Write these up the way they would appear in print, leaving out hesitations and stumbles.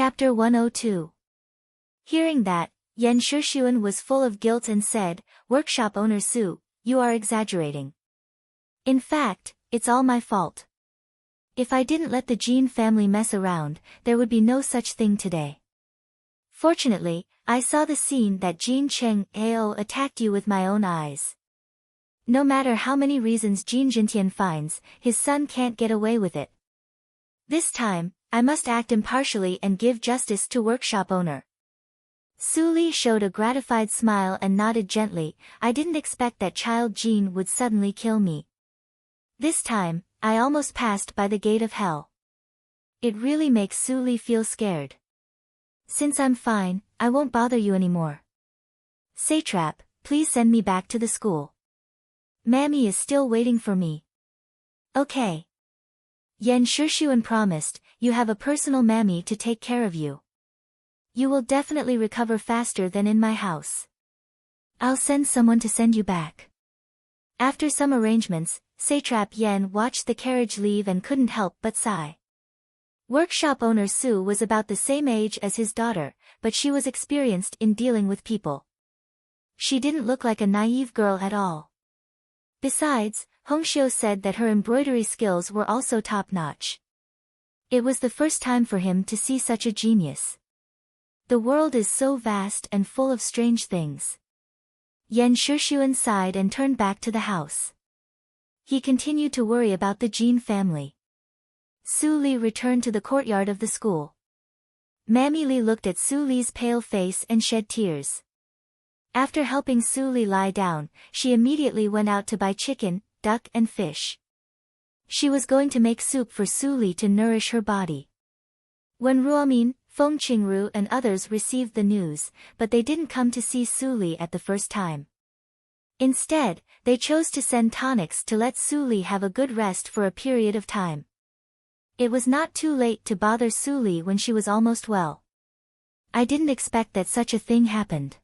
Chapter 102. Hearing that, Yan Shixuan was full of guilt and said, "Workshop owner Su, you are exaggerating. In fact, it's all my fault. If I didn't let the Jin family mess around, there would be no such thing today. Fortunately, I saw the scene that Jin Cheng Ao attacked you with my own eyes. No matter how many reasons Jin Jintian finds, his son can't get away with it. This time, I must act impartially and give justice to workshop owner." Su Li showed a gratified smile and nodded gently. "I didn't expect that child Jin would suddenly kill me. This time, I almost passed by the gate of hell." It really makes Su Li feel scared. "Since I'm fine, I won't bother you anymore. Satrap, please send me back to the school. Mammy is still waiting for me." "Okay." Yan Shixuan promised, "You have a personal mammy to take care of you. You will definitely recover faster than in my house. I'll send someone to send you back." After some arrangements, Satrap Yan watched the carriage leave and couldn't help but sigh. Workshop owner Su was about the same age as his daughter, but she was experienced in dealing with people. She didn't look like a naive girl at all. Besides, Hongxiu said that her embroidery skills were also top-notch. It was the first time for him to see such a genius. The world is so vast and full of strange things. Yan Shixuan sighed and turned back to the house. He continued to worry about the Jin family. Su Li returned to the courtyard of the school. Mammy Li looked at Su Li's pale face and shed tears. After helping Su Li lie down, she immediately went out to buy chicken, duck and fish. She was going to make soup for Su Li to nourish her body. When Ruomin, Feng Qingru and others received the news, but they didn't come to see Su Li at the first time. Instead, they chose to send tonics to let Su Li have a good rest for a period of time. It was not too late to bother Su Li when she was almost well. "I didn't expect that such a thing happened."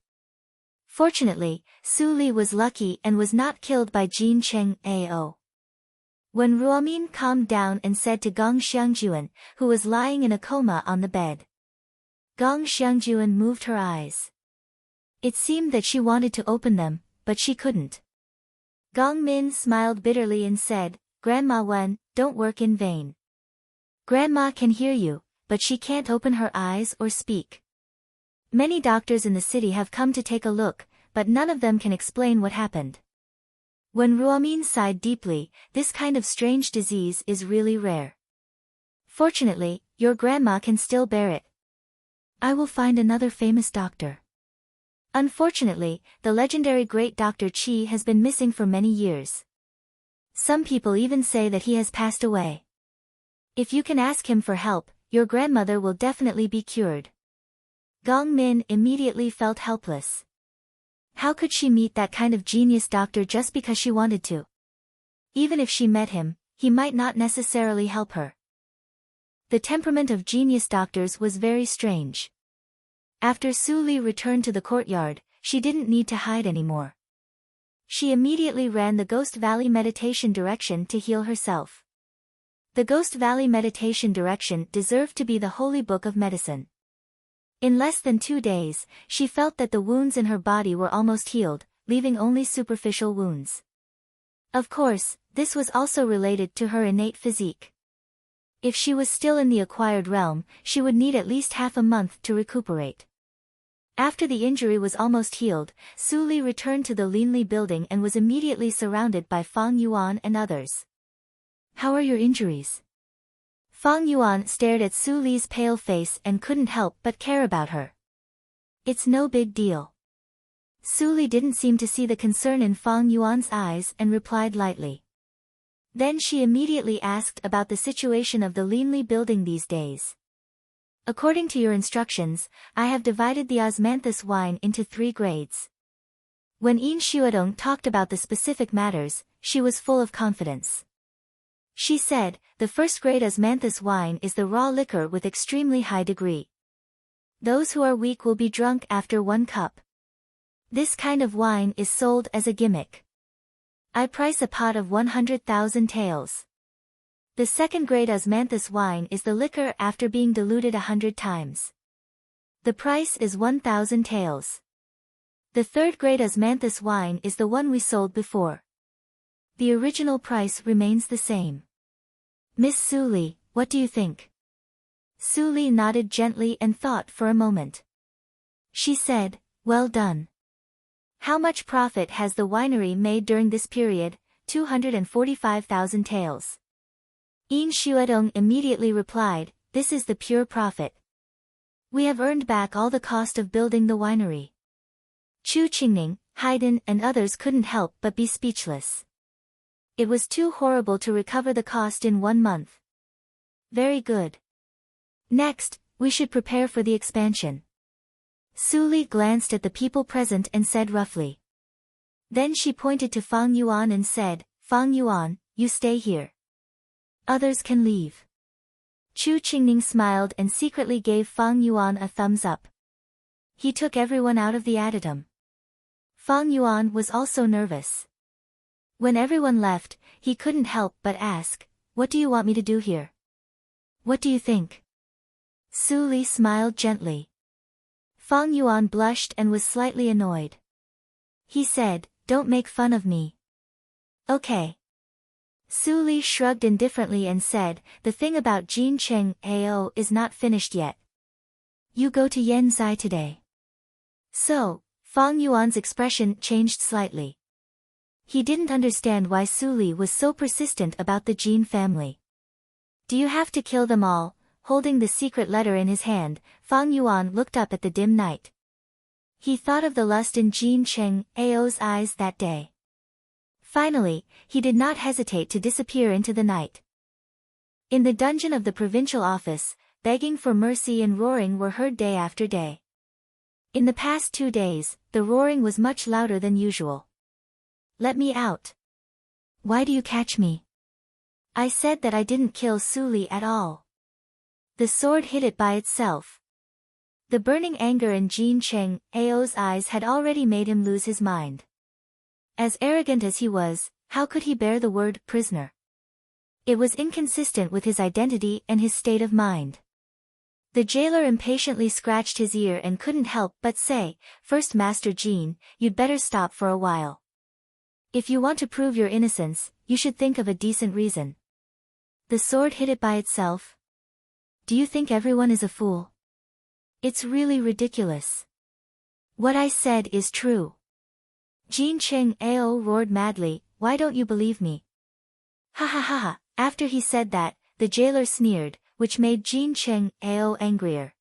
Fortunately, Su Li was lucky and was not killed by Jin Cheng Ao. When Ruomin calmed down and said to Gong Xiangjuan, who was lying in a coma on the bed. Gong Xiangjuan moved her eyes. It seemed that she wanted to open them, but she couldn't. Gong Min smiled bitterly and said, "Grandma Wen, don't work in vain. Grandma can hear you, but she can't open her eyes or speak. Many doctors in the city have come to take a look, but none of them can explain what happened." When Ruomin sighed deeply, "This kind of strange disease is really rare. Fortunately, your grandma can still bear it. I will find another famous doctor." Unfortunately, the legendary great Dr. Qi has been missing for many years. Some people even say that he has passed away. If you can ask him for help, your grandmother will definitely be cured. Gong Min immediately felt helpless. How could she meet that kind of genius doctor just because she wanted to? Even if she met him, he might not necessarily help her. The temperament of genius doctors was very strange. After Su Li returned to the courtyard, she didn't need to hide anymore. She immediately ran the Ghost Valley meditation direction to heal herself. The Ghost Valley meditation direction deserved to be the holy book of medicine. In less than 2 days, she felt that the wounds in her body were almost healed, leaving only superficial wounds. Of course, this was also related to her innate physique. If she was still in the acquired realm, she would need at least half a month to recuperate. After the injury was almost healed, Su Li returned to the Linli building and was immediately surrounded by Fang Yuan and others. "How are your injuries?" Fang Yuan stared at Su Li's pale face and couldn't help but care about her. "It's no big deal." Su Li didn't seem to see the concern in Fang Yuan's eyes and replied lightly. Then she immediately asked about the situation of the Linli building these days. "According to your instructions, I have divided the osmanthus wine into 3 grades." When Yin Xuedong talked about the specific matters, she was full of confidence. She said, "The first grade osmanthus wine is the raw liquor with extremely high degree. Those who are weak will be drunk after 1 cup. This kind of wine is sold as a gimmick. I price a pot of 100,000 taels. The second-grade osmanthus wine is the liquor after being diluted 100 times. The price is 1,000 taels. The third-grade osmanthus wine is the one we sold before. The original price remains the same. Miss Suli, what do you think? Suli nodded gently and thought for a moment. She said, well done. How much profit has the winery made during this period? 245,000 taels. Yin Xuedong immediately replied, this is the pure profit. We have earned back all the cost of building the winery. Chu Qingning, Haydn and others couldn't help but be speechless. It was too horrible to recover the cost in 1 month. Very good. Next, we should prepare for the expansion. Suli glanced at the people present and said roughly. Then she pointed to Fang Yuan and said, Fang Yuan, you stay here. Others can leave. Chu Qingning smiled and secretly gave Fang Yuan a thumbs up. He took everyone out of the adytum. Fang Yuan was also nervous. When everyone left, he couldn't help but ask, what do you want me to do here? What do you think? Suli smiled gently. Fang Yuan blushed and was slightly annoyed. He said, don't make fun of me. Okay. Suli shrugged indifferently and said, the thing about Jincheng Ao is not finished yet. You go to Yenzai today. So, Fang Yuan's expression changed slightly. He didn't understand why Suli was so persistent about the Jin family. Do you have to kill them all? Holding the secret letter in his hand, Fang Yuan looked up at the dim night. He thought of the lust in Jincheng Ao's eyes that day. Finally, he did not hesitate to disappear into the night. In the dungeon of the provincial office, begging for mercy and roaring were heard day after day. In the past 2 days, the roaring was much louder than usual. Let me out. Why do you catch me? I said that I didn't kill Suli at all. The sword hit it by itself. The burning anger in Jincheng Ao's eyes had already made him lose his mind. As arrogant as he was, how could he bear the word prisoner? It was inconsistent with his identity and his state of mind. The jailer impatiently scratched his ear and couldn't help but say, First Master Jin, you'd better stop for a while. If you want to prove your innocence, you should think of a decent reason. The sword hit it by itself? Do you think everyone is a fool? It's really ridiculous. What I said is true. Jincheng Ao roared madly, why don't you believe me? Ha ha ha ha. After he said that, the jailer sneered, which made Jincheng Ao angrier.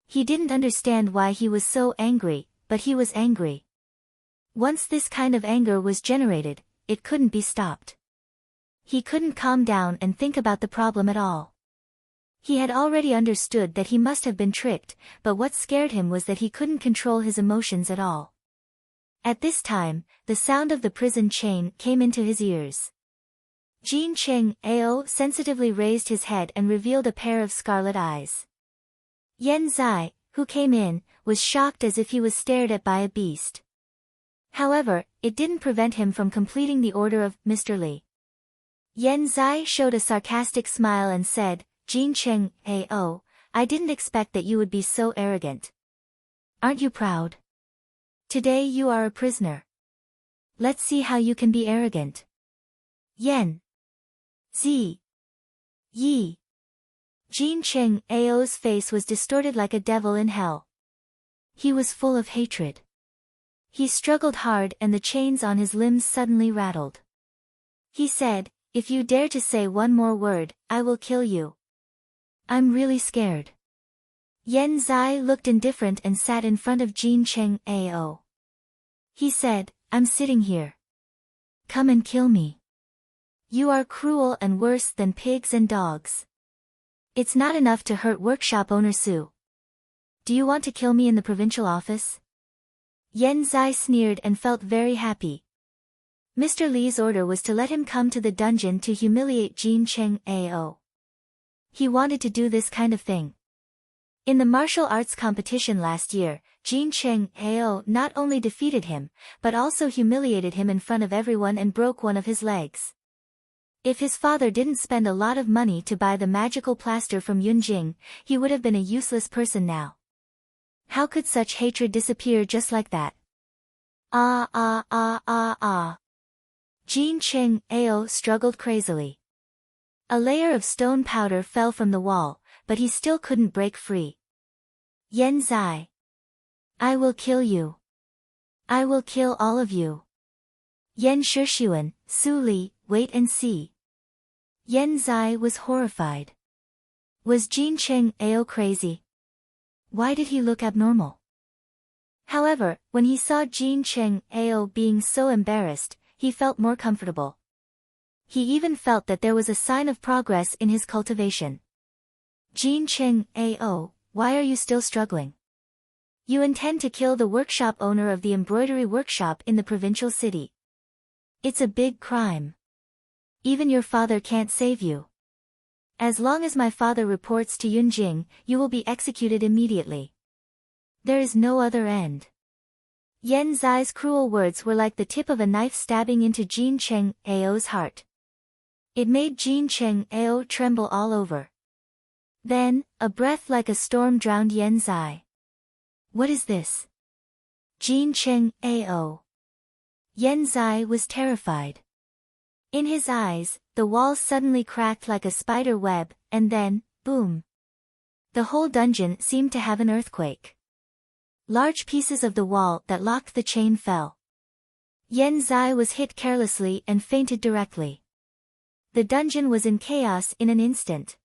He didn't understand why he was so angry, but he was angry. Once this kind of anger was generated, it couldn't be stopped. He couldn't calm down and think about the problem at all. He had already understood that he must have been tricked, but what scared him was that he couldn't control his emotions at all. At this time, the sound of the prison chain came into his ears. Jincheng Ao sensitively raised his head and revealed a pair of scarlet eyes. Yen Zai, who came in, was shocked as if he was stared at by a beast. However, it didn't prevent him from completing the order of Mr. Li. Yen Zai showed a sarcastic smile and said, Jincheng Ao, I didn't expect that you would be so arrogant. Aren't you proud? Today you are a prisoner. Let's see how you can be arrogant. Yen. Z. Yi. Jincheng Ao's face was distorted like a devil in hell. He was full of hatred. He struggled hard and the chains on his limbs suddenly rattled. He said, if you dare to say one more word, I will kill you. I'm really scared. Yen Zai looked indifferent and sat in front of Jincheng Ao. He said, I'm sitting here. Come and kill me. You are cruel and worse than pigs and dogs. It's not enough to hurt workshop owner Su. Do you want to kill me in the provincial office? Yen Zai sneered and felt very happy. Mr. Li's order was to let him come to the dungeon to humiliate Jincheng Ao. He wanted to do this kind of thing. In the martial arts competition last year, Jincheng Ao not only defeated him, but also humiliated him in front of everyone and broke one of his legs. If his father didn't spend a lot of money to buy the magical plaster from Yunjing, he would have been a useless person now. How could such hatred disappear just like that? Ah ah ah ah ah. Jin Cheng Ao struggled crazily. A layer of stone powder fell from the wall, but he still couldn't break free. Yen Zai. I will kill you. I will kill all of you. Yen Shixuan, Su Li, wait and see. Yen Zai was horrified. Was Jin Cheng Ao crazy? Why did he look abnormal? However, when he saw Jin Cheng Ao being so embarrassed, he felt more comfortable. He even felt that there was a sign of progress in his cultivation. Jin Cheng Ao, why are you still struggling? You intend to kill the workshop owner of the embroidery workshop in the provincial city. It's a big crime. Even your father can't save you. As long as my father reports to Yunjing, you will be executed immediately. There is no other end. Yen Zai's cruel words were like the tip of a knife stabbing into Jin Cheng Ao's heart. It made Jin Cheng Ao tremble all over. Then, a breath like a storm drowned Yen Zai. What is this? Jin Cheng Ao. Yen Zai was terrified. In his eyes, the walls suddenly cracked like a spider web, and then, boom. The whole dungeon seemed to have an earthquake. Large pieces of the wall that locked the chain fell. Yen Zai was hit carelessly and fainted directly. The dungeon was in chaos in an instant.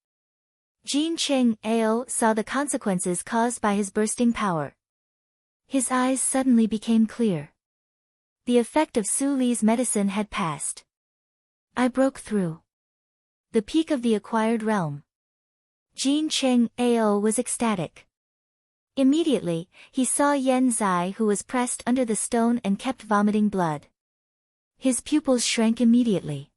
Jin Cheng Ao saw the consequences caused by his bursting power. His eyes suddenly became clear. The effect of Su Li's medicine had passed. I broke through. The peak of the acquired realm. Jin Cheng Ao was ecstatic. Immediately, he saw Yen Zai who was pressed under the stone and kept vomiting blood. His pupils shrank immediately.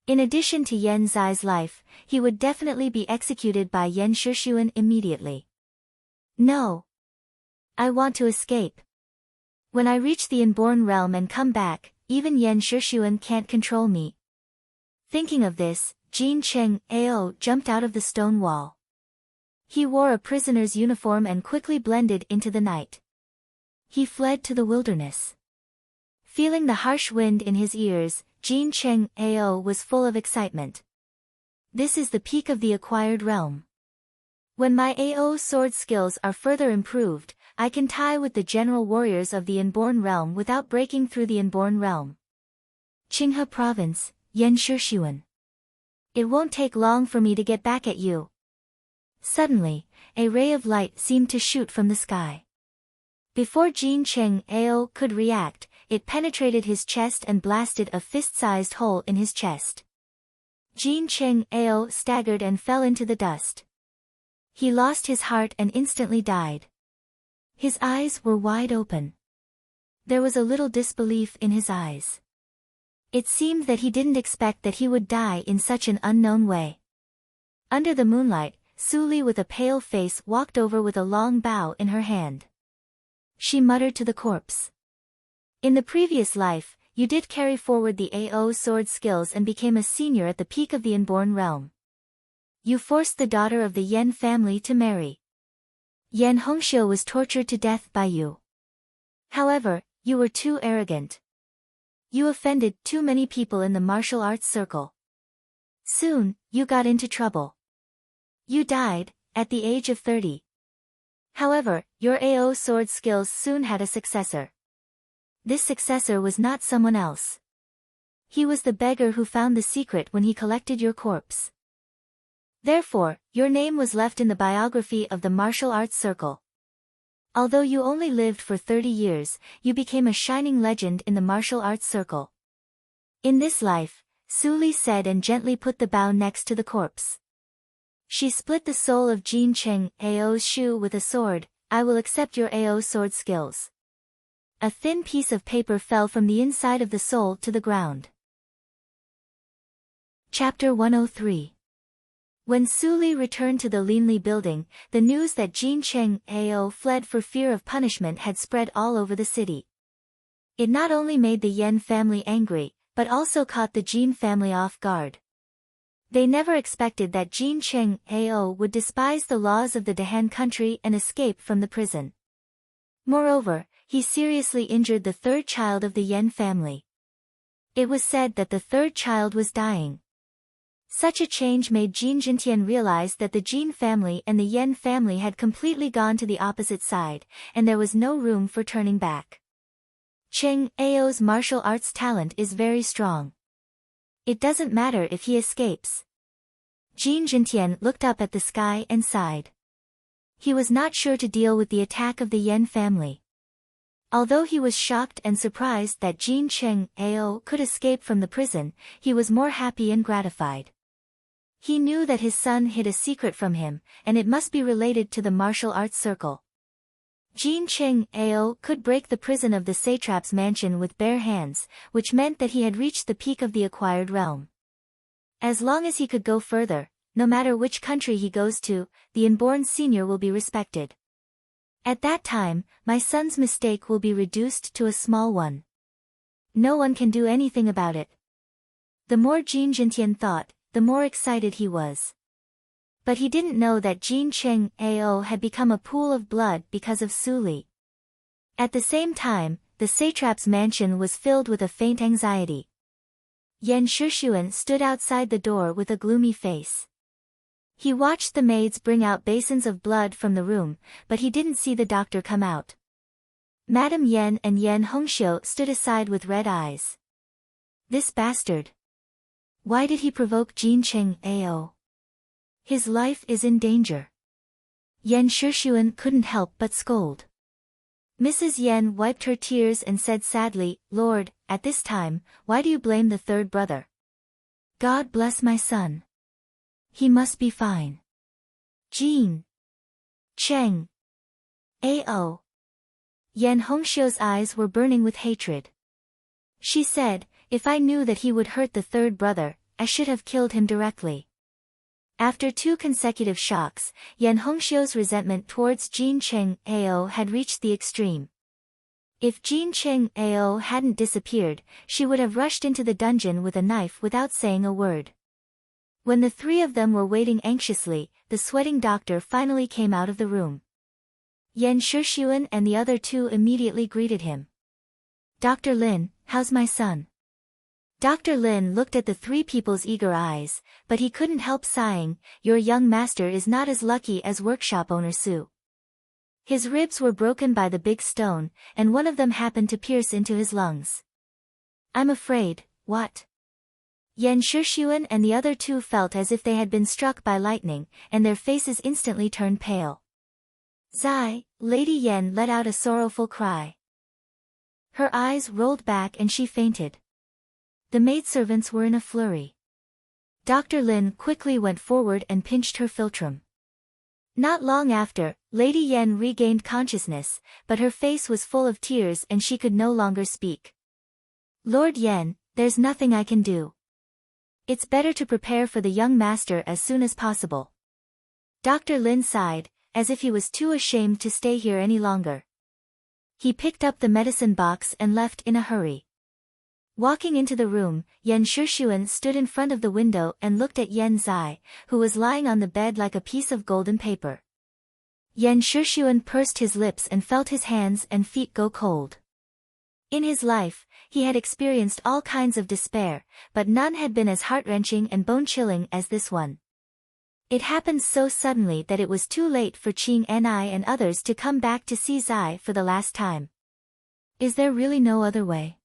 In addition to Yen Zai's life, he would definitely be executed by Yen Shixuan immediately. No. I want to escape. When I reach the inborn realm and come back, even Yen Shixuan can't control me. Thinking of this, Jin Cheng Ao jumped out of the stone wall. He wore a prisoner's uniform and quickly blended into the night. He fled to the wilderness. Feeling the harsh wind in his ears, Jin Cheng Ao was full of excitement. This is the peak of the acquired realm. When my AO sword skills are further improved, I can tie with the general warriors of the inborn realm without breaking through the inborn realm. Qinghe Province, Yen Shixuan. It won't take long for me to get back at you. Suddenly, a ray of light seemed to shoot from the sky. Before Jin Cheng Ao could react, it penetrated his chest and blasted a fist-sized hole in his chest. Jin Cheng Ao staggered and fell into the dust. He lost his heart and instantly died. His eyes were wide open. There was a little disbelief in his eyes. It seemed that he didn't expect that he would die in such an unknown way. Under the moonlight, Su Li with a pale face walked over with a long bow in her hand. She muttered to the corpse. In the previous life, you did carry forward the AO sword skills and became a senior at the peak of the inborn realm. You forced the daughter of the Yen family to marry. Yen Hongxiu was tortured to death by you. However, you were too arrogant. You offended too many people in the martial arts circle. Soon, you got into trouble. You died, at the age of 30. However, your AO sword skills soon had a successor. This successor was not someone else. He was the beggar who found the secret when he collected your corpse. Therefore, your name was left in the biography of the martial arts circle. Although you only lived for 30 years, you became a shining legend in the martial arts circle. In this life, Su Li said and gently put the bow next to the corpse. She split the sole of Jin Cheng Ao's shoe with a sword. I will accept your AO sword skills. A thin piece of paper fell from the inside of the sole to the ground. Chapter 103. When Su Li returned to the Linli building, the news that Jin Cheng Ao fled for fear of punishment had spread all over the city. It not only made the Yen family angry, but also caught the Jin family off guard. They never expected that Jin Cheng Ao would despise the laws of the Dahan country and escape from the prison. Moreover, he seriously injured the third child of the Yen family. It was said that the third child was dying. Such a change made Jin Jintian realize that the Jin family and the Yen family had completely gone to the opposite side, and there was no room for turning back. Cheng Ao's martial arts talent is very strong. It doesn't matter if he escapes. Jin Jintian looked up at the sky and sighed. He was not sure to deal with the attack of the Yen family. Although he was shocked and surprised that Jin Cheng Ao could escape from the prison, he was more happy and gratified. He knew that his son hid a secret from him, and it must be related to the martial arts circle. Jin Cheng Ao could break the prison of the satrap's mansion with bare hands, which meant that he had reached the peak of the acquired realm. As long as he could go further, no matter which country he goes to, the inborn senior will be respected. At that time, my son's mistake will be reduced to a small one. No one can do anything about it. The more Jin Jintian thought, the more excited he was. But he didn't know that Jin Cheng Ao had become a pool of blood because of Su Li. At the same time, the satrap's mansion was filled with a faint anxiety. Yan Shixuan stood outside the door with a gloomy face. He watched the maids bring out basins of blood from the room, but he didn't see the doctor come out. Madame Yan and Yan Hongxiu stood aside with red eyes. This bastard. Why did he provoke Jin Cheng Ao? His life is in danger. Yan Shixuan couldn't help but scold. Mrs. Yan wiped her tears and said sadly, Lord, at this time, why do you blame the third brother? God bless my son. He must be fine. Jin Cheng Ao. Yan Hongxiu's eyes were burning with hatred. She said, if I knew that he would hurt the third brother, I should have killed him directly. After 2 consecutive shocks, Yan Hongxiu's resentment towards Jin Cheng Ao had reached the extreme. If Jin Cheng Ao hadn't disappeared, she would have rushed into the dungeon with a knife without saying a word. When the 3 of them were waiting anxiously, the sweating doctor finally came out of the room. Yan Shixuan and the other 2 immediately greeted him. Dr. Lin, how's my son? Dr. Lin looked at the 3 people's eager eyes, but he couldn't help sighing, your young master is not as lucky as workshop owner Su. His ribs were broken by the big stone, and one of them happened to pierce into his lungs. I'm afraid, what? Yan Shixuan and the other 2 felt as if they had been struck by lightning, and their faces instantly turned pale. Zai, Lady Yan let out a sorrowful cry. Her eyes rolled back and she fainted. The maidservants were in a flurry. Dr. Lin quickly went forward and pinched her philtrum. Not long after, Lady Yan regained consciousness, but her face was full of tears and she could no longer speak. Lord Yan, there's nothing I can do. It's better to prepare for the young master as soon as possible. Dr. Lin sighed, as if he was too ashamed to stay here any longer. He picked up the medicine box and left in a hurry. Walking into the room, Yan Shixuan stood in front of the window and looked at Yan Zai, who was lying on the bed like a piece of golden paper. Yan Shixuan pursed his lips and felt his hands and feet go cold. In his life, he had experienced all kinds of despair, but none had been as heart-wrenching and bone-chilling as this one. It happened so suddenly that it was too late for Qing Ni and others to come back to see Zai for the last time. Is there really no other way?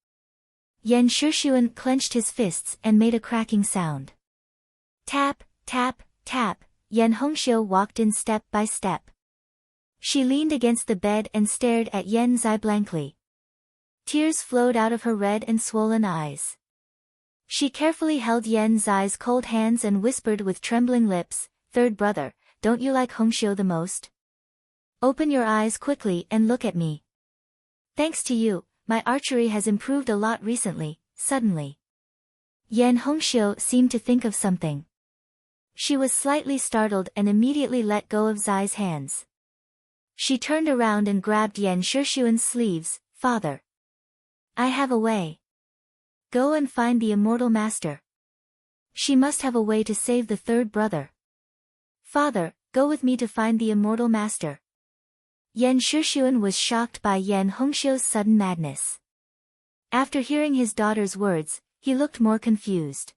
Yan Shixuan clenched his fists and made a cracking sound. Tap, tap, tap, Yan Hongxiu walked in step by step. She leaned against the bed and stared at Yan Zai blankly. Tears flowed out of her red and swollen eyes. She carefully held Yan Zai's cold hands and whispered with trembling lips, Third brother, don't you like Hongxiu the most? Open your eyes quickly and look at me. Thanks to you, my archery has improved a lot recently, suddenly. Yan Hongxiu seemed to think of something. She was slightly startled and immediately let go of Zai's hands. She turned around and grabbed Yan Shixuan's sleeves, Father. I have a way. Go and find the immortal master. She must have a way to save the third brother. Father, go with me to find the immortal master. Yan Shixuan was shocked by Yan Hongxiu's sudden madness. After hearing his daughter's words, he looked more confused.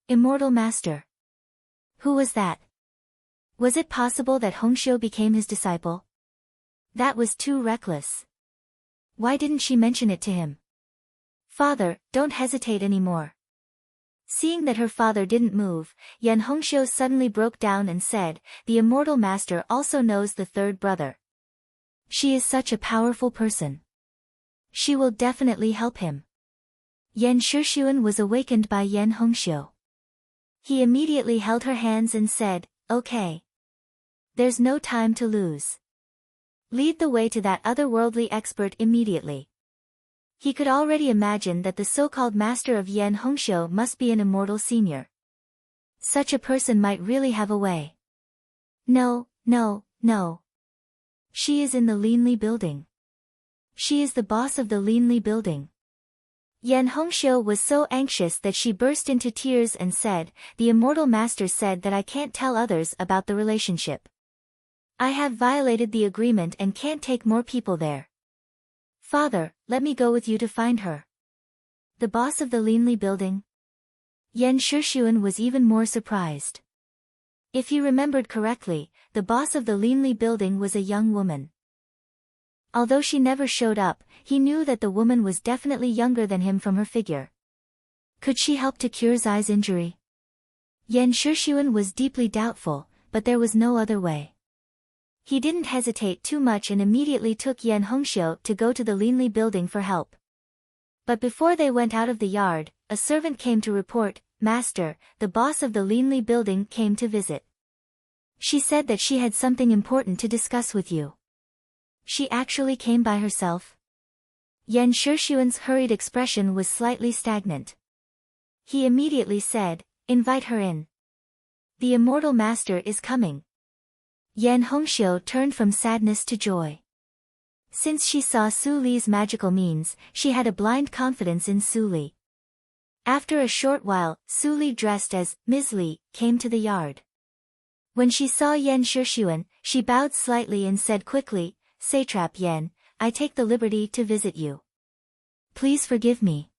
Immortal master. Who was that? Was it possible that Hongxiu became his disciple? That was too reckless. Why didn't she mention it to him? Father, don't hesitate anymore. Seeing that her father didn't move, Yan Hongxiu suddenly broke down and said, the immortal master also knows the third brother. She is such a powerful person. She will definitely help him. Yan Shixuan was awakened by Yan Hongxiu. He immediately held her hands and said, okay. There's no time to lose. Lead the way to that otherworldly expert immediately. He could already imagine that the so-called master of Yan Hongxiu must be an immortal senior. Such a person might really have a way. No. She is in the Linli building. She is the boss of the Linli building. Yan Hongxiu was so anxious that she burst into tears and said, the immortal master said that I can't tell others about the relationship. I have violated the agreement and can't take more people there. Father, let me go with you to find her. The boss of the Linli building? Yan Shixuan was even more surprised. If he remembered correctly, the boss of the Linli building was a young woman. Although she never showed up, he knew that the woman was definitely younger than him from her figure. Could she help to cure Zai's injury? Yan Shixuan was deeply doubtful, but there was no other way. He didn't hesitate too much and immediately took Yan Hongxiu to go to the Linli building for help. But before they went out of the yard, a servant came to report, Master, the boss of the Linli building came to visit. She said that she had something important to discuss with you. She actually came by herself? Yan Shixuan's hurried expression was slightly stagnant. He immediately said, invite her in. The immortal master is coming. Yan Hongxiu turned from sadness to joy. Since she saw Su Li's magical means, she had a blind confidence in Su Li. After a short while, Su Li dressed as Ms. Li came to the yard. When she saw Yan Shixuan, she bowed slightly and said quickly, Satrap Yan, I take the liberty to visit you. Please forgive me.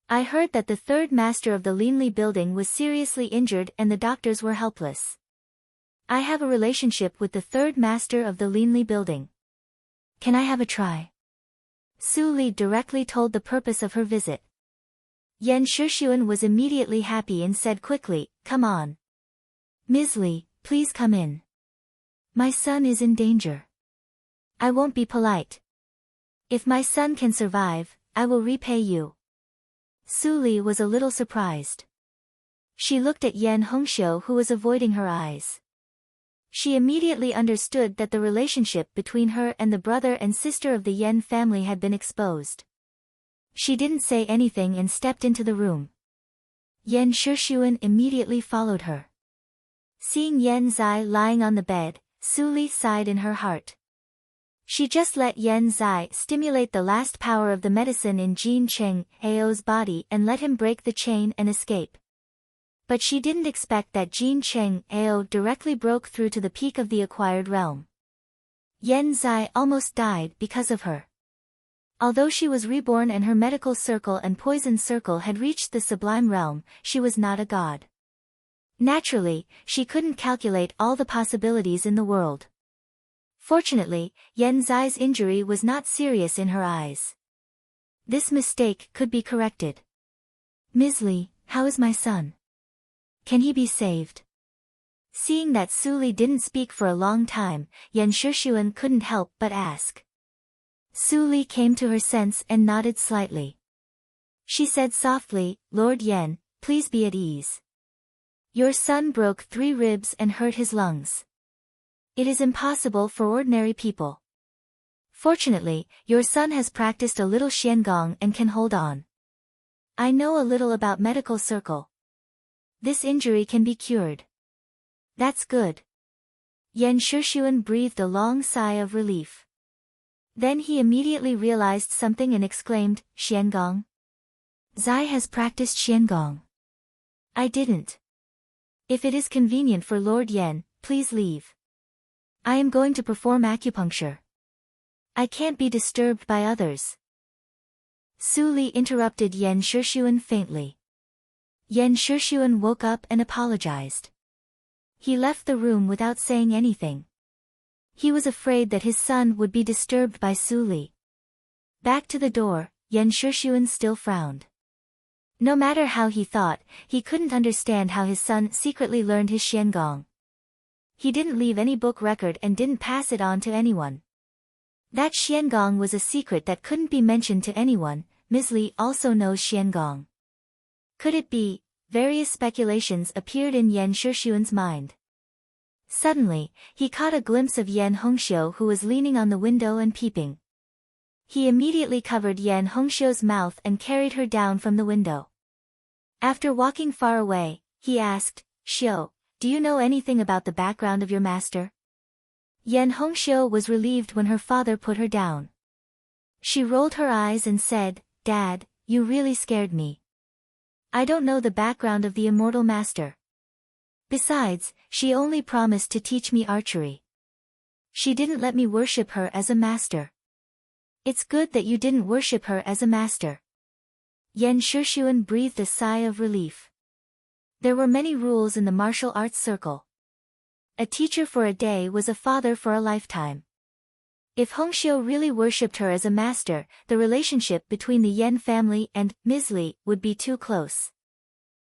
I heard that the third master of the Linli building was seriously injured and the doctors were helpless. I have a relationship with the third master of the Linli building. Can I have a try? Su Li directly told the purpose of her visit. Yan Shixuan was immediately happy and said quickly, come on. Ms. Li, please come in. My son is in danger. I won't be polite. If my son can survive, I will repay you. Su Li was a little surprised. She looked at Yan Hongxiu who was avoiding her eyes. She immediately understood that the relationship between her and the brother and sister of the Yan family had been exposed. She didn't say anything and stepped into the room. Yan Shixuan immediately followed her. Seeing Yan Zai lying on the bed, Su Li sighed in her heart. She just let Yan Zai stimulate the last power of the medicine in Jin Cheng Ao's body and let him break the chain and escape. But she didn't expect that Jin Cheng Ao directly broke through to the peak of the acquired realm. Yan Zai almost died because of her. Although she was reborn and her medical circle and poison circle had reached the sublime realm, she was not a god. Naturally, she couldn't calculate all the possibilities in the world. Fortunately, Yan Zai's injury was not serious in her eyes. This mistake could be corrected. Ms. Li, how is my son? Can he be saved? Seeing that Su Li didn't speak for a long time, Yan Shixuan couldn't help but ask. Su Li came to her sense and nodded slightly. She said softly, Lord Yan, please be at ease. Your son broke 3 ribs and hurt his lungs. It is impossible for ordinary people. Fortunately, your son has practiced a little Xiangong and can hold on. I know a little about medical circle. This injury can be cured. That's good. Yan Shixuan breathed a long sigh of relief. Then he immediately realized something and exclaimed, Xiangong? Zai has practiced Qiangong. I didn't. If it is convenient for Lord Yan, please leave. I am going to perform acupuncture. I can't be disturbed by others. Su Li interrupted Yan Shixuan faintly. Yan Shixuan woke up and apologized. He left the room without saying anything. He was afraid that his son would be disturbed by Su Li. Back to the door, Yan Shixuan still frowned. No matter how he thought, he couldn't understand how his son secretly learned his Qiangong. He didn't leave any book record and didn't pass it on to anyone. That Qiangong was a secret that couldn't be mentioned to anyone. Ms. Li also knows Qiangong. Could it be? Various speculations appeared in Yan Shixuan's mind. Suddenly, he caught a glimpse of Yan Hongxiu, who was leaning on the window and peeping. He immediately covered Yan Hongxiu's mouth and carried her down from the window. After walking far away, he asked, Xiu, do you know anything about the background of your master? Yan Hongxiu was relieved when her father put her down. She rolled her eyes and said, Dad, you really scared me. I don't know the background of the immortal master. Besides, she only promised to teach me archery. She didn't let me worship her as a master. It's good that you didn't worship her as a master. Yan Shixuan breathed a sigh of relief. There were many rules in the martial arts circle. A teacher for a day was a father for a lifetime. If Hongxiu really worshipped her as a master, the relationship between the Yan family and Ms. Li would be too close.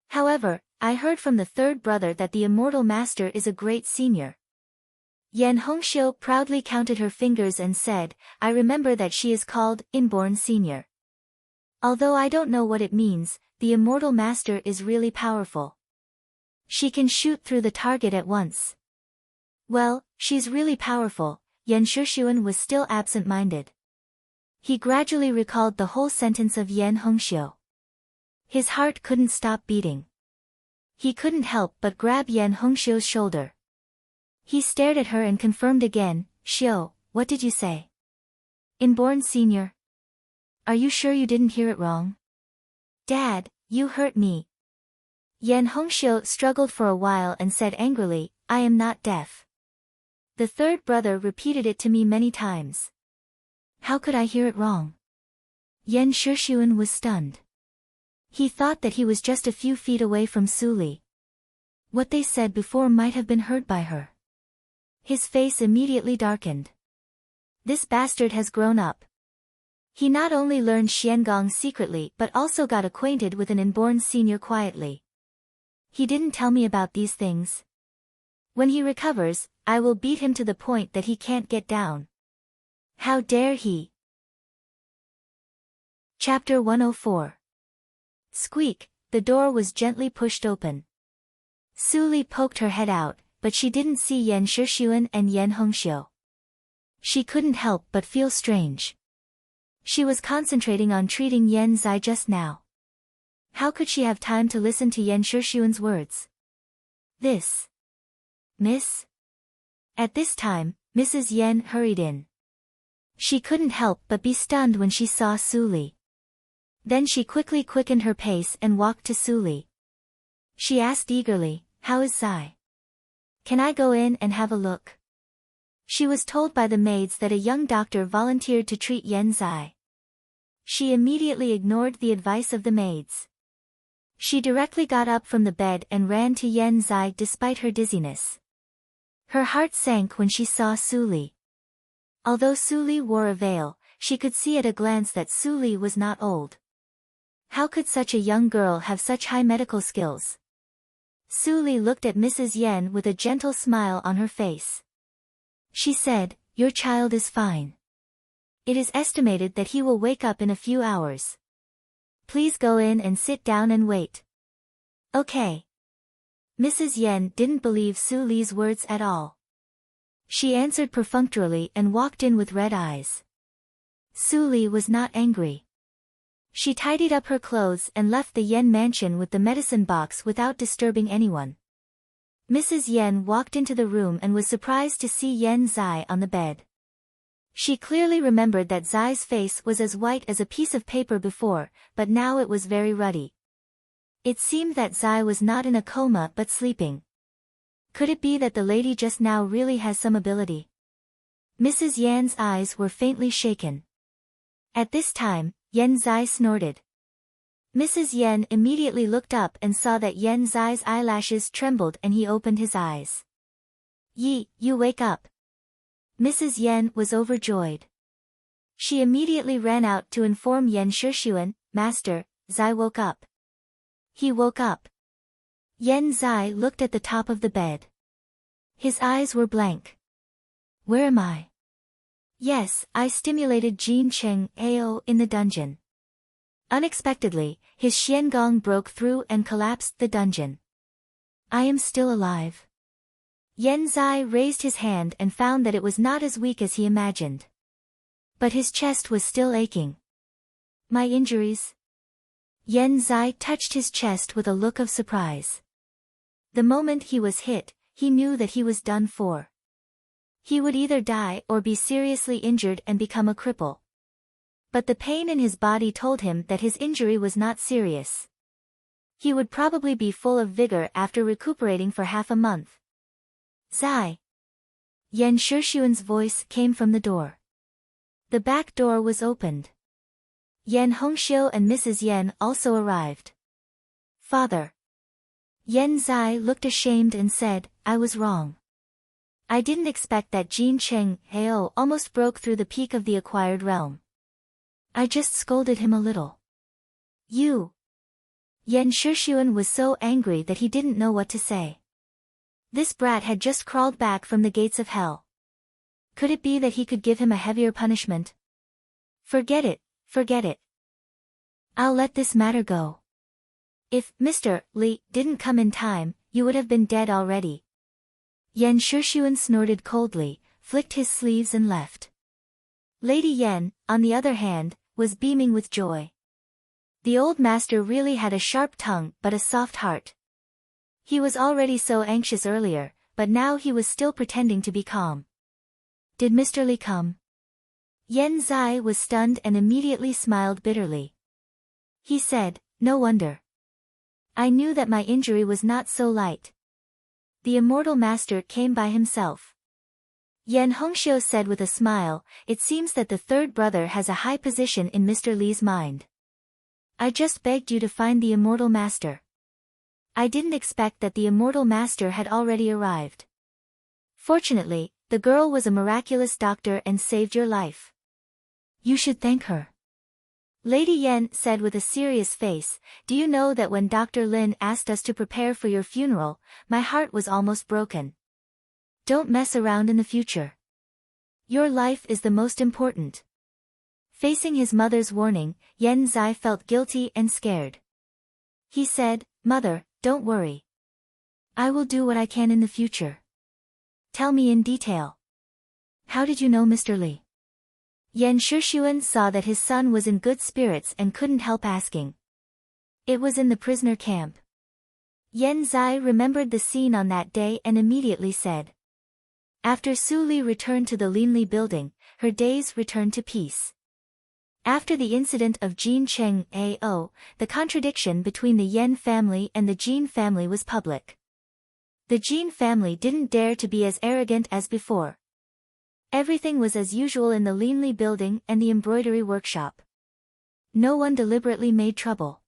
However, I heard from the third brother that the immortal master is a great senior. Yan Hongxiu proudly counted her fingers and said, I remember that she is called inborn senior. Although I don't know what it means, the immortal master is really powerful. She can shoot through the target at once. Well, she's really powerful. Yan Shixuan was still absent-minded. He gradually recalled the whole sentence of Yan Hongxiu. His heart couldn't stop beating. He couldn't help but grab Yan Hongxiu's shoulder. He stared at her and confirmed again, Xiu, what did you say? Inborn senior? Are you sure you didn't hear it wrong? Dad, you hurt me. Yan Hongxiu struggled for a while and said angrily, I am not deaf. The third brother repeated it to me many times. How could I hear it wrong? Yan Shixuan was stunned. He thought that he was just a few feet away from Su Li. What they said before might have been heard by her. His face immediately darkened. This bastard has grown up. He not only learned Qiangong secretly but also got acquainted with an inborn senior quietly. He didn't tell me about these things. When he recovers, I will beat him to the point that he can't get down. How dare he? Chapter 104. Squeak, the door was gently pushed open. Su Li poked her head out, but she didn't see Yan Shixuan and Yan Hongxiu. She couldn't help but feel strange. She was concentrating on treating Yan Zai just now. How could she have time to listen to Yan Shixuan's words? This. Miss? At this time, Mrs. Yan hurried in. She couldn't help but be stunned when she saw Su Li. Then she quickly quickened her pace and walked to Su Li. She asked eagerly, How is Zai? Can I go in and have a look? She was told by the maids that a young doctor volunteered to treat Yan Zai. She immediately ignored the advice of the maids. She directly got up from the bed and ran to Yan Zai despite her dizziness. Her heart sank when she saw Su Li. Although Su Li wore a veil, she could see at a glance that Su Li was not old. How could such a young girl have such high medical skills? Su Li looked at Mrs. Yan with a gentle smile on her face. She said, Your child is fine. It is estimated that he will wake up in a few hours. Please go in and sit down and wait. Okay. Mrs. Yan didn't believe Su Li's words at all. She answered perfunctorily and walked in with red eyes. Su Li was not angry. She tidied up her clothes and left the Yan mansion with the medicine box without disturbing anyone. Mrs. Yan walked into the room and was surprised to see Yan Zai on the bed. She clearly remembered that Zai's face was as white as a piece of paper before, but now it was very ruddy. It seemed that Zai was not in a coma but sleeping. Could it be that the lady just now really has some ability? Mrs. Yan's eyes were faintly shaken. At this time, Yan Zai snorted. Mrs. Yan immediately looked up and saw that Yan Zai's eyelashes trembled and he opened his eyes. "Yi, you wake up." Mrs. Yan was overjoyed. She immediately ran out to inform Yan Shixuan, "Master, Zai woke up." He woke up. Yan Zai looked at the top of the bed. His eyes were blank. "Where am I?" "Yes, I stimulated Jin Cheng Ao in the dungeon." Unexpectedly, his Xiangong broke through and collapsed the dungeon. "I am still alive." Yan Zai raised his hand and found that it was not as weak as he imagined. But his chest was still aching. "My injuries?" Yan Zai touched his chest with a look of surprise. The moment he was hit, he knew that he was done for. He would either die or be seriously injured and become a cripple. But the pain in his body told him that his injury was not serious. He would probably be full of vigor after recuperating for half a month. "Zai!" Yan Shixuan's voice came from the door. The back door was opened. Yan Hongxiu and Mrs. Yan also arrived. "Father." Yan Zai looked ashamed and said, "I was wrong. I didn't expect that Jin Cheng Ao almost broke through the peak of the acquired realm. I just scolded him a little." "You." Yan Shixuan was so angry that he didn't know what to say. This brat had just crawled back from the gates of hell. Could it be that he could give him a heavier punishment? Forget it, forget it. I'll let this matter go. If Mr. Li didn't come in time, you would have been dead already. Yan Shixuan snorted coldly, flicked his sleeves and left. Lady Yan, on the other hand, was beaming with joy. The old master really had a sharp tongue but a soft heart. He was already so anxious earlier, but now he was still pretending to be calm. "Did Mr. Li come?" Yan Zai was stunned and immediately smiled bitterly. He said, "No wonder. I knew that my injury was not so light. The immortal master came by himself." Yan Hongxiu said with a smile, "It seems that the third brother has a high position in Mr. Li's mind. I just begged you to find the immortal master. I didn't expect that the immortal master had already arrived. Fortunately, the girl was a miraculous doctor and saved your life. You should thank her." Lady Yan said with a serious face, "Do you know that when Dr. Lin asked us to prepare for your funeral, my heart was almost broken. Don't mess around in the future. Your life is the most important." Facing his mother's warning, Yan Zai felt guilty and scared. He said, "Mother, don't worry. I will do what I can in the future. Tell me in detail. How did you know Mr. Li?" Yan Shixuan saw that his son was in good spirits and couldn't help asking. "It was in the prisoner camp." Yan Zai remembered the scene on that day and immediately said. After Su Li returned to the Linli building, her days returned to peace. After the incident of Jin Cheng Ao, the contradiction between the Yan family and the Jin family was public. The Jin family didn't dare to be as arrogant as before. Everything was as usual in the Linli building and the embroidery workshop. No one deliberately made trouble.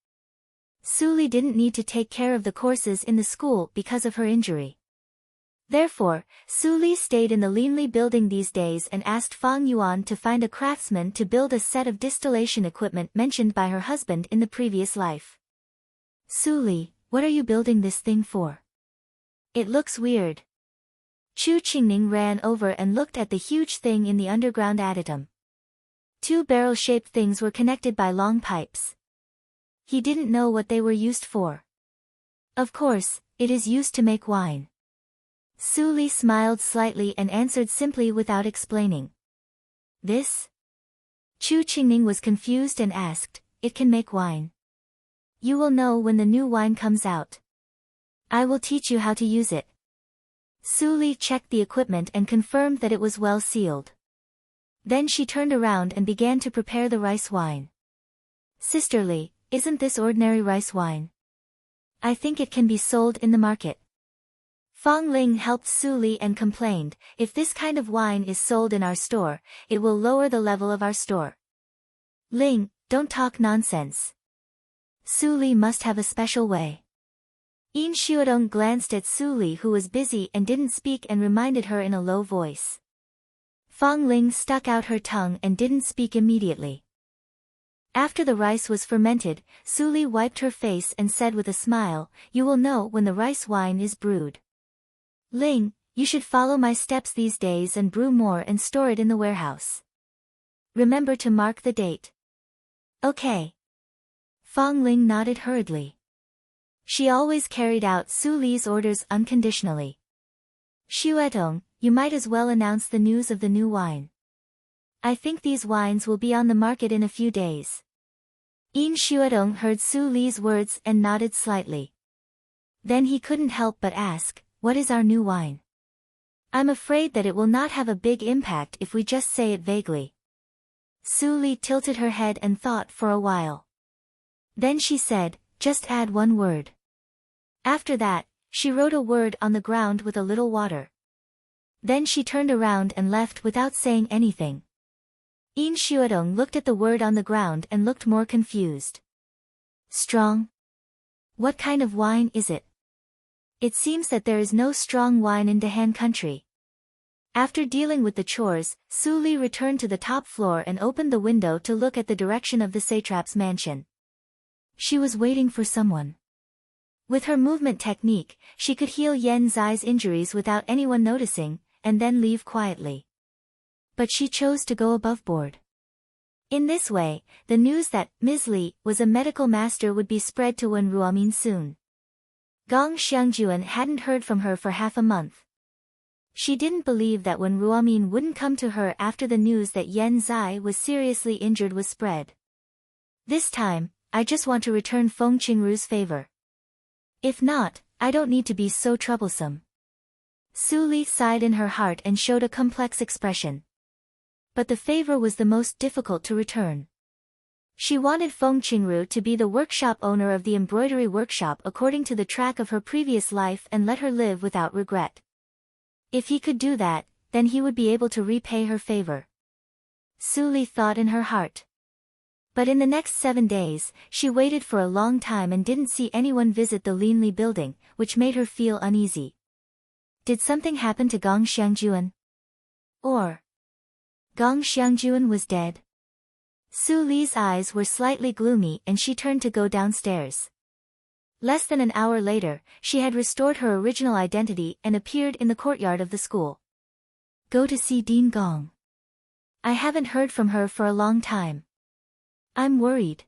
Su Li didn't need to take care of the courses in the school because of her injury. Therefore, Su Li stayed in the Linli building these days and asked Fang Yuan to find a craftsman to build a set of distillation equipment mentioned by her husband in the previous life. "Su Li, what are you building this thing for? It looks weird." Chu Qingning ran over and looked at the huge thing in the underground adytum. Two barrel-shaped things were connected by long pipes. He didn't know what they were used for. "Of course, it is used to make wine." Su Li smiled slightly and answered simply without explaining. "This?" Chu Qingning was confused and asked, "It can make wine. You will know when the new wine comes out. I will teach you how to use it." Su Li checked the equipment and confirmed that it was well sealed. Then she turned around and began to prepare the rice wine. Sisterly, isn't this ordinary rice wine? I think it can be sold in the market. Fong Ling helped Su Li and complained, if this kind of wine is sold in our store, it will lower the level of our store. Ling, don't talk nonsense. Su Li must have a special way. Yin Xuedong glanced at Su Li, who was busy and didn't speak, and reminded her in a low voice. Fong Ling stuck out her tongue and didn't speak immediately. After the rice was fermented, Su Li wiped her face and said with a smile, you will know when the rice wine is brewed. Ling, you should follow my steps these days and brew more and store it in the warehouse. Remember to mark the date. Okay. Fong Ling nodded hurriedly. She always carried out Su Li's orders unconditionally. Xuetong, you might as well announce the news of the new wine. I think these wines will be on the market in a few days. Yin Xuedong heard Su Li's words and nodded slightly. Then he couldn't help but ask, what is our new wine? I'm afraid that it will not have a big impact if we just say it vaguely. Su Li tilted her head and thought for a while. Then she said, just add one word. After that, she wrote a word on the ground with a little water. Then she turned around and left without saying anything. Yin Xuedong looked at the word on the ground and looked more confused. Strong? What kind of wine is it? It seems that there is no strong wine in Dahan country. After dealing with the chores, Su Li returned to the top floor and opened the window to look at the direction of the satrap's mansion. She was waiting for someone. With her movement technique, she could heal Yen Zai's injuries without anyone noticing, and then leave quietly. But she chose to go above board. In this way, the news that Ms. Li was a medical master would be spread to Wen Ruomin soon. Gong Xiangjuan hadn't heard from her for half a month. She didn't believe that Wen Ruomin wouldn't come to her after the news that Yen Zai was seriously injured was spread. This time, I just want to return Feng Qingru's favor. If not, I don't need to be so troublesome. Su Li sighed in her heart and showed a complex expression. But the favor was the most difficult to return. She wanted Feng Qingru to be the workshop owner of the embroidery workshop according to the track of her previous life and let her live without regret. If he could do that, then he would be able to repay her favor. Su Li thought in her heart. But in the next 7 days, she waited for a long time and didn't see anyone visit the Linli building, which made her feel uneasy. Did something happen to Gong Xiangjuan? Or Gong Xiangjuan was dead? Su Li's eyes were slightly gloomy and she turned to go downstairs. Less than an hour later, she had restored her original identity and appeared in the courtyard of the school. Go to see Dean Gong. I haven't heard from her for a long time. I'm worried.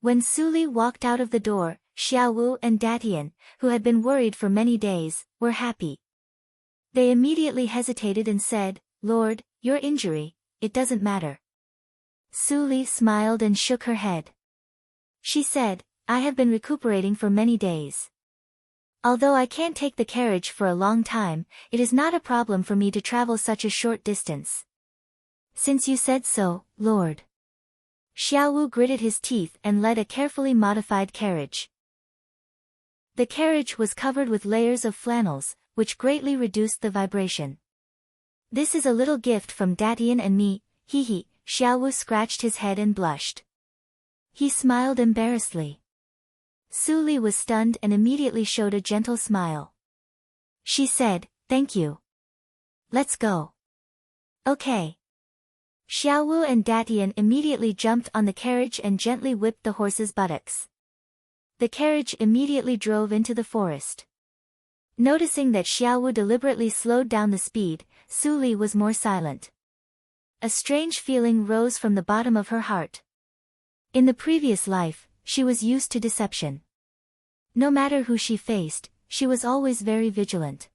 When Su Li walked out of the door, Xiaowu and Datian, who had been worried for many days, were happy. They immediately hesitated and said, Lord, your injury, it doesn't matter. Su Li smiled and shook her head. She said, I have been recuperating for many days. Although I can't take the carriage for a long time, it is not a problem for me to travel such a short distance. Since you said so, Lord. Xiaowu gritted his teeth and led a carefully modified carriage. The carriage was covered with layers of flannels, which greatly reduced the vibration. This is a little gift from Datian and me, hee. Xiaowu scratched his head and blushed. He smiled embarrassedly. Su Li was stunned and immediately showed a gentle smile. She said, thank you. Let's go. Okay. Xiaowu and Datian immediately jumped on the carriage and gently whipped the horse's buttocks. The carriage immediately drove into the forest. Noticing that Xiaowu deliberately slowed down the speed, Su Li was more silent. A strange feeling rose from the bottom of her heart. In the previous life, she was used to deception. No matter who she faced, she was always very vigilant.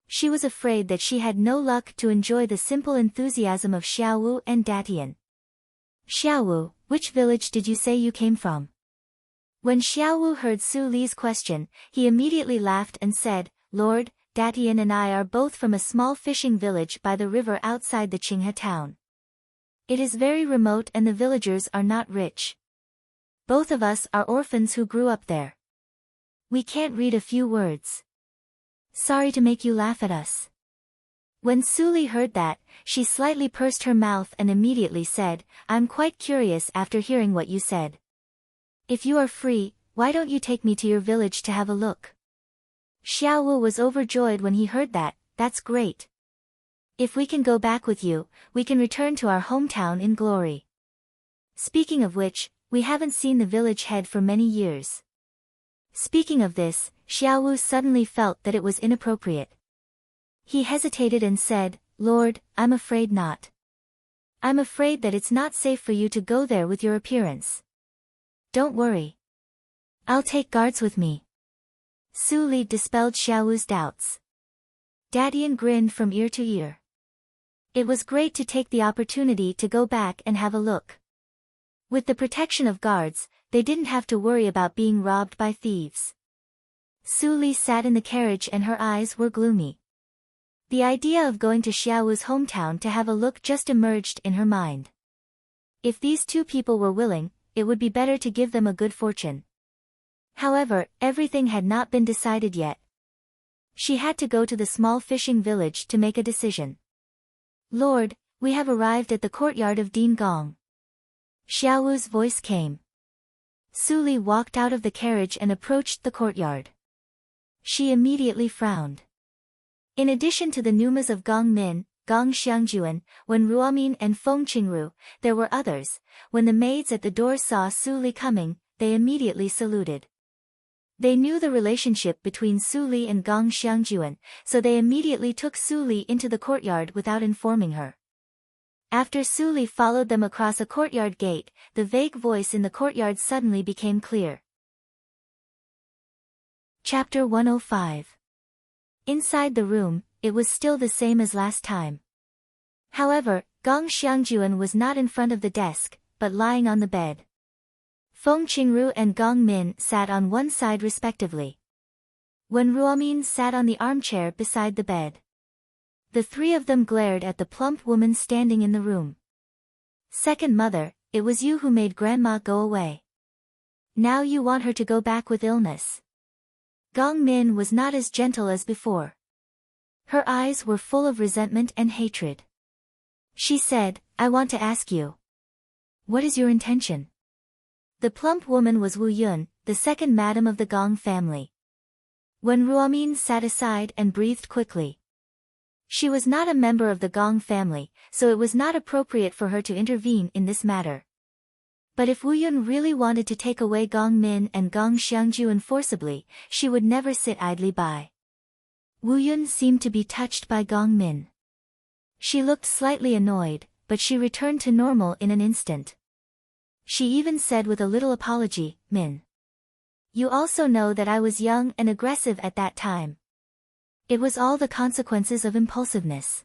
She was afraid that she had no luck to enjoy the simple enthusiasm of Xiaowu and Datian. Xiaowu, which village did you say you came from? When Xiaowu heard Su Li's question, he immediately laughed and said, Lord, Datian and I are both from a small fishing village by the river outside the Qinghe town. It is very remote and the villagers are not rich. Both of us are orphans who grew up there. We can't read a few words. Sorry to make you laugh at us. When Suli heard that, she slightly pursed her mouth and immediately said, I'm quite curious after hearing what you said. If you are free, why don't you take me to your village to have a look? Xiaowu was overjoyed when he heard that. That's great. If we can go back with you, we can return to our hometown in glory. Speaking of which, we haven't seen the village head for many years. Speaking of this, Xiaowu suddenly felt that it was inappropriate. He hesitated and said, Lord, I'm afraid not. I'm afraid that it's not safe for you to go there with your appearance. Don't worry. I'll take guards with me. Su Li dispelled Xiaowu's doubts. Dadian grinned from ear to ear. It was great to take the opportunity to go back and have a look. With the protection of guards, they didn't have to worry about being robbed by thieves. Su Li sat in the carriage and her eyes were gloomy. The idea of going to Xiaowu's hometown to have a look just emerged in her mind. If these two people were willing, it would be better to give them a good fortune. However, everything had not been decided yet. She had to go to the small fishing village to make a decision. Lord, we have arrived at the courtyard of Din Gong. Xiaowu's voice came. Su Li walked out of the carriage and approached the courtyard. She immediately frowned. In addition to the Numas of Gong Min, Gong Xiangjuan, Wen Ruomin and Feng Qingru, there were others. When the maids at the door saw Su Li coming, they immediately saluted. They knew the relationship between Su Li and Gong Xiangjuan, so they immediately took Su Li into the courtyard without informing her. After Su Li followed them across a courtyard gate, the vague voice in the courtyard suddenly became clear. Chapter 105. Inside the room, it was still the same as last time. However, Gong Xiangjuan was not in front of the desk, but lying on the bed. Feng Qingru and Gong Min sat on one side respectively. Wen Ruomin sat on the armchair beside the bed. The three of them glared at the plump woman standing in the room. Second mother, it was you who made grandma go away. Now you want her to go back with illness. Gong Min was not as gentle as before. Her eyes were full of resentment and hatred. She said, I want to ask you. What is your intention? The plump woman was Wu Yun, the second madam of the Gong family. Wen Ruomin sat aside and breathed quickly. She was not a member of the Gong family, so it was not appropriate for her to intervene in this matter. But if Wu Yun really wanted to take away Gong Min and Gong Xiangjuan forcibly, she would never sit idly by. Wu Yun seemed to be touched by Gong Min. She looked slightly annoyed, but she returned to normal in an instant. She even said with a little apology, Min. You also know that I was young and aggressive at that time. It was all the consequences of impulsiveness.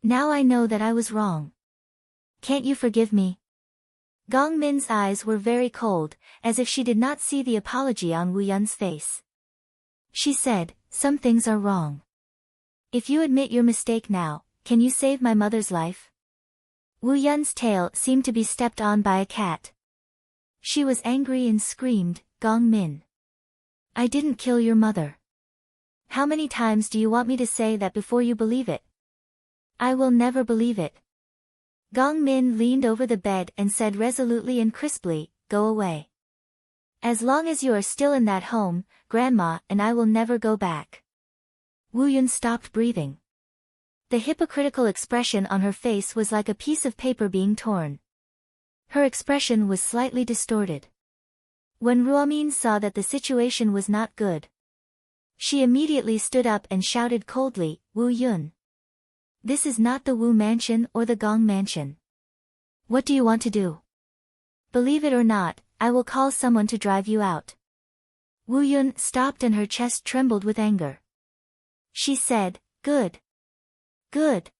Now I know that I was wrong. Can't you forgive me? Gong Min's eyes were very cold, as if she did not see the apology on Wu Yun's face. She said, some things are wrong. If you admit your mistake now, can you save my mother's life? Wu Yun's tail seemed to be stepped on by a cat. She was angry and screamed, Gong Min. I didn't kill your mother. How many times do you want me to say that before you believe it? I will never believe it. Gong Min leaned over the bed and said resolutely and crisply, go away. As long as you are still in that home, Grandma and I will never go back. Wu Yun stopped breathing. The hypocritical expression on her face was like a piece of paper being torn. Her expression was slightly distorted. When Ruomin saw that the situation was not good, she immediately stood up and shouted coldly, Wu Yun. This is not the Wu mansion or the Gong mansion. What do you want to do? Believe it or not, I will call someone to drive you out. Wu Yun stopped and her chest trembled with anger. She said, good. Good.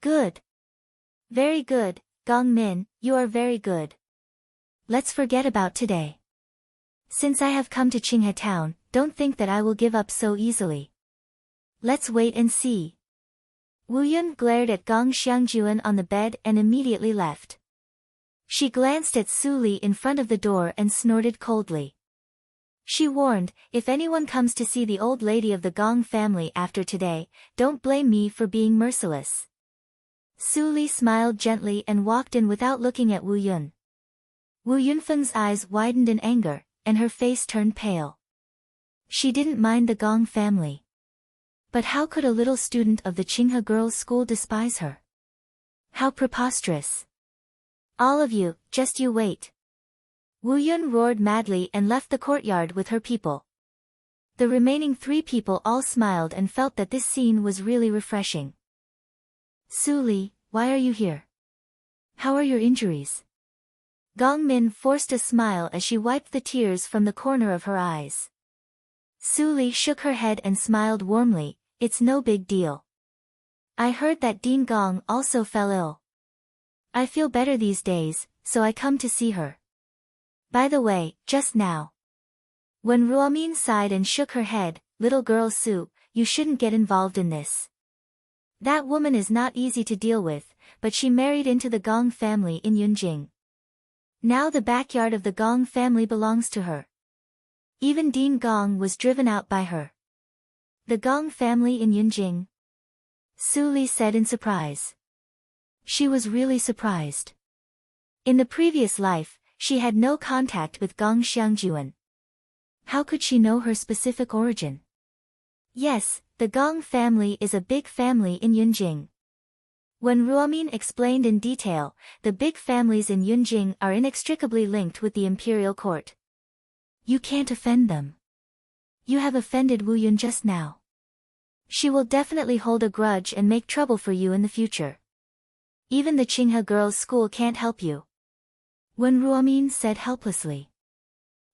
Good. Very good, Gong Min, you are very good. Let's forget about today. Since I have come to Qinghe town, don't think that I will give up so easily. Let's wait and see. Wu Yun glared at Gong Xiangjuan on the bed and immediately left. She glanced at Su Li in front of the door and snorted coldly. She warned, if anyone comes to see the old lady of the Gong family after today, don't blame me for being merciless. Su Li smiled gently and walked in without looking at Wu Yun. Wu Yunfeng's eyes widened in anger, and her face turned pale. She didn't mind the Gong family. But how could a little student of the Qinghe girls' school despise her? How preposterous. All of you, just you wait. Wu Yun roared madly and left the courtyard with her people. The remaining 3 people all smiled and felt that this scene was really refreshing. Su Li, why are you here? How are your injuries? Gong Min forced a smile as she wiped the tears from the corner of her eyes. Su Li shook her head and smiled warmly, it's no big deal. I heard that Dean Gong also fell ill. I feel better these days, so I come to see her. By the way, just now. When Ruomin sighed and shook her head, little girl Su, you shouldn't get involved in this. That woman is not easy to deal with, but she married into the Gong family in Yunjing. Now the backyard of the Gong family belongs to her. Even Dean Gong was driven out by her. The Gong family in Yunjing? Su Li said in surprise. She was really surprised. In the previous life, she had no contact with Gong Xiangjuan. How could she know her specific origin? Yes, the Gong family is a big family in Yunjing. When Ruomin explained in detail, the big families in Yunjing are inextricably linked with the imperial court. You can't offend them. You have offended Wu Yun just now. She will definitely hold a grudge and make trouble for you in the future. Even the Qinghe girls' school can't help you. When Ruomin said helplessly.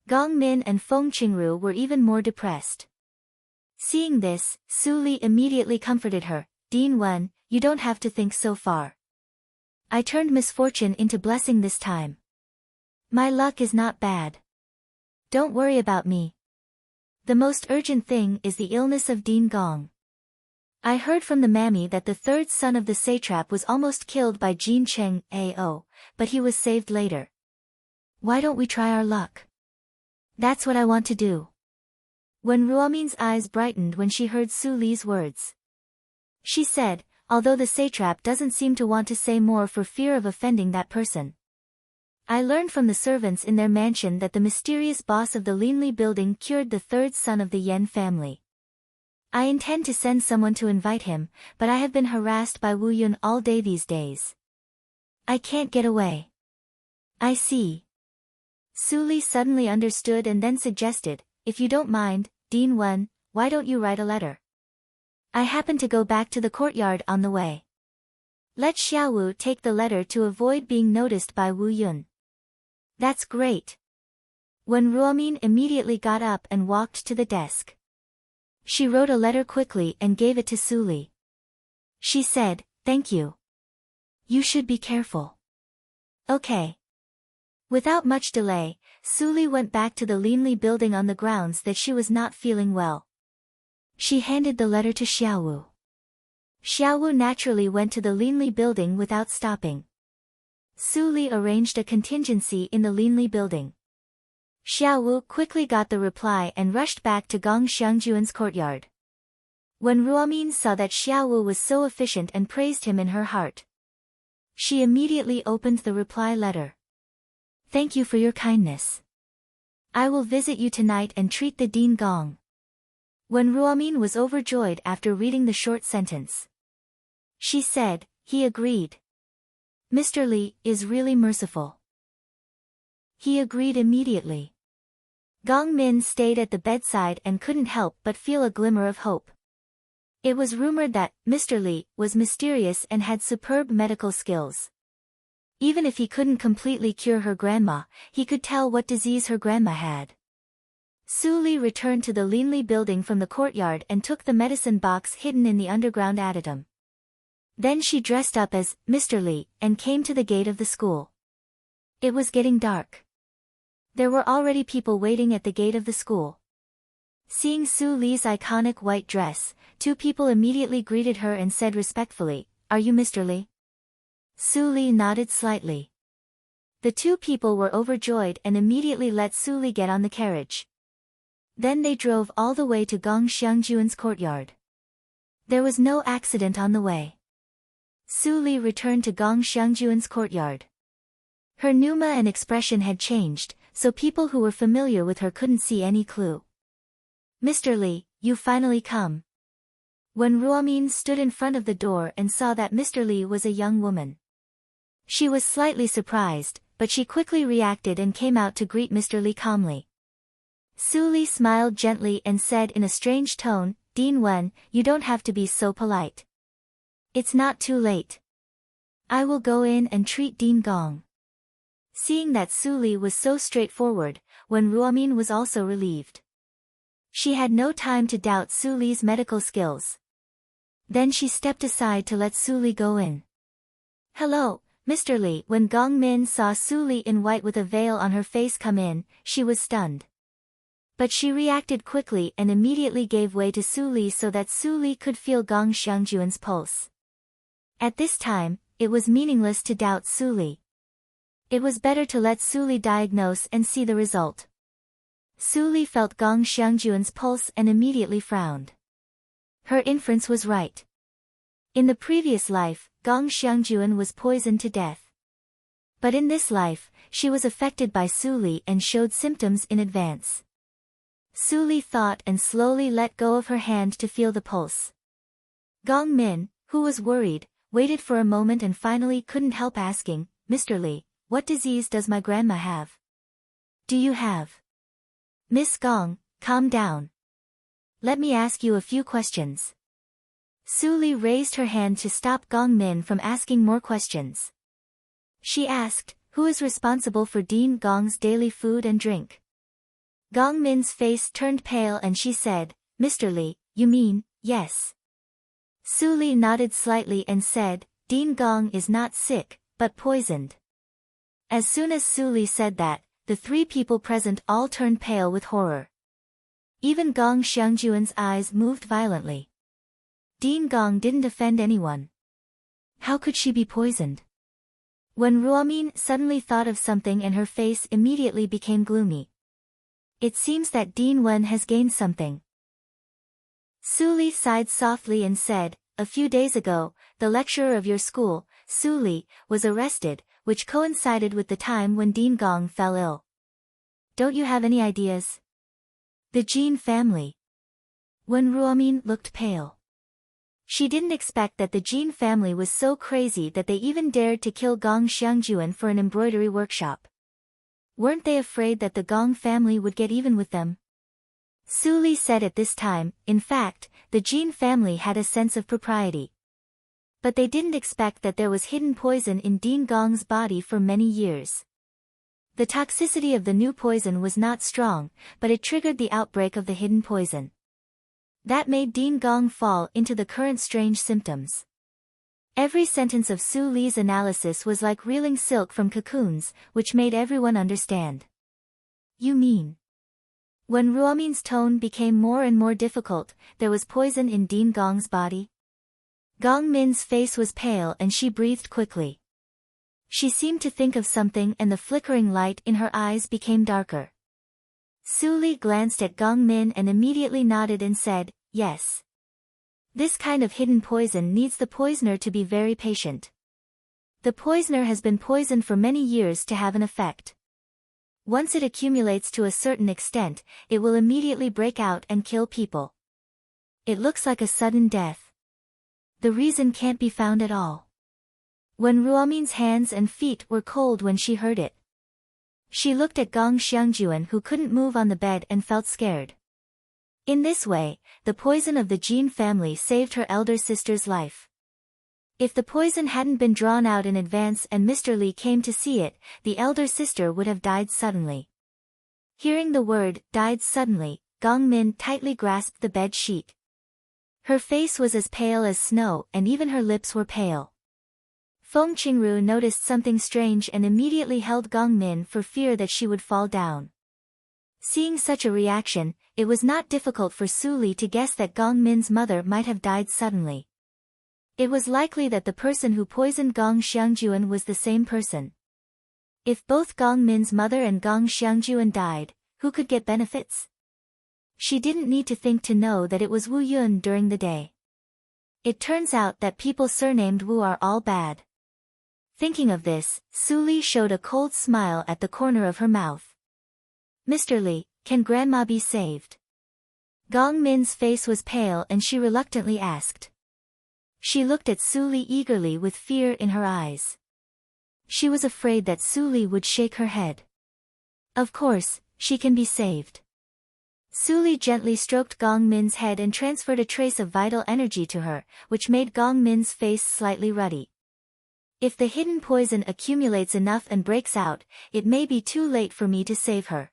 Gong Min and Feng Qingru were even more depressed. Seeing this, Su Li immediately comforted her, Dean Wen, you don't have to think so far. I turned misfortune into blessing this time. My luck is not bad. Don't worry about me. The most urgent thing is the illness of Dean Gong. I heard from the mammy that the 3rd son of the satrap was almost killed by Jin Cheng A.O., but he was saved later. Why don't we try our luck? That's what I want to do. When Ruomin's eyes brightened when she heard Su Li's words. She said, although the satrap doesn't seem to want to say more for fear of offending that person. I learned from the servants in their mansion that the mysterious boss of the Linli building cured the 3rd son of the Yen family. I intend to send someone to invite him, but I have been harassed by Wu Yun all day these days. I can't get away. I see. Su Li suddenly understood and then suggested, if you don't mind, Dean Wen, why don't you write a letter? I happen to go back to the courtyard on the way. Let Xiaowu take the letter to avoid being noticed by Wu Yun. That's great. When Ruomin immediately got up and walked to the desk. She wrote a letter quickly and gave it to Su Li. She said, thank you. You should be careful. Okay. Without much delay, Su Li went back to the Linli building on the grounds that she was not feeling well. She handed the letter to Xiaowu. Xiaowu naturally went to the Linli building without stopping. Su Li arranged a contingency in the Linli building. Xiaowu quickly got the reply and rushed back to Gong Xiangjuan's courtyard. When Ruomin saw that Xiaowu was so efficient and praised him in her heart, she immediately opened the reply letter. Thank you for your kindness. I will visit you tonight and treat the Dean Gong. When Ruomin was overjoyed after reading the short sentence, she said, he agreed. Mr. Li is really merciful. He agreed immediately. Gong Min stayed at the bedside and couldn't help but feel a glimmer of hope. It was rumored that Mr. Li was mysterious and had superb medical skills. Even if he couldn't completely cure her grandma, he could tell what disease her grandma had. Su Li returned to the Linli building from the courtyard and took the medicine box hidden in the underground adytum. Then she dressed up as Mr. Li and came to the gate of the school. It was getting dark. There were already people waiting at the gate of the school. Seeing Su Li's iconic white dress, two people immediately greeted her and said respectfully, "Are you Mr. Li?" Su Li nodded slightly. The two people were overjoyed and immediately let Su Li get on the carriage. Then they drove all the way to Gong Xiangjuan's courtyard. There was no accident on the way. Su Li returned to Gong Xiangjuan's courtyard. Her pneuma and expression had changed, so people who were familiar with her couldn't see any clue. "Mr. Li, you finally come." When Ruomin stood in front of the door and saw that Mr. Li was a young woman, she was slightly surprised, but she quickly reacted and came out to greet Mr. Li calmly. Su Li smiled gently and said in a strange tone, "Dean Wen, you don't have to be so polite. It's not too late. I will go in and treat Dean Gong." Seeing that Su Li was so straightforward, Wen Ruomin was also relieved. She had no time to doubt Su Li's medical skills. Then she stepped aside to let Su Li go in. "Hello, Mr. Li." When Gong Min saw Su Li in white with a veil on her face come in, she was stunned. But she reacted quickly and immediately gave way to Su Li so that Su Li could feel Gong Xiangjuan's pulse. At this time, it was meaningless to doubt Su Li. It was better to let Su Li diagnose and see the result. Su Li felt Gong Xiangjuan's pulse and immediately frowned. Her inference was right. In the previous life, Gong Xiangjuan was poisoned to death. But in this life, she was affected by Su Li and showed symptoms in advance. Su Li thought and slowly let go of her hand to feel the pulse. Gong Min, who was worried, waited for a moment and finally couldn't help asking, "Mr. Li, what disease does my grandma have?" "Do you have?" "Miss Gong, calm down. Let me ask you a few questions." Su Li raised her hand to stop Gong Min from asking more questions. She asked, "Who is responsible for Dean Gong's daily food and drink?" Gong Min's face turned pale and she said, "Mr. Li, you mean, yes." Su Li nodded slightly and said, "Dean Gong is not sick, but poisoned." As soon as Su Li said that, the three people present all turned pale with horror. Even Gong Xiangjuan's eyes moved violently. Dean Gong didn't offend anyone. How could she be poisoned? When Ruomin suddenly thought of something and her face immediately became gloomy. It seems that Dean Wen has gained something. Su Li sighed softly and said, "A few days ago, the lecturer of your school, Su Li, was arrested, which coincided with the time when Dean Gong fell ill. Don't you have any ideas?" "The Jin family." When Ruomin looked pale. She didn't expect that the Jin family was so crazy that they even dared to kill Gong Xiangjuan for an embroidery workshop. Weren't they afraid that the Gong family would get even with them? Su Li said at this time, in fact, the Jin family had a sense of propriety. But they didn't expect that there was hidden poison in Dean Gong's body for many years. The toxicity of the new poison was not strong, but it triggered the outbreak of the hidden poison. That made Dean Gong fall into the current strange symptoms. Every sentence of Su Li's analysis was like reeling silk from cocoons, which made everyone understand. "You mean?" When Ruomin's tone became more and more difficult, there was poison in Dean Gong's body? Gong Min's face was pale and she breathed quickly. She seemed to think of something and the flickering light in her eyes became darker. Su Li glanced at Gong Min and immediately nodded and said, "Yes. This kind of hidden poison needs the poisoner to be very patient. The poisoner has been poisoned for many years to have an effect. Once it accumulates to a certain extent, it will immediately break out and kill people. It looks like a sudden death. The reason can't be found at all." When Ruomin's hands and feet were cold when she heard it. She looked at Gong Xiangjuan who couldn't move on the bed and felt scared. In this way, the poison of the Jin family saved her elder sister's life. If the poison hadn't been drawn out in advance and Mr. Li came to see it, the elder sister would have died suddenly. Hearing the word, "died suddenly," Gong Min tightly grasped the bed sheet. Her face was as pale as snow and even her lips were pale. Feng Qingru noticed something strange and immediately held Gong Min for fear that she would fall down. Seeing such a reaction, it was not difficult for Su Li to guess that Gong Min's mother might have died suddenly. It was likely that the person who poisoned Gong Xiangjuan was the same person. If both Gong Min's mother and Gong Xiangjuan died, who could get benefits? She didn't need to think to know that it was Wu Yun during the day. It turns out that people surnamed Wu are all bad. Thinking of this, Su Li showed a cold smile at the corner of her mouth. Mr. Li, can Grandma be saved? Gong Min's face was pale and she reluctantly asked. She looked at Su Li eagerly with fear in her eyes. She was afraid that Su Li would shake her head. Of course, she can be saved. Su Li gently stroked Gong Min's head and transferred a trace of vital energy to her, which made Gong Min's face slightly ruddy. If the hidden poison accumulates enough and breaks out, it may be too late for me to save her.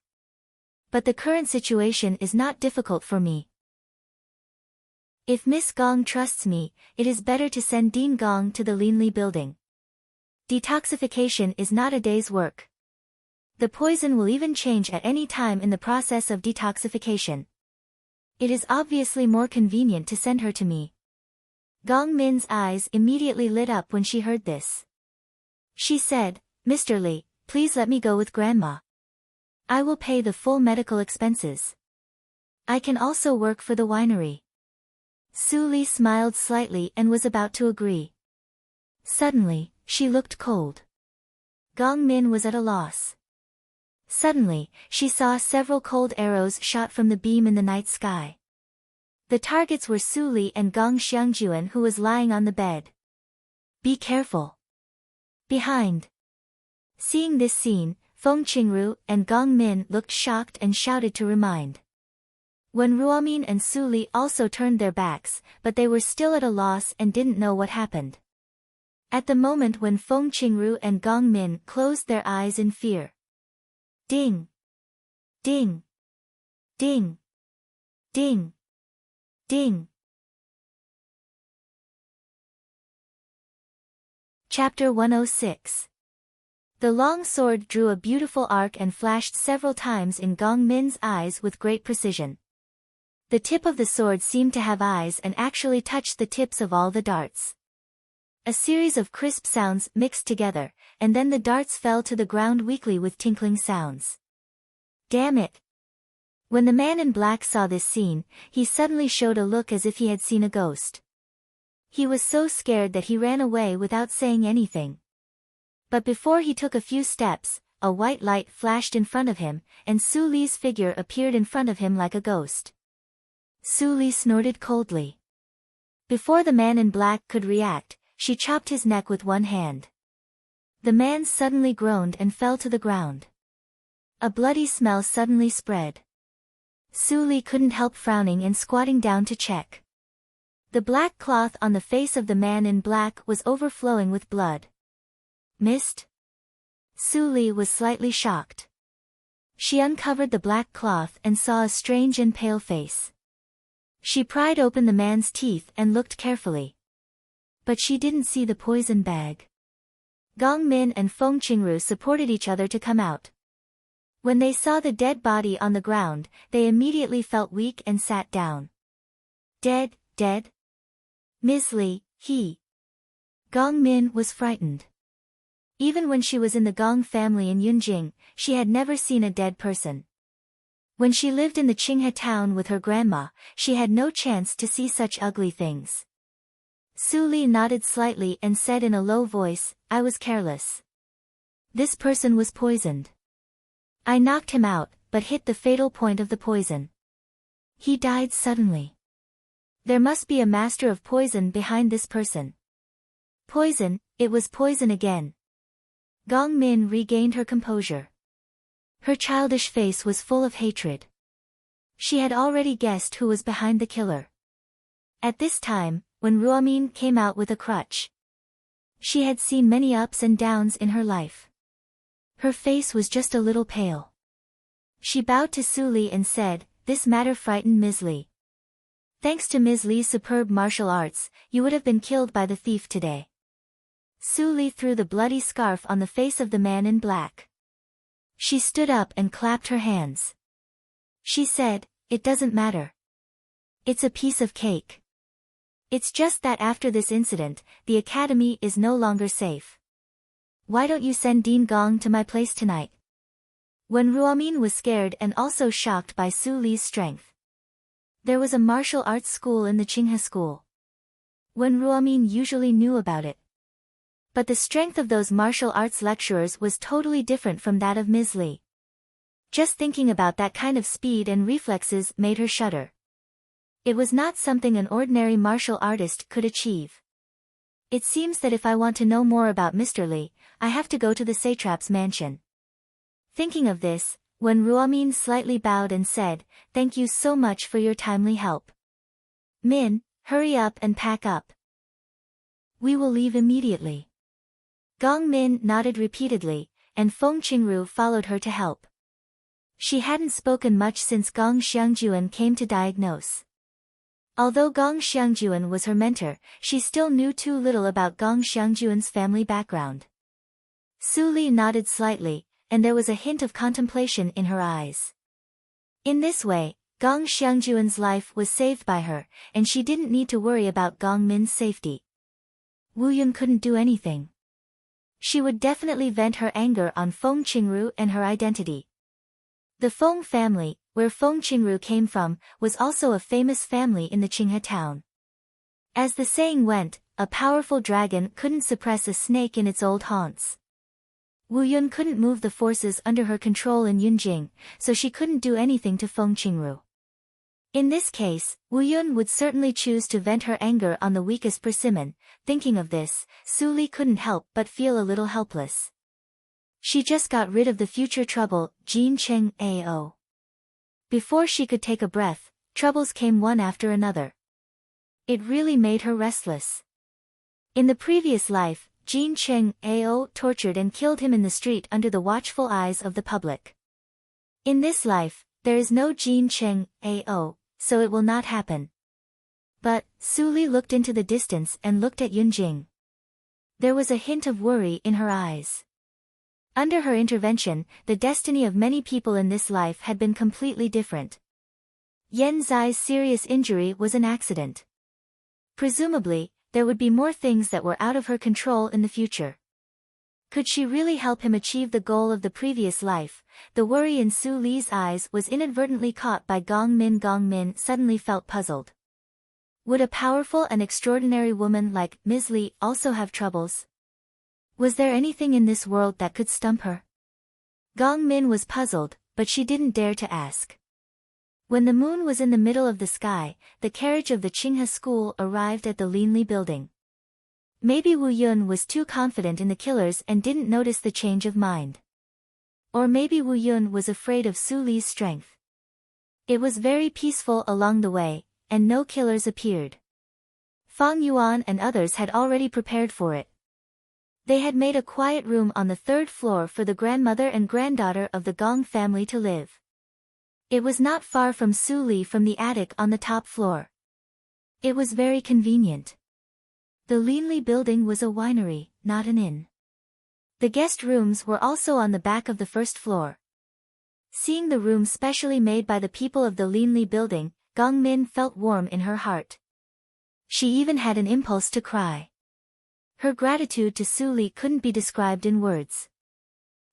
But the current situation is not difficult for me. If Miss Gong trusts me, it is better to send Dean Gong to the Linli building. Detoxification is not a day's work. The poison will even change at any time in the process of detoxification. It is obviously more convenient to send her to me. Gong Min's eyes immediately lit up when she heard this. She said, Mr. Li, please let me go with Grandma. I will pay the full medical expenses. I can also work for the winery. Su Li smiled slightly and was about to agree. Suddenly, she looked cold. Gong Min was at a loss. Suddenly, she saw several cold arrows shot from the beam in the night sky. The targets were Su Li and Gong Xiangjuan, who was lying on the bed. Be careful. Behind. Seeing this scene, Feng Qingru and Gong Min looked shocked and shouted to remind. When Ruomin and Su Li also turned their backs, but they were still at a loss and didn't know what happened. At the moment when Feng Qingru and Gong Min closed their eyes in fear. Ding! Ding! Ding! Ding! Ding! Chapter 106. The long sword drew a beautiful arc and flashed several times in Gong Min's eyes with great precision. The tip of the sword seemed to have eyes and actually touched the tips of all the darts. A series of crisp sounds mixed together, and then the darts fell to the ground weakly with tinkling sounds. Damn it! When the man in black saw this scene, he suddenly showed a look as if he had seen a ghost. He was so scared that he ran away without saying anything. But before he took a few steps, a white light flashed in front of him, and Su Li's figure appeared in front of him like a ghost. Su Li snorted coldly. Before the man in black could react, she chopped his neck with one hand. The man suddenly groaned and fell to the ground. A bloody smell suddenly spread. Su Li couldn't help frowning and squatting down to check. The black cloth on the face of the man in black was overflowing with blood. Missed? Su Li was slightly shocked. She uncovered the black cloth and saw a strange and pale face. She pried open the man's teeth and looked carefully. But she didn't see the poison bag. Gong Min and Feng Qingru supported each other to come out. When they saw the dead body on the ground, they immediately felt weak and sat down. Dead, dead? Ms. Li, he. Gong Min was frightened. Even when she was in the Gong family in Yunjing, she had never seen a dead person. When she lived in the Qinghe town with her grandma, she had no chance to see such ugly things. Su Li nodded slightly and said in a low voice, I was careless. This person was poisoned. I knocked him out, but hit the fatal point of the poison. He died suddenly. There must be a master of poison behind this person. Poison, it was poison again. Gong Min regained her composure. Her childish face was full of hatred. She had already guessed who was behind the killer. At this time, when Ruomin came out with a crutch. She had seen many ups and downs in her life. Her face was just a little pale. She bowed to Su Li and said, this matter frightened Ms. Li. Thanks to Ms. Li's superb martial arts, you would have been killed by the thief today. Su Li threw the bloody scarf on the face of the man in black. She stood up and clapped her hands. She said, "It doesn't matter. It's a piece of cake. It's just that after this incident, the academy is no longer safe. Why don't you send Dean Gong to my place tonight?" When Ruomin was scared and also shocked by Su Li's strength. There was a martial arts school in the Qinghe school. When Ruomin usually knew about it. But the strength of those martial arts lecturers was totally different from that of Ms. Li. Just thinking about that kind of speed and reflexes made her shudder. It was not something an ordinary martial artist could achieve. It seems that if I want to know more about Mr. Li, I have to go to the satrap's mansion. Thinking of this, when Ruomin slightly bowed and said, "Thank you so much for your timely help. Min, hurry up and pack up. We will leave immediately." Gong Min nodded repeatedly, and Feng Qingru followed her to help. She hadn't spoken much since Gong Xiangjuan came to diagnose. Although Gong Xiangjuan was her mentor, she still knew too little about Gong Xiangjuan's family background. Su Li nodded slightly, and there was a hint of contemplation in her eyes. In this way, Gong Xiangjuan's life was saved by her, and she didn't need to worry about Gong Min's safety. Wu Yun couldn't do anything. She would definitely vent her anger on Feng Qingru and her identity. The Feng family, where Feng Qingru came from, was also a famous family in the Qinghe town. As the saying went, a powerful dragon couldn't suppress a snake in its old haunts. Wu Yun couldn't move the forces under her control in Yunjing, so she couldn't do anything to Feng Qingru. In this case, Wu Yun would certainly choose to vent her anger on the weakest persimmon. Thinking of this, Su Li couldn't help but feel a little helpless. She just got rid of the future trouble, Jin Cheng Ao. Before she could take a breath, troubles came one after another. It really made her restless. In the previous life, Jin Cheng Ao tortured and killed him in the street under the watchful eyes of the public. In this life, there is no Jin Cheng Ao, so it will not happen. But, Su Li looked into the distance and looked at Yunjing. There was a hint of worry in her eyes. Under her intervention, the destiny of many people in this life had been completely different. Yan Zai's serious injury was an accident. Presumably, there would be more things that were out of her control in the future. Could she really help him achieve the goal of the previous life? The worry in Su Li's eyes was inadvertently caught by Gong Min. Gong Min suddenly felt puzzled. Would a powerful and extraordinary woman like Ms. Li also have troubles? Was there anything in this world that could stump her? Gong Min was puzzled, but she didn't dare to ask. When the moon was in the middle of the sky, the carriage of the Qinghe school arrived at the Linli building. Maybe Wu Yun was too confident in the killers and didn't notice the change of mind. Or maybe Wu Yun was afraid of Su Li's strength. It was very peaceful along the way, and no killers appeared. Fang Yuan and others had already prepared for it. They had made a quiet room on the third floor for the grandmother and granddaughter of the Gong family to live. It was not far from Su Li from the attic on the top floor. It was very convenient. The Linli building was a winery, not an inn. The guest rooms were also on the back of the first floor. Seeing the room specially made by the people of the Linli building, Gong Min felt warm in her heart. She even had an impulse to cry. Her gratitude to Su Li couldn't be described in words.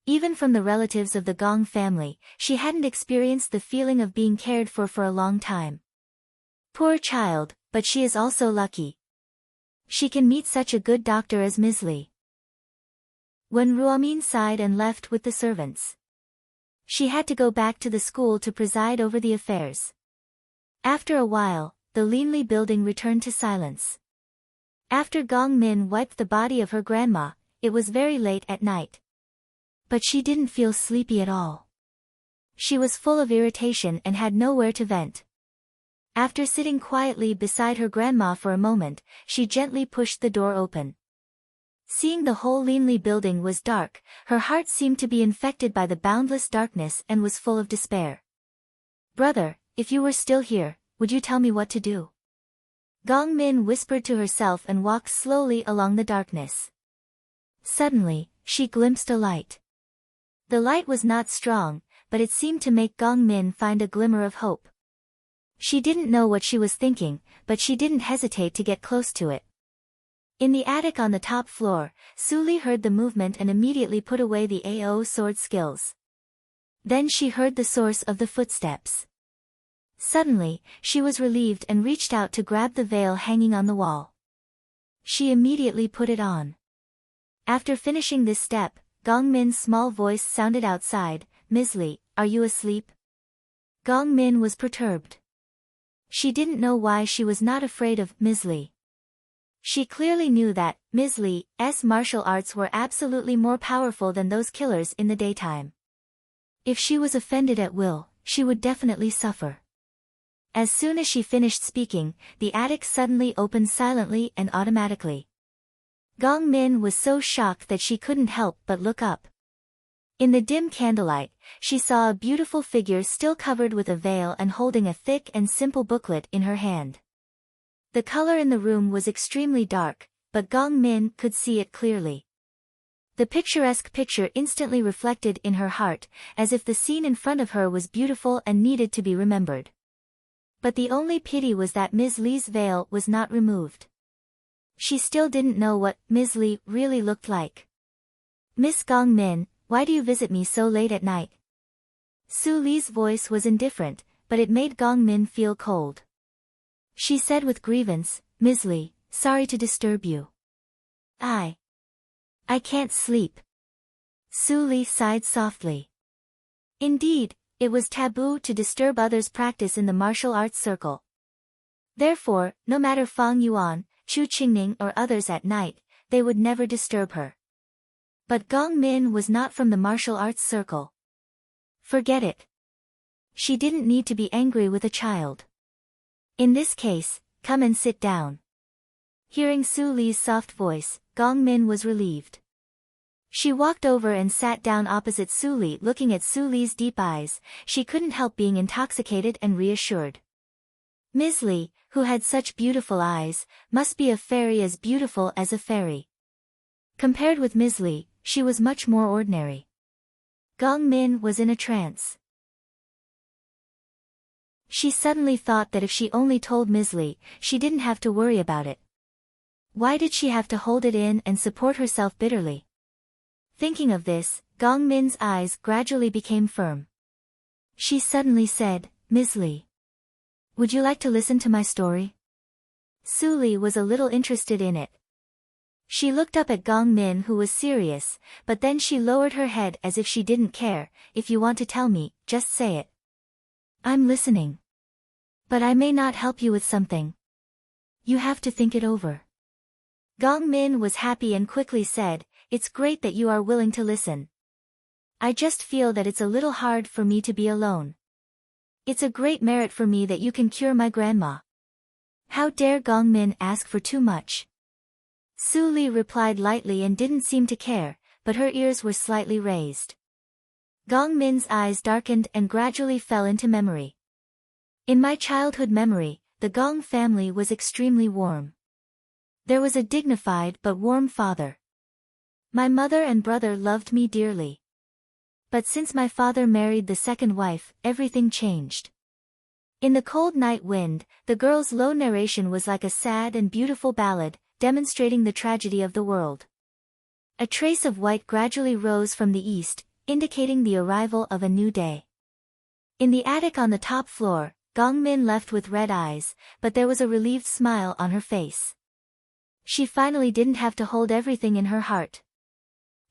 Even from the relatives of the Gong family, she hadn't experienced the feeling of being cared for a long time. Poor child, but she is also lucky. She can meet such a good doctor as Ms. Li. When Ruomin sighed and left with the servants, she had to go back to the school to preside over the affairs. After a while, the Linli building returned to silence. After Gong Min wiped the body of her grandma, it was very late at night. But she didn't feel sleepy at all. She was full of irritation and had nowhere to vent. After sitting quietly beside her grandma for a moment, she gently pushed the door open. Seeing the whole Linli building was dark, her heart seemed to be infected by the boundless darkness and was full of despair. "Brother, if you were still here, would you tell me what to do?" Gong Min whispered to herself and walked slowly along the darkness. Suddenly, she glimpsed a light. The light was not strong, but it seemed to make Gong Min find a glimmer of hope. She didn't know what she was thinking, but she didn't hesitate to get close to it. In the attic on the top floor, Su Li heard the movement and immediately put away the AO sword skills. Then she heard the source of the footsteps. Suddenly, she was relieved and reached out to grab the veil hanging on the wall. She immediately put it on. After finishing this step, Gong Min's small voice sounded outside, "Ms. Li, are you asleep?" Gong Min was perturbed. She didn't know why she was not afraid of Ms. Li. She clearly knew that Ms. Li's martial arts were absolutely more powerful than those killers in the daytime. If she was offended at will, she would definitely suffer. As soon as she finished speaking, the attic suddenly opened silently and automatically. Gong Min was so shocked that she couldn't help but look up. In the dim candlelight, she saw a beautiful figure still covered with a veil and holding a thick and simple booklet in her hand. The color in the room was extremely dark, but Gong Min could see it clearly. The picturesque picture instantly reflected in her heart, as if the scene in front of her was beautiful and needed to be remembered. But the only pity was that Ms. Li's veil was not removed. She still didn't know what Ms. Li really looked like. "Miss Gong Min, why do you visit me so late at night?" Su Li's voice was indifferent, but it made Gong Min feel cold. She said with grievance, "Ms. Li, sorry to disturb you. I can't sleep." Su Li sighed softly. Indeed, it was taboo to disturb others' practice in the martial arts circle. Therefore, no matter Fang Yuan, Chu Qingning or others at night, they would never disturb her. But Gong Min was not from the martial arts circle. Forget it. She didn't need to be angry with a child. In this case, come and sit down. Hearing Su Li's soft voice, Gong Min was relieved. She walked over and sat down opposite Su Li. Looking at Su Li's deep eyes, she couldn't help being intoxicated and reassured. Ms. Li, who had such beautiful eyes, must be a fairy as beautiful as a fairy. Compared with Ms. Li, she was much more ordinary. Gong Min was in a trance. She suddenly thought that if she only told Ms. Li, she didn't have to worry about it. Why did she have to hold it in and support herself bitterly? Thinking of this, Gong Min's eyes gradually became firm. She suddenly said, "Ms. Li, would you like to listen to my story?" Su Li was a little interested in it. She looked up at Gong Min, who was serious, but then she lowered her head as if she didn't care. "If you want to tell me, just say it. I'm listening. But I may not help you with something. You have to think it over." Gong Min was happy and quickly said, "It's great that you are willing to listen. I just feel that it's a little hard for me to be alone. It's a great merit for me that you can cure my grandma." How dare Gong Min ask for too much? Su Li replied lightly and didn't seem to care, but her ears were slightly raised. Gong Min's eyes darkened and gradually fell into memory. "In my childhood memory, the Gong family was extremely warm. There was a dignified but warm father. My mother and brother loved me dearly. But since my father married the second wife, everything changed." In the cold night wind, the girl's low narration was like a sad and beautiful ballad, demonstrating the tragedy of the world. A trace of white gradually rose from the east, indicating the arrival of a new day. In the attic on the top floor, Gong Min left with red eyes, but there was a relieved smile on her face. She finally didn't have to hold everything in her heart.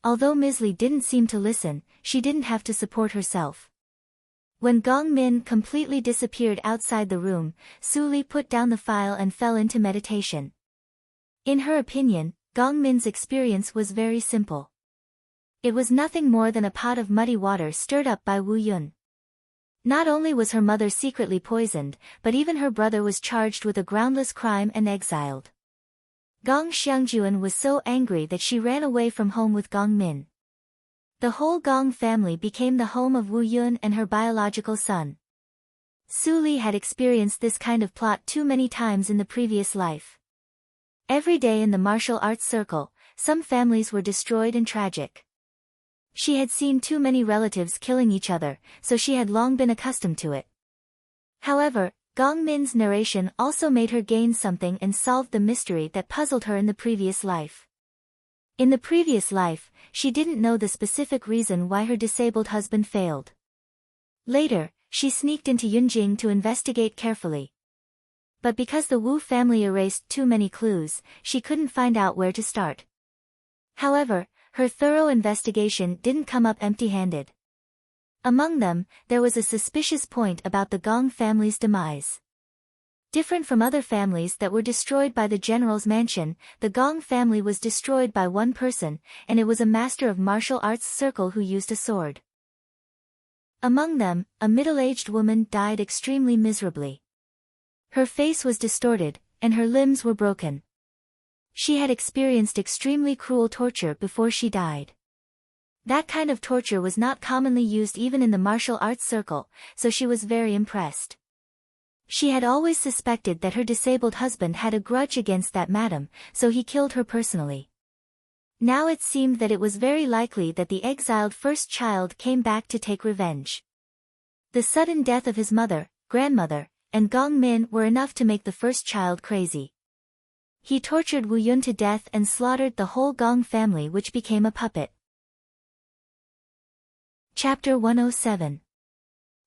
Although Ms. Li didn't seem to listen, she didn't have to support herself. When Gong Min completely disappeared outside the room, Su Li put down the file and fell into meditation. In her opinion, Gong Min's experience was very simple. It was nothing more than a pot of muddy water stirred up by Wu Yun. Not only was her mother secretly poisoned, but even her brother was charged with a groundless crime and exiled. Gong Xiangjuan was so angry that she ran away from home with Gong Min. The whole Gong family became the home of Wu Yun and her biological son. Su Li had experienced this kind of plot too many times in the previous life. Every day in the martial arts circle, some families were destroyed and tragic. She had seen too many relatives killing each other, so she had long been accustomed to it. However, Gong Min's narration also made her gain something and solved the mystery that puzzled her in the previous life. In the previous life, she didn't know the specific reason why her disabled husband failed. Later, she sneaked into Yunjing to investigate carefully. But because the Wu family erased too many clues, she couldn't find out where to start. However, her thorough investigation didn't come up empty-handed. Among them, there was a suspicious point about the Gong family's demise. Different from other families that were destroyed by the general's mansion, the Gong family was destroyed by one person, and it was a master of martial arts circle who used a sword. Among them, a middle-aged woman died extremely miserably. Her face was distorted, and her limbs were broken. She had experienced extremely cruel torture before she died. That kind of torture was not commonly used even in the martial arts circle, so she was very impressed. She had always suspected that her disabled husband had a grudge against that madam, so he killed her personally. Now it seemed that it was very likely that the exiled first child came back to take revenge. The sudden death of his mother, grandmother, and Gong Min were enough to make the first child crazy. He tortured Wu Yun to death and slaughtered the whole Gong family, which became a puppet. Chapter 107.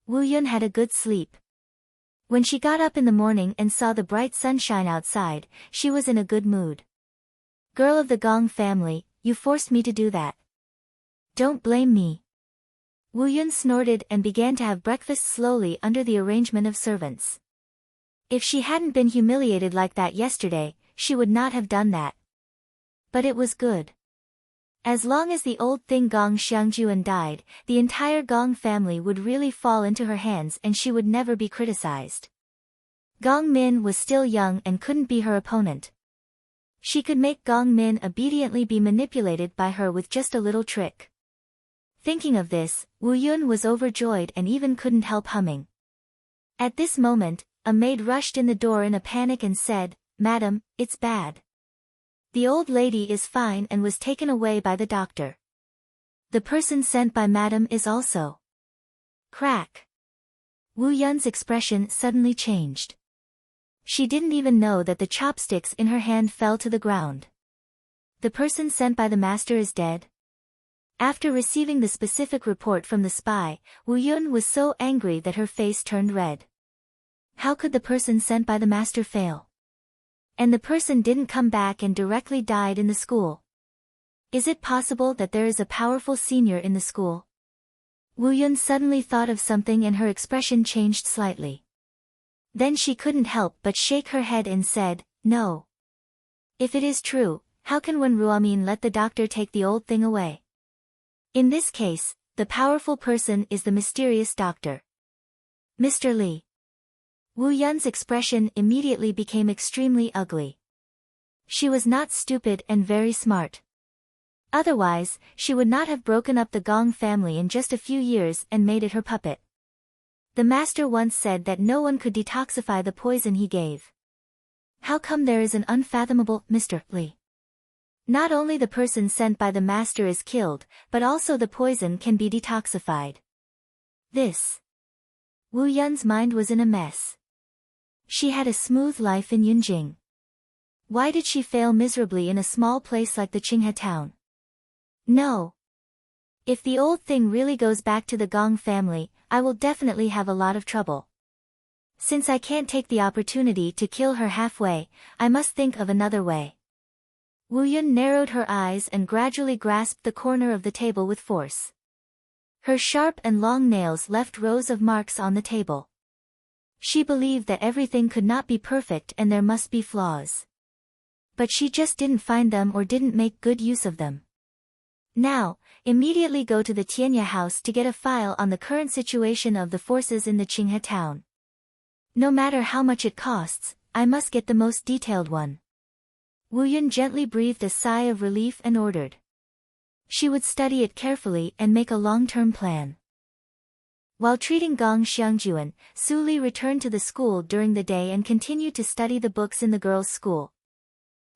Wu Yun had a good sleep. When she got up in the morning and saw the bright sunshine outside, she was in a good mood. Girl of the Gong family, you forced me to do that. Don't blame me. Wu Yun snorted and began to have breakfast slowly under the arrangement of servants. If she hadn't been humiliated like that yesterday, she would not have done that. But it was good. As long as the old thing Gong Xiangjuan died, the entire Gong family would really fall into her hands and she would never be criticized. Gong Min was still young and couldn't be her opponent. She could make Gong Min obediently be manipulated by her with just a little trick. Thinking of this, Wu Yun was overjoyed and even couldn't help humming. At this moment, a maid rushed in the door in a panic and said, "Madam, it's bad. The old lady is fine and was taken away by the doctor. The person sent by madam is also." Crack. Wu Yun's expression suddenly changed. She didn't even know that the chopsticks in her hand fell to the ground. The person sent by the master is dead? After receiving the specific report from the spy, Wu Yun was so angry that her face turned red. How could the person sent by the master fail? And the person didn't come back and directly died in the school. Is it possible that there is a powerful senior in the school? Wu Yun suddenly thought of something and her expression changed slightly. Then she couldn't help but shake her head and said, "No. If it is true, how can Wen Ruomin let the doctor take the old thing away? In this case, the powerful person is the mysterious doctor. Mr. Li." Wu Yun's expression immediately became extremely ugly. She was not stupid and very smart. Otherwise, she would not have broken up the Gong family in just a few years and made it her puppet. The master once said that no one could detoxify the poison he gave. How come there is an unfathomable Mr. Li? Not only the person sent by the master is killed, but also the poison can be detoxified. Wu Yun's mind was in a mess. She had a smooth life in Yunjing. Why did she fail miserably in a small place like the Qinghe town? No. If the old thing really goes back to the Gong family, I will definitely have a lot of trouble. Since I can't take the opportunity to kill her halfway, I must think of another way. Wu Yun narrowed her eyes and gradually grasped the corner of the table with force. Her sharp and long nails left rows of marks on the table. She believed that everything could not be perfect and there must be flaws. But she just didn't find them or didn't make good use of them. Now, immediately go to the Tianya house to get a file on the current situation of the forces in the Qinghe town. No matter how much it costs, I must get the most detailed one. Wu Yun gently breathed a sigh of relief and ordered. She would study it carefully and make a long-term plan. While treating Gong Xiangjuan, Su Li returned to the school during the day and continued to study the books in the girls' school.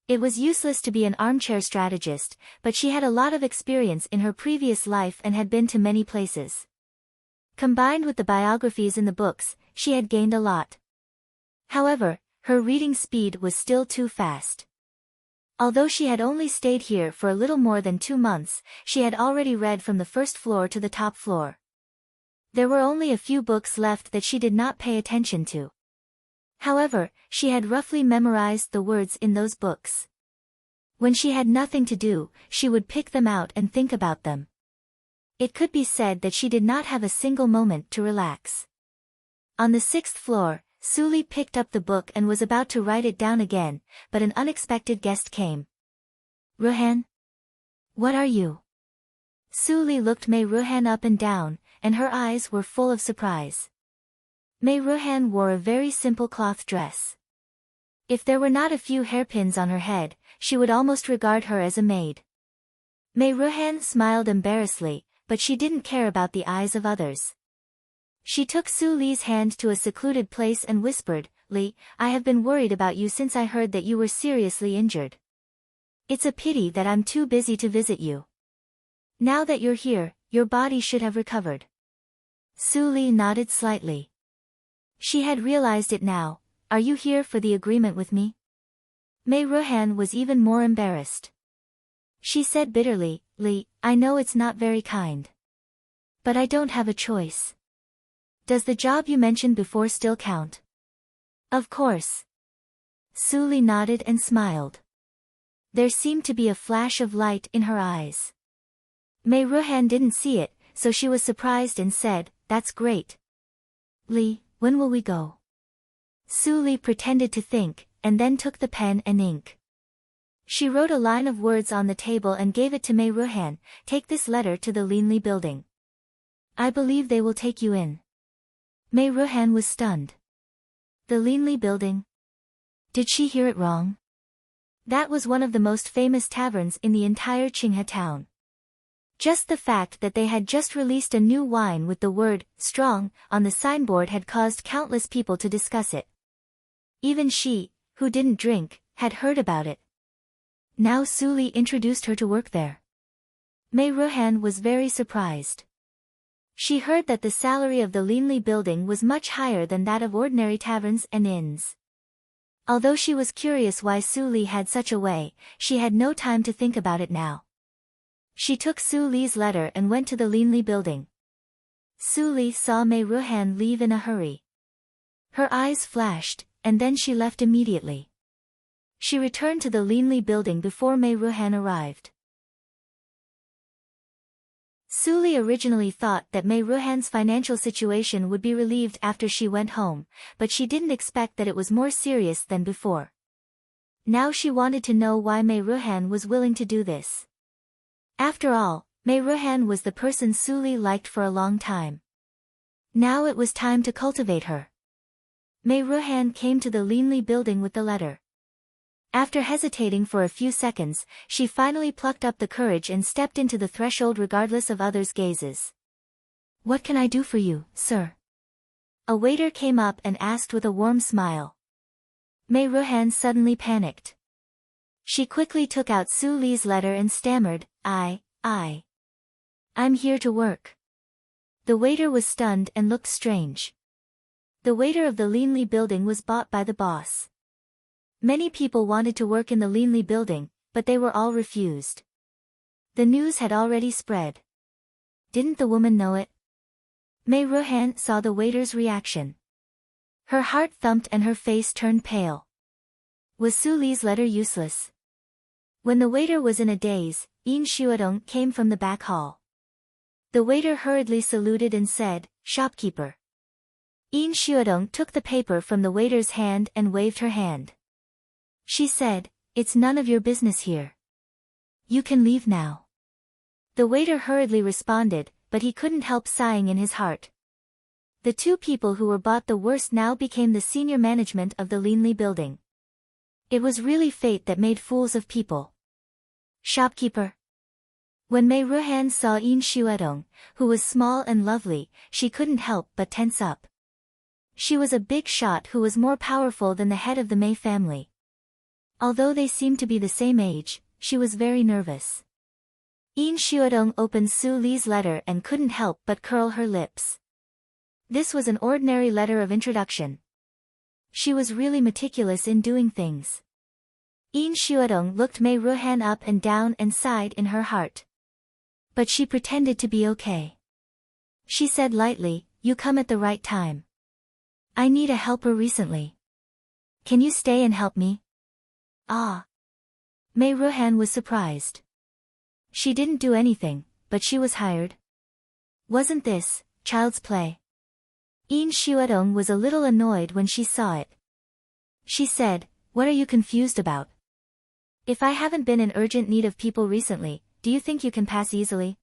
It was useless to be an armchair strategist, but she had a lot of experience in her previous life and had been to many places. Combined with the biographies in the books, she had gained a lot. However, her reading speed was still too fast. Although she had only stayed here for a little more than 2 months, she had already read from the first floor to the top floor. There were only a few books left that she did not pay attention to. However, she had roughly memorized the words in those books. When she had nothing to do, she would pick them out and think about them. It could be said that she did not have a single moment to relax. On the 6th floor, Suli picked up the book and was about to write it down again, but an unexpected guest came. Ruhan? What are you? Suli looked Mei Ruhan up and down, and her eyes were full of surprise. Mei Ruhan wore a very simple cloth dress. If there were not a few hairpins on her head, she would almost regard her as a maid. Mei Ruhan smiled embarrassedly, but she didn't care about the eyes of others. She took Su Li's hand to a secluded place and whispered, "Li, I have been worried about you since I heard that you were seriously injured. It's a pity that I'm too busy to visit you. Now that you're here, your body should have recovered." Su Li nodded slightly. She had realized it now. Are you here for the agreement with me? Mei Ruhan was even more embarrassed. She said bitterly, "Li, I know it's not very kind. But I don't have a choice. Does the job you mentioned before still count?" "Of course." Su Li nodded and smiled. There seemed to be a flash of light in her eyes. Mei Ruhan didn't see it, so she was surprised and said, "That's great. Li, when will we go?" Su Li pretended to think, and then took the pen and ink. She wrote a line of words on the table and gave it to Mei Ruhan. "Take this letter to the Linli building. I believe they will take you in." Mei Ruhan was stunned. The Linli building? Did she hear it wrong? That was one of the most famous taverns in the entire Qinghe town. Just the fact that they had just released a new wine with the word, "strong," on the signboard had caused countless people to discuss it. Even she, who didn't drink, had heard about it. Now Su Li introduced her to work there. Mei Ruhan was very surprised. She heard that the salary of the Linli building was much higher than that of ordinary taverns and inns. Although she was curious why Su Li had such a way, she had no time to think about it now. She took Su Li's letter and went to the Linli building. Su Li saw Mei Ruhan leave in a hurry. Her eyes flashed, and then she left immediately. She returned to the Linli building before Mei Ruhan arrived. Su Li originally thought that Mei Ruhan's financial situation would be relieved after she went home, but she didn't expect that it was more serious than before. Now she wanted to know why Mei Ruhan was willing to do this. After all, Mei Ruhan was the person Su Li liked for a long time. Now it was time to cultivate her. Mei Ruhan came to the Linli building with the letter. After hesitating for a few seconds, she finally plucked up the courage and stepped into the threshold regardless of others' gazes. "What can I do for you, sir?" A waiter came up and asked with a warm smile. Mei Ruhan suddenly panicked. She quickly took out Su Li's letter and stammered, I'm here to work." The waiter was stunned and looked strange. The waiter of the Linli building was bought by the boss. Many people wanted to work in the Linli building, but they were all refused. The news had already spread. Didn't the woman know it? Mei Ruhan saw the waiter's reaction. Her heart thumped and her face turned pale. Was Su Li's letter useless? When the waiter was in a daze, Yin Xuedong came from the back hall. The waiter hurriedly saluted and said, "Shopkeeper." Yin Xuedong took the paper from the waiter's hand and waved her hand. She said, "It's none of your business here. You can leave now." The waiter hurriedly responded, but he couldn't help sighing in his heart. The two people who were bought the worst now became the senior management of the Linli building. It was really fate that made fools of people. "Shopkeeper." When Mei Ruhan saw Yin Xuedong, who was small and lovely, she couldn't help but tense up. She was a big shot who was more powerful than the head of the Mei family. Although they seemed to be the same age, she was very nervous. Yin Xuedong opened Su Li's letter and couldn't help but curl her lips. This was an ordinary letter of introduction. She was really meticulous in doing things. Yin Xuedong looked Mei Ruhan up and down and sighed in her heart. But she pretended to be okay. She said lightly, "You come at the right time. I need a helper recently. Can you stay and help me?" Ah. Mei Ruhan was surprised. She didn't do anything, but she was hired. Wasn't this child's play? Yin Xuedong was a little annoyed when she saw it. She said, "What are you confused about? If I haven't been in urgent need of people recently, do you think you can pass easily?"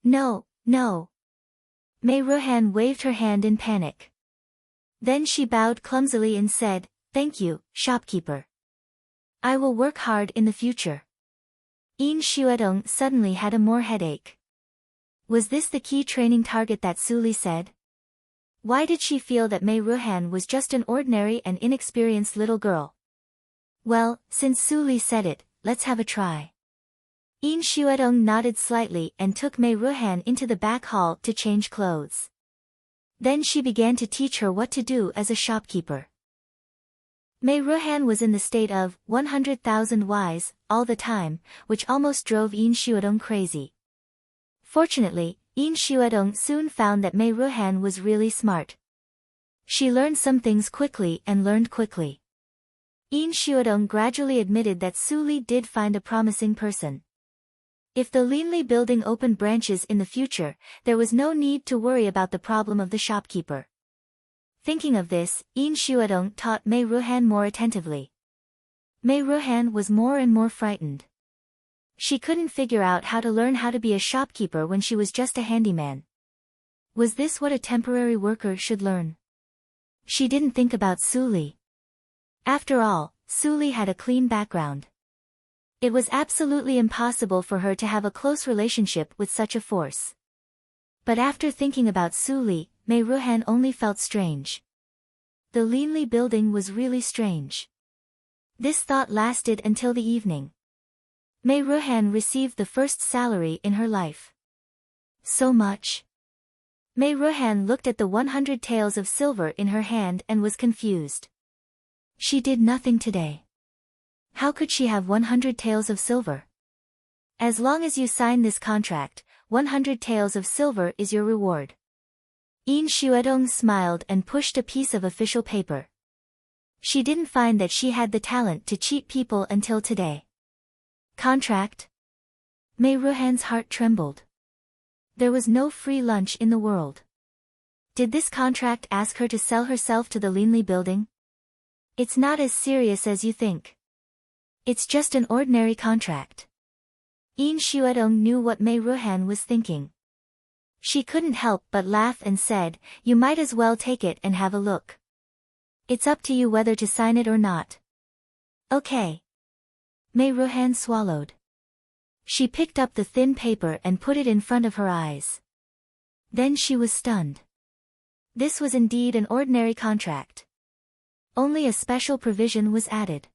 "No, no." Mei Ruhan waved her hand in panic. Then she bowed clumsily and said, "Thank you, shopkeeper. I will work hard in the future." Yin Xuedong suddenly had a more headache. Was this the key training target that Su Li said? Why did she feel that Mei Ruhan was just an ordinary and inexperienced little girl? Well, since Su Li said it, let's have a try. Yin Xuedong nodded slightly and took Mei Ruhan into the back hall to change clothes. Then she began to teach her what to do as a shopkeeper. Mei Ruhan was in the state of 100,000 Ys all the time, which almost drove Yin Xuedong crazy. Fortunately, Yin Xuedong soon found that Mei Ruhan was really smart. She learned some things quickly and learned quickly. Yin Xuedong gradually admitted that Su Li did find a promising person. If the Linli building opened branches in the future, there was no need to worry about the problem of the shopkeeper. Thinking of this, Yin Xuedong taught Mei Ruhan more attentively. Mei Ruhan was more and more frightened. She couldn't figure out how to learn how to be a shopkeeper when she was just a handyman. Was this what a temporary worker should learn? She didn't think about Su Li. After all, Su Li had a clean background. It was absolutely impossible for her to have a close relationship with such a force. But after thinking about Su Li, Mei Ruhan only felt strange. The Linli building was really strange. This thought lasted until the evening. Mei Ruhan received the first salary in her life. So much? Mei Ruhan looked at the 100 taels of silver in her hand and was confused. She did nothing today. How could she have 100 taels of silver? As long as you sign this contract, 100 taels of silver is your reward. Yin Xuedong smiled and pushed a piece of official paper. She didn't find that she had the talent to cheat people until today. Contract? Mei Ruhan's heart trembled. There was no free lunch in the world. Did this contract ask her to sell herself to the Linli building? It's not as serious as you think. It's just an ordinary contract. Yin Xuedong knew what Mei Ruhan was thinking. She couldn't help but laugh and said, "You might as well take it and have a look. It's up to you whether to sign it or not." Okay. Mei Ruhan swallowed. She picked up the thin paper and put it in front of her eyes. Then she was stunned. This was indeed an ordinary contract. Only a special provision was added.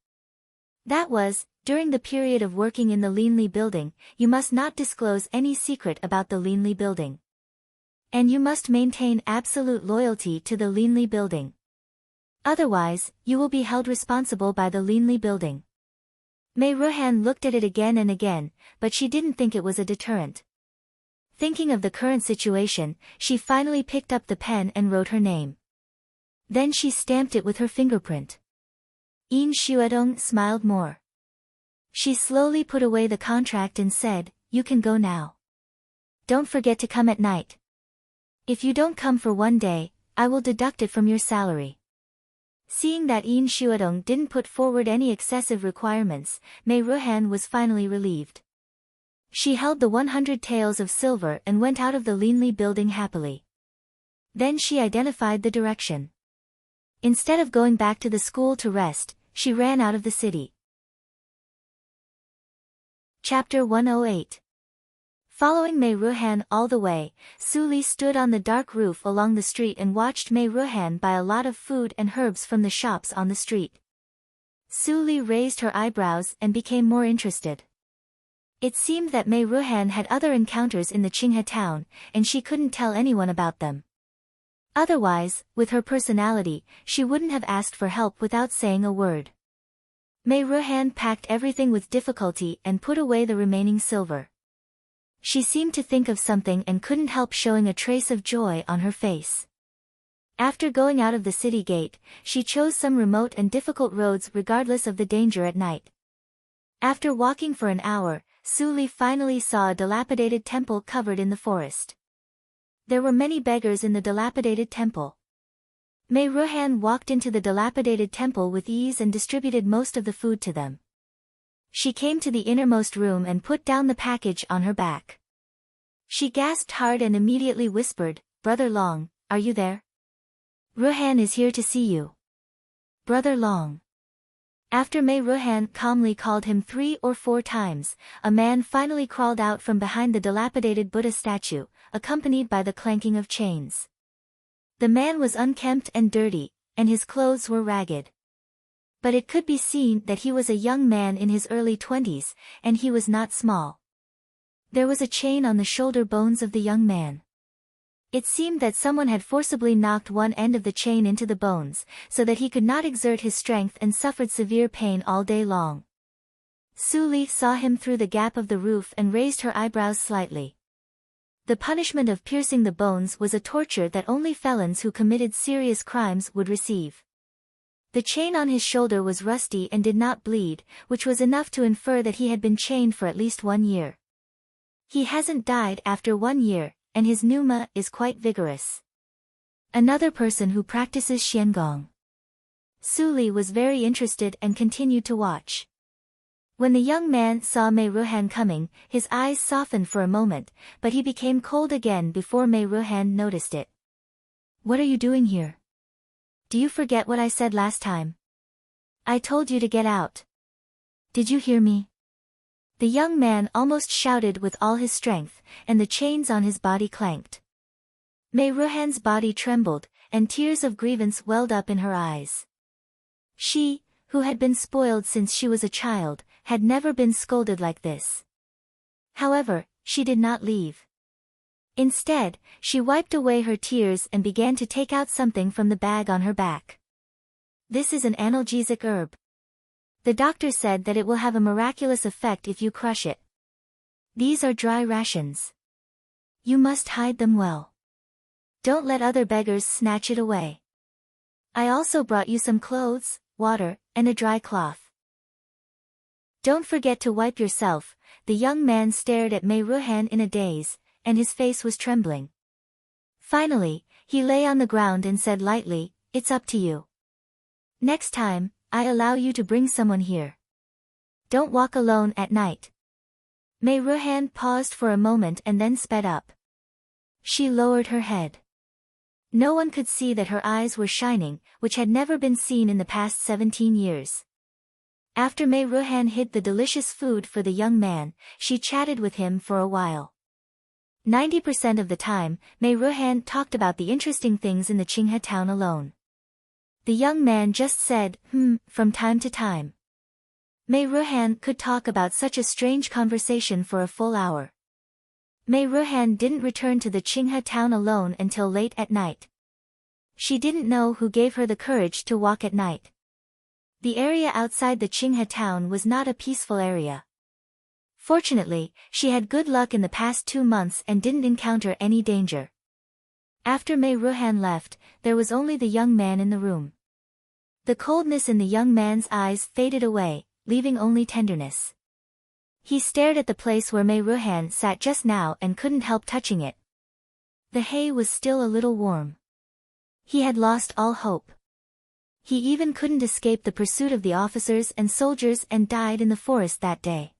That was, during the period of working in the Linli building, you must not disclose any secret about the Linli building. And you must maintain absolute loyalty to the Linli building. Otherwise, you will be held responsible by the Linli building. Mei Ruhan looked at it again and again, but she didn't think it was a deterrent. Thinking of the current situation, she finally picked up the pen and wrote her name. Then she stamped it with her fingerprint. Yin Xuedong smiled more. She slowly put away the contract and said, "You can go now. Don't forget to come at night. If you don't come for one day, I will deduct it from your salary." Seeing that Yin Xuedong didn't put forward any excessive requirements, Mei Ruhan was finally relieved. She held the 100 taels of silver and went out of the Linli building happily. Then she identified the direction. Instead of going back to the school to rest, she ran out of the city. Chapter 108. Following Mei Ruhan all the way, Su Li stood on the dark roof along the street and watched Mei Ruhan buy a lot of food and herbs from the shops on the street. Su Li raised her eyebrows and became more interested. It seemed that Mei Ruhan had other encounters in the Qinghe town, and she couldn't tell anyone about them. Otherwise, with her personality, she wouldn't have asked for help without saying a word. Mei Ruhan packed everything with difficulty and put away the remaining silver. She seemed to think of something and couldn't help showing a trace of joy on her face. After going out of the city gate, she chose some remote and difficult roads regardless of the danger at night. After walking for an hour, Su Li finally saw a dilapidated temple covered in the forest. There were many beggars in the dilapidated temple. Mei Ruhan walked into the dilapidated temple with ease and distributed most of the food to them. She came to the innermost room and put down the package on her back. She gasped hard and immediately whispered, "Brother Long, are you there? Ruhan is here to see you." Brother Long. After Mei Ruhan calmly called him 3 or 4 times, a man finally crawled out from behind the dilapidated Buddha statue, accompanied by the clanking of chains. The man was unkempt and dirty, and his clothes were ragged. But it could be seen that he was a young man in his early 20s, and he was not small. There was a chain on the shoulder bones of the young man. It seemed that someone had forcibly knocked one end of the chain into the bones, so that he could not exert his strength and suffered severe pain all day long. Su Li saw him through the gap of the roof and raised her eyebrows slightly. The punishment of piercing the bones was a torture that only felons who committed serious crimes would receive. The chain on his shoulder was rusty and did not bleed, which was enough to infer that he had been chained for at least 1 year. He hasn't died after 1 year, and his pneuma is quite vigorous. Another person who practices Xiangong. Su Li was very interested and continued to watch. When the young man saw Mei Ruhan coming, his eyes softened for a moment, but he became cold again before Mei Ruhan noticed it. "What are you doing here? Do you forget what I said last time? I told you to get out. Did you hear me?" The young man almost shouted with all his strength, and the chains on his body clanked. Mei Ruhan's body trembled, and tears of grievance welled up in her eyes. She, who had been spoiled since she was a child, had never been scolded like this. However, she did not leave. Instead, she wiped away her tears and began to take out something from the bag on her back. "This is an analgesic herb. The doctor said that it will have a miraculous effect if you crush it. These are dry rations. You must hide them well. Don't let other beggars snatch it away. I also brought you some clothes, water, and a dry cloth. Don't forget to wipe yourself." The young man stared at Mei Ruhan in a daze, and his face was trembling. Finally, he lay on the ground and said lightly, "It's up to you. Next time, I allow you to bring someone here. Don't walk alone at night." Mei Ruhan paused for a moment and then sped up. She lowered her head. No one could see that her eyes were shining, which had never been seen in the past 17 years. After Mei Ruhan hid the delicious food for the young man, she chatted with him for a while. 90% of the time, Mei Ruhan talked about the interesting things in the Qinghe town alone. The young man just said, from time to time. Mei Ruhan could talk about such a strange conversation for a full hour. Mei Ruhan didn't return to the Qinghe town alone until late at night. She didn't know who gave her the courage to walk at night. The area outside the Qinghe town was not a peaceful area. Fortunately, she had good luck in the past 2 months and didn't encounter any danger. After Mei Ruhan left, there was only the young man in the room. The coldness in the young man's eyes faded away, leaving only tenderness. He stared at the place where Mei Ruhan sat just now and couldn't help touching it. The hay was still a little warm. He had lost all hope. He even couldn't escape the pursuit of the officers and soldiers and died in the forest that day.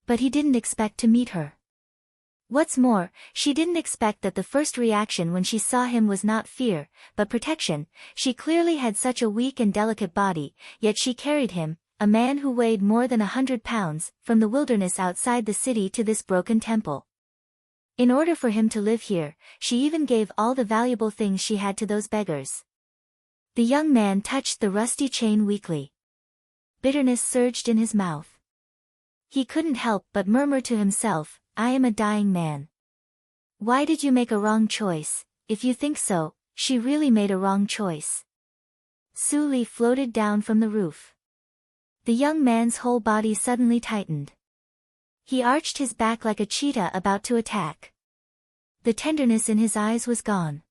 But he didn't expect to meet her. What's more, she didn't expect that the first reaction when she saw him was not fear, but protection. She clearly had such a weak and delicate body, yet she carried him, a man who weighed more than 100 pounds, from the wilderness outside the city to this broken temple. In order for him to live here, she even gave all the valuable things she had to those beggars. The young man touched the rusty chain weakly. Bitterness surged in his mouth. He couldn't help but murmur to himself, I am a dying man. Why did you make a wrong choice? If you think so, she really made a wrong choice. Su Li floated down from the roof. The young man's whole body suddenly tightened. He arched his back like a cheetah about to attack. The tenderness in his eyes was gone.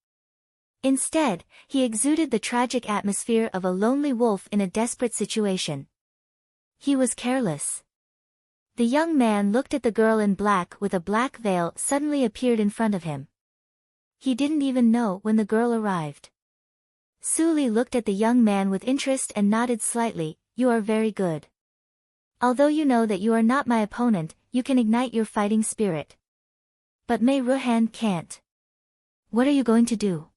Instead, he exuded the tragic atmosphere of a lonely wolf in a desperate situation. He was careless. The young man looked at the girl in black with a black veil suddenly appeared in front of him. He didn't even know when the girl arrived. Su Li looked at the young man with interest and nodded slightly, you are very good. Although you know that you are not my opponent, you can ignite your fighting spirit. But Mei Ruhan can't. What are you going to do?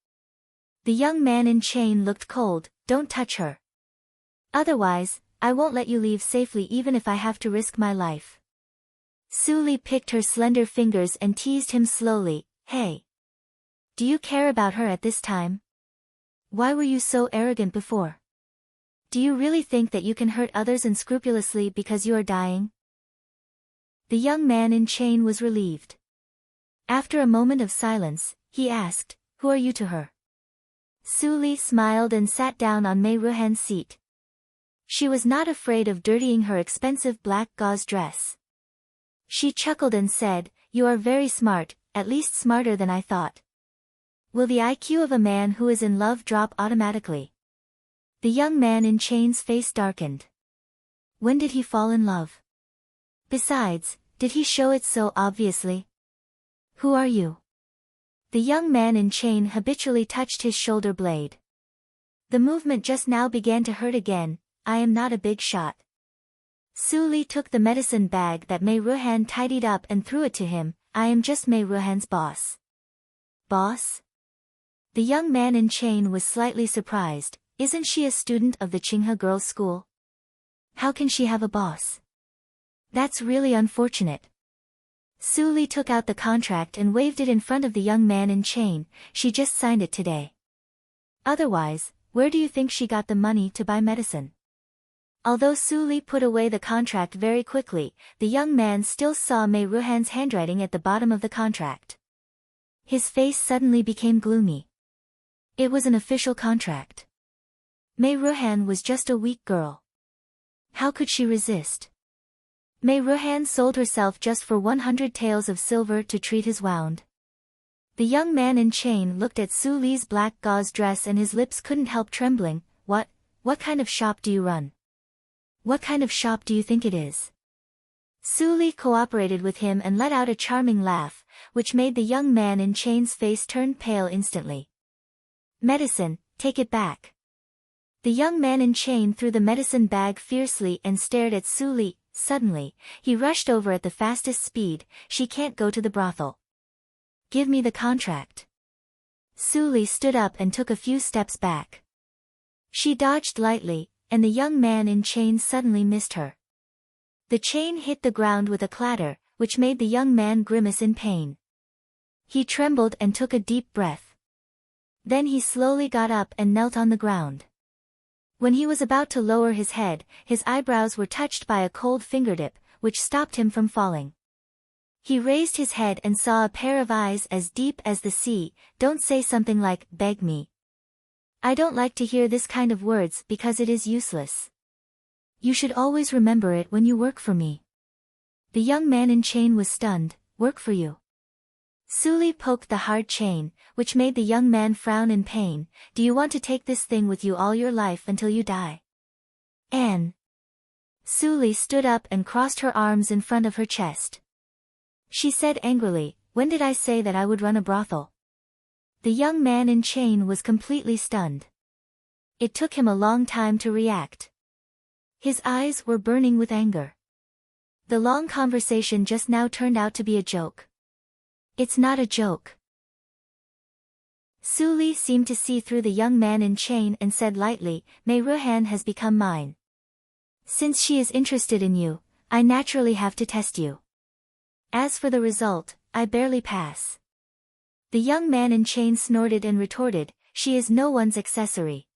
The young man in chain looked cold, don't touch her. Otherwise, I won't let you leave safely even if I have to risk my life. Su Li picked her slender fingers and teased him slowly, hey. Do you care about her at this time? Why were you so arrogant before? Do you really think that you can hurt others unscrupulously because you are dying? The young man in chain was relieved. After a moment of silence, he asked, who are you to her? Su Li smiled and sat down on Mei Ruhan's seat. She was not afraid of dirtying her expensive black gauze dress. She chuckled and said, you are very smart, at least smarter than I thought. Will the IQ of a man who is in love drop automatically? The young man in chain's face darkened. When did he fall in love? Besides, did he show it so obviously? Who are you? The young man in chain habitually touched his shoulder blade. The movement just now began to hurt again, I am not a big shot. Su Li took the medicine bag that Mei Ruhan tidied up and threw it to him, I am just Mei Ruhan's boss. Boss? The young man in chain was slightly surprised, isn't she a student of the Qinghe girls' school? How can she have a boss? That's really unfortunate. Su Li took out the contract and waved it in front of the young man in chain, she just signed it today. Otherwise, where do you think she got the money to buy medicine? Although Su Li put away the contract very quickly, the young man still saw Mei Ruhan's handwriting at the bottom of the contract. His face suddenly became gloomy. It was an official contract. Mei Ruhan was just a weak girl. How could she resist? Mei Ruhan sold herself just for 100 taels of silver to treat his wound. The young man in chain looked at Su Li's black gauze dress and his lips couldn't help trembling. What kind of shop do you run? What kind of shop do you think it is? Su Li cooperated with him and let out a charming laugh, which made the young man in chain's face turn pale instantly. Medicine, take it back. The young man in chain threw the medicine bag fiercely and stared at Su Li. Suddenly, he rushed over at the fastest speed, she can't go to the brothel. Give me the contract. Su Li stood up and took a few steps back. She dodged lightly, and the young man in chain suddenly missed her. The chain hit the ground with a clatter, which made the young man grimace in pain. He trembled and took a deep breath. Then he slowly got up and knelt on the ground. When he was about to lower his head, his eyebrows were touched by a cold fingertip, which stopped him from falling. He raised his head and saw a pair of eyes as deep as the sea. Don't say something like, beg me. I don't like to hear this kind of words because it is useless. You should always remember it when you work for me. The young man in chain was stunned, work for you. Su Li poked the hard chain, which made the young man frown in pain. Do you want to take this thing with you all your life until you die? Anne. Su Li stood up and crossed her arms in front of her chest. She said angrily, when did I say that I would run a brothel? The young man in chain was completely stunned. It took him a long time to react. His eyes were burning with anger. The long conversation just now turned out to be a joke. It's not a joke. Su Li seemed to see through the young man in chain and said lightly, Mei Ruhan has become mine. Since she is interested in you, I naturally have to test you. As for the result, I barely pass. The young man in chain snorted and retorted, she is no one's accessory.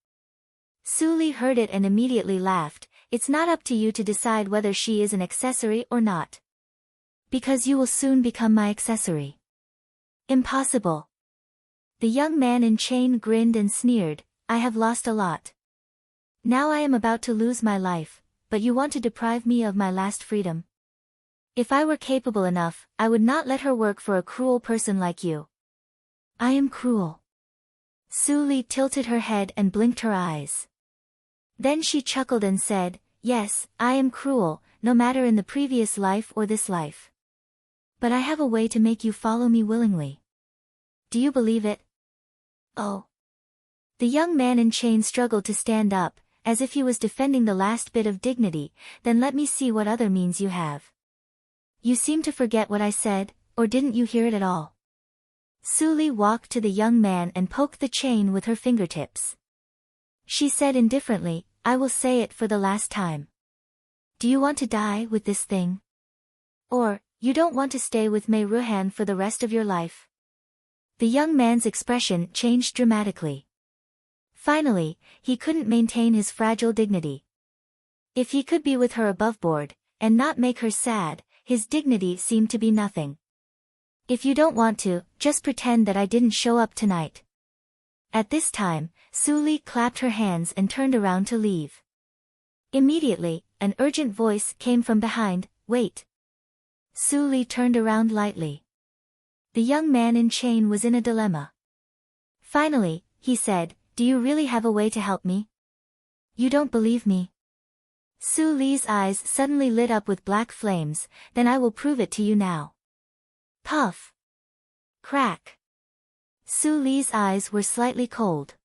Su Li heard it and immediately laughed, it's not up to you to decide whether she is an accessory or not. Because you will soon become my accessory. Impossible. The young man in chain grinned and sneered, I have lost a lot. Now I am about to lose my life, but you want to deprive me of my last freedom? If I were capable enough, I would not let her work for a cruel person like you. I am cruel. Su Li tilted her head and blinked her eyes. Then she chuckled and said, yes, I am cruel, no matter in the previous life or this life. But I have a way to make you follow me willingly. Do you believe it? Oh. The young man in chain struggled to stand up, as if he was defending the last bit of dignity. Then let me see what other means you have. You seem to forget what I said, or didn't you hear it at all? Su Li walked to the young man and poked the chain with her fingertips. She said indifferently, I will say it for the last time. Do you want to die with this thing? Or, you don't want to stay with Mei Ruhan for the rest of your life? The young man's expression changed dramatically. Finally, he couldn't maintain his fragile dignity. If he could be with her above board, and not make her sad, his dignity seemed to be nothing. If you don't want to, just pretend that I didn't show up tonight. At this time, Su Li clapped her hands and turned around to leave. Immediately, an urgent voice came from behind, wait. Su Li turned around lightly. The young man in chain was in a dilemma. Finally, he said, do you really have a way to help me? You don't believe me? Su Li's eyes suddenly lit up with black flames, then I will prove it to you now. Puff. Crack. Su Li's eyes were slightly cold.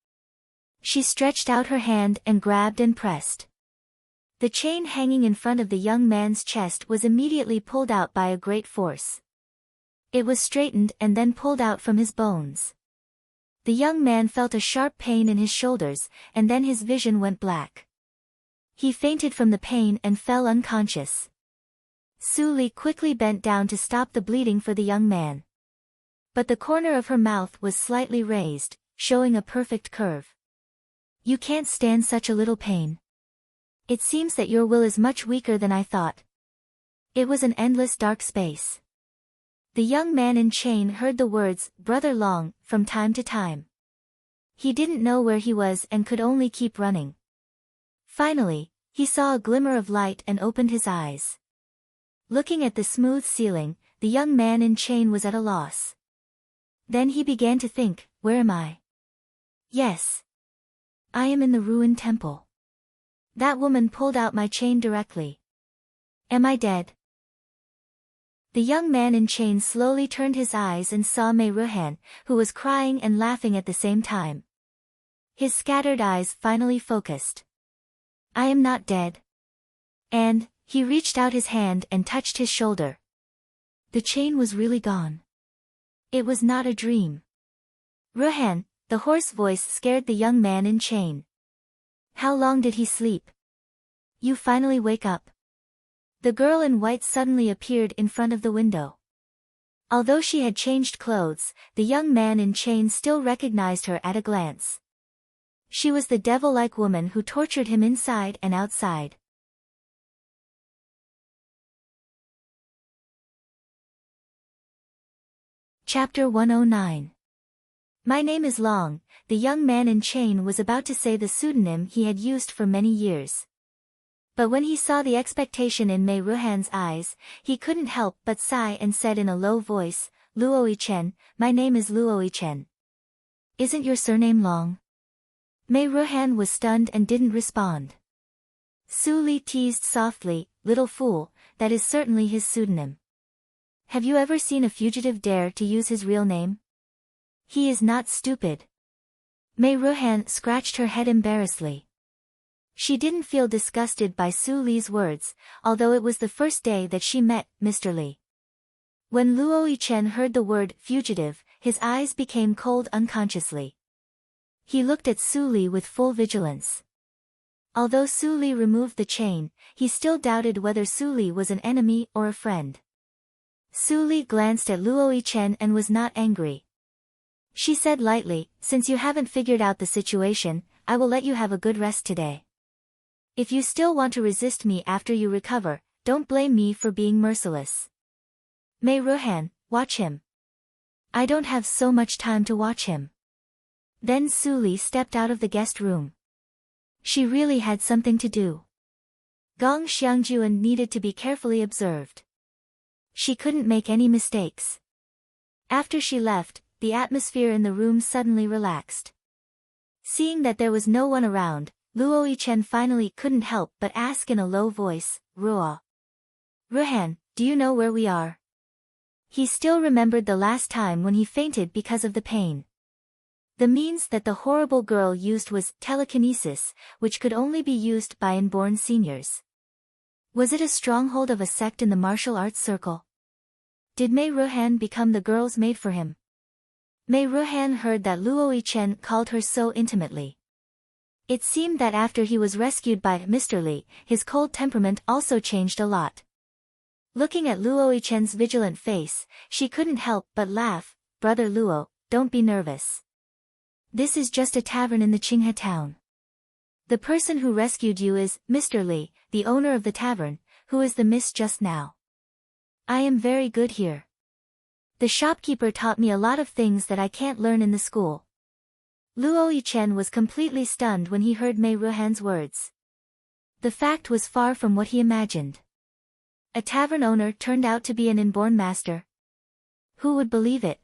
She stretched out her hand and grabbed and pressed. The chain hanging in front of the young man's chest was immediately pulled out by a great force. It was straightened and then pulled out from his bones. The young man felt a sharp pain in his shoulders, and then his vision went black. He fainted from the pain and fell unconscious. Su Li quickly bent down to stop the bleeding for the young man. But the corner of her mouth was slightly raised, showing a perfect curve. You can't stand such a little pain. It seems that your will is much weaker than I thought. It was an endless dark space. The young man in chain heard the words, Brother Long, from time to time. He didn't know where he was and could only keep running. Finally, he saw a glimmer of light and opened his eyes. Looking at the smooth ceiling, the young man in chain was at a loss. Then he began to think, where am I? Yes. I am in the ruined temple. That woman pulled out my chain directly. Am I dead? The young man in chain slowly turned his eyes and saw Mei Ruhan, who was crying and laughing at the same time. His scattered eyes finally focused. I am not dead. And, he reached out his hand and touched his shoulder. The chain was really gone. It was not a dream. Ruhan, the hoarse voice scared the young man in chain. How long did he sleep? You finally wake up. The girl in white suddenly appeared in front of the window. Although she had changed clothes, the young man in chain still recognized her at a glance. She was the devil-like woman who tortured him inside and outside. Chapter 109. My name is Long. The young man in chain was about to say the pseudonym he had used for many years. But when he saw the expectation in Mei Ruhan's eyes, he couldn't help but sigh and said in a low voice, Luo Chen, my name is Luo Chen. Isn't your surname Long? Mei Ruhan was stunned and didn't respond. Su Li teased softly, little fool, that is certainly his pseudonym. Have you ever seen a fugitive dare to use his real name? He is not stupid. Mei Ruhan scratched her head embarrassedly. She didn't feel disgusted by Su Li's words, although it was the first day that she met Mr. Li. When Luo Chen heard the word fugitive, his eyes became cold unconsciously. He looked at Su Li with full vigilance. Although Su Li removed the chain, he still doubted whether Su Li was an enemy or a friend. Su Li glanced at Luo Chen and was not angry. She said lightly, since you haven't figured out the situation, I will let you have a good rest today. If you still want to resist me after you recover, don't blame me for being merciless. Mei Ruhan, watch him. I don't have so much time to watch him. Then Su Li stepped out of the guest room. She really had something to do. Gong Xiangjuan needed to be carefully observed. She couldn't make any mistakes. After she left, the atmosphere in the room suddenly relaxed. Seeing that there was no one around, Luo Yichen finally couldn't help but ask in a low voice, Ruo. Ruhan, do you know where we are? He still remembered the last time when he fainted because of the pain. The means that the horrible girl used was telekinesis, which could only be used by inborn seniors. Was it a stronghold of a sect in the martial arts circle? Did Mei Ruhan become the girl's maid for him? Mei Ruhan heard that Luo Yichen called her so intimately. It seemed that after he was rescued by Mr. Li, his cold temperament also changed a lot. Looking at Luo Yichen's vigilant face, she couldn't help but laugh. Brother Luo, don't be nervous. This is just a tavern in the Qinghe town. The person who rescued you is Mr. Li, the owner of the tavern, who is the miss just now. I am very good here. The shopkeeper taught me a lot of things that I can't learn in the school. Luo Yichen was completely stunned when he heard Mei Ruhan's words. The fact was far from what he imagined. A tavern owner turned out to be an inborn master. Who would believe it?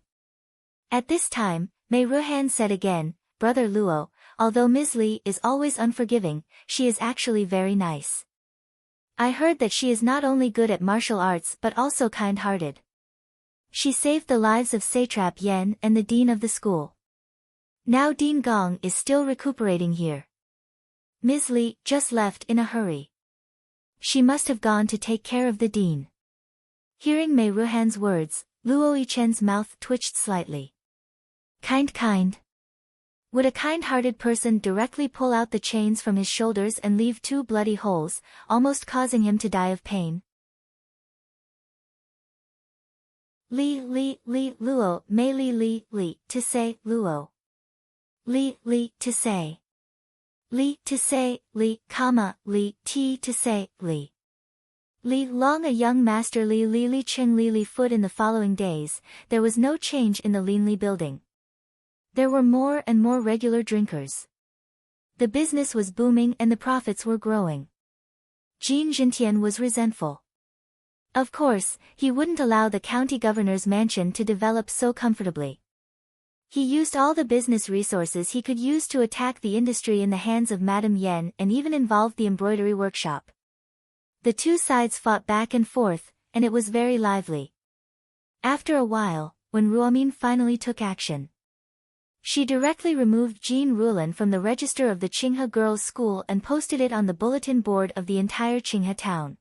At this time, Mei Ruhan said again, Brother Luo, although Ms. Li is always unforgiving, she is actually very nice. I heard that she is not only good at martial arts but also kind-hearted. She saved the lives of Satrap Yan and the dean of the school. Now Dean Gong is still recuperating here. Ms. Li just left in a hurry. She must have gone to take care of the dean. Hearing Mei Ruhan's words, Luo Yichen's mouth twitched slightly. Kind. Would a kind-hearted person directly pull out the chains from his shoulders and leave 2 bloody holes, almost causing him to die of pain? Luo, Mei Li, to say, Luo. Li, to say. Li, to say, Li, Li, to say, Li. Li Long, a young master Li Cheng Li Foot. In the following days, there was no change in the Linli building. There were more and more regular drinkers. The business was booming and the profits were growing. Jin Jintian was resentful. Of course, he wouldn't allow the county governor's mansion to develop so comfortably. He used all the business resources he could use to attack the industry in the hands of Madame Yen and even involved the embroidery workshop. The two sides fought back and forth, and it was very lively. After a while, when Ruomin finally took action, she directly removed Jean Rulan from the register of the Qinghe Girls' School and posted it on the bulletin board of the entire Qinghe town.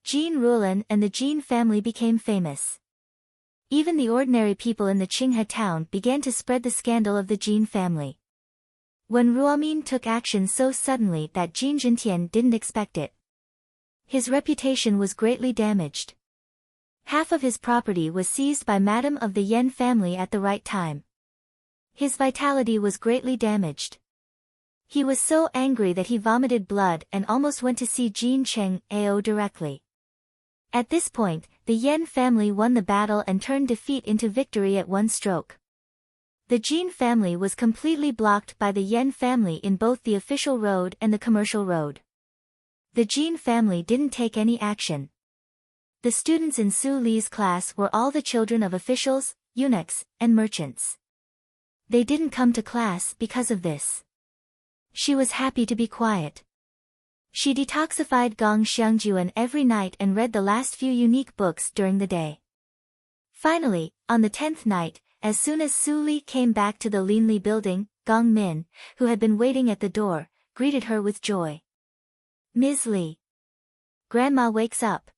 Jean Rulan and the Jean family became famous. Even the ordinary people in the Qinghe town began to spread the scandal of the Jean family. When Ruomin took action so suddenly that Jin Jintian didn't expect it, his reputation was greatly damaged. Half of his property was seized by Madame of the Yen family at the right time. His vitality was greatly damaged. He was so angry that he vomited blood and almost went to see Jin Cheng Ao directly. At this point, the Yen family won the battle and turned defeat into victory at one stroke. The Jin family was completely blocked by the Yen family in both the official road and the commercial road. The Jin family didn't take any action. The students in Su Li's class were all the children of officials, eunuchs, and merchants. They didn't come to class because of this. She was happy to be quiet. She detoxified Gong Xiangjuan every night and read the last few unique books during the day. Finally, on the 10th night, as soon as Su Li came back to the Linli building, Gong Min, who had been waiting at the door, greeted her with joy. Ms. Li. Grandma wakes up.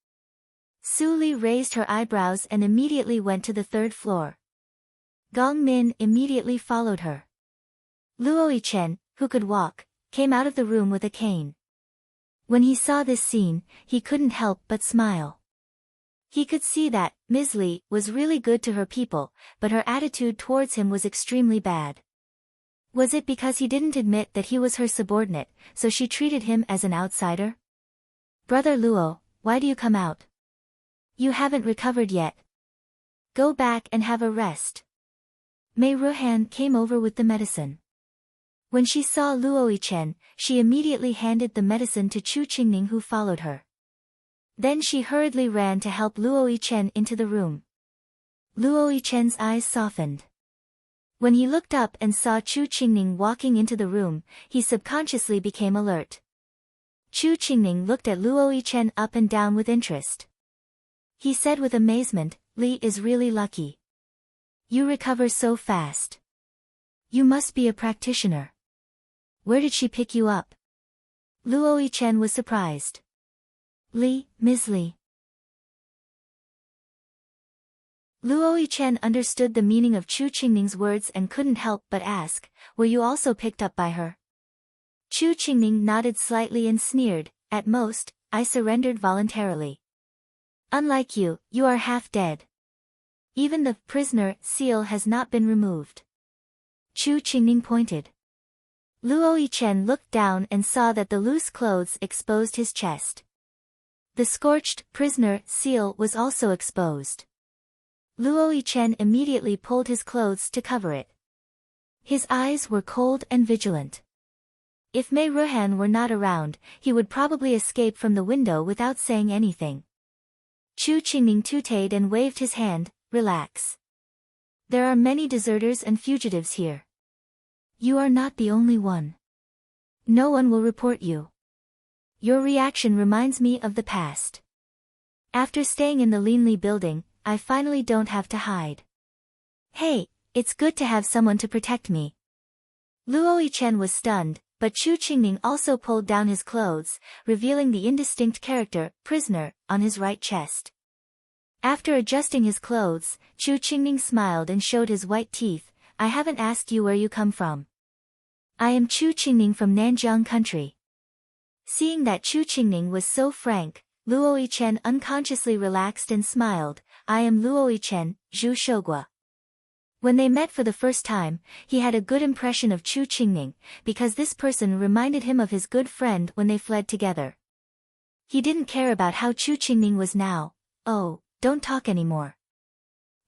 Su Li raised her eyebrows and immediately went to the 3rd floor. Gong Min immediately followed her. Luo Yichen, who could walk, came out of the room with a cane. When he saw this scene, he couldn't help but smile. He could see that Ms. Li was really good to her people, but her attitude towards him was extremely bad. Was it because he didn't admit that he was her subordinate, so she treated him as an outsider? Brother Luo, why do you come out? You haven't recovered yet. Go back and have a rest. Mei Ruhan came over with the medicine. When she saw Luo Yichen, she immediately handed the medicine to Chu Qingning, who followed her. Then she hurriedly ran to help Luo Yichen into the room. Luo Yichen's eyes softened. When he looked up and saw Chu Qingning walking into the room, he subconsciously became alert. Chu Qingning looked at Luo Yichen up and down with interest. He said with amazement, "Li is really lucky. You recover so fast. You must be a practitioner. Where did she pick you up?" Luo Yichen was surprised. "Li, Ms. Li." Luo Yichen understood the meaning of Chu Qingning's words and couldn't help but ask, "Were you also picked up by her?" Chu Qingning nodded slightly and sneered, "At most, I surrendered voluntarily. Unlike you, you are half dead. Even the prisoner seal has not been removed." Chu Qingning pointed. Luo Yichen looked down and saw that the loose clothes exposed his chest. The scorched prisoner seal was also exposed. Luo Yichen immediately pulled his clothes to cover it. His eyes were cold and vigilant. If Mei Ruhan were not around, he would probably escape from the window without saying anything. Chu Qingning tooted and waved his hand, "Relax. There are many deserters and fugitives here. You are not the only one. No one will report you. Your reaction reminds me of the past. After staying in the Linli building, I finally don't have to hide. Hey, it's good to have someone to protect me." Luo Yichen was stunned, but Chu Qingning also pulled down his clothes, revealing the indistinct character, "prisoner," on his right chest. After adjusting his clothes, Chu Qingning smiled and showed his white teeth. "I haven't asked you where you come from." "I am Chu Qingning from Nanjiang country." Seeing that Chu Qingning was so frank, Luo Yichen unconsciously relaxed and smiled. "I am Luo Yichen, Zhu Shougua." When they met for the first time, he had a good impression of Chu Qingning, because this person reminded him of his good friend when they fled together. He didn't care about how Chu Qingning was now. "Oh, don't talk anymore.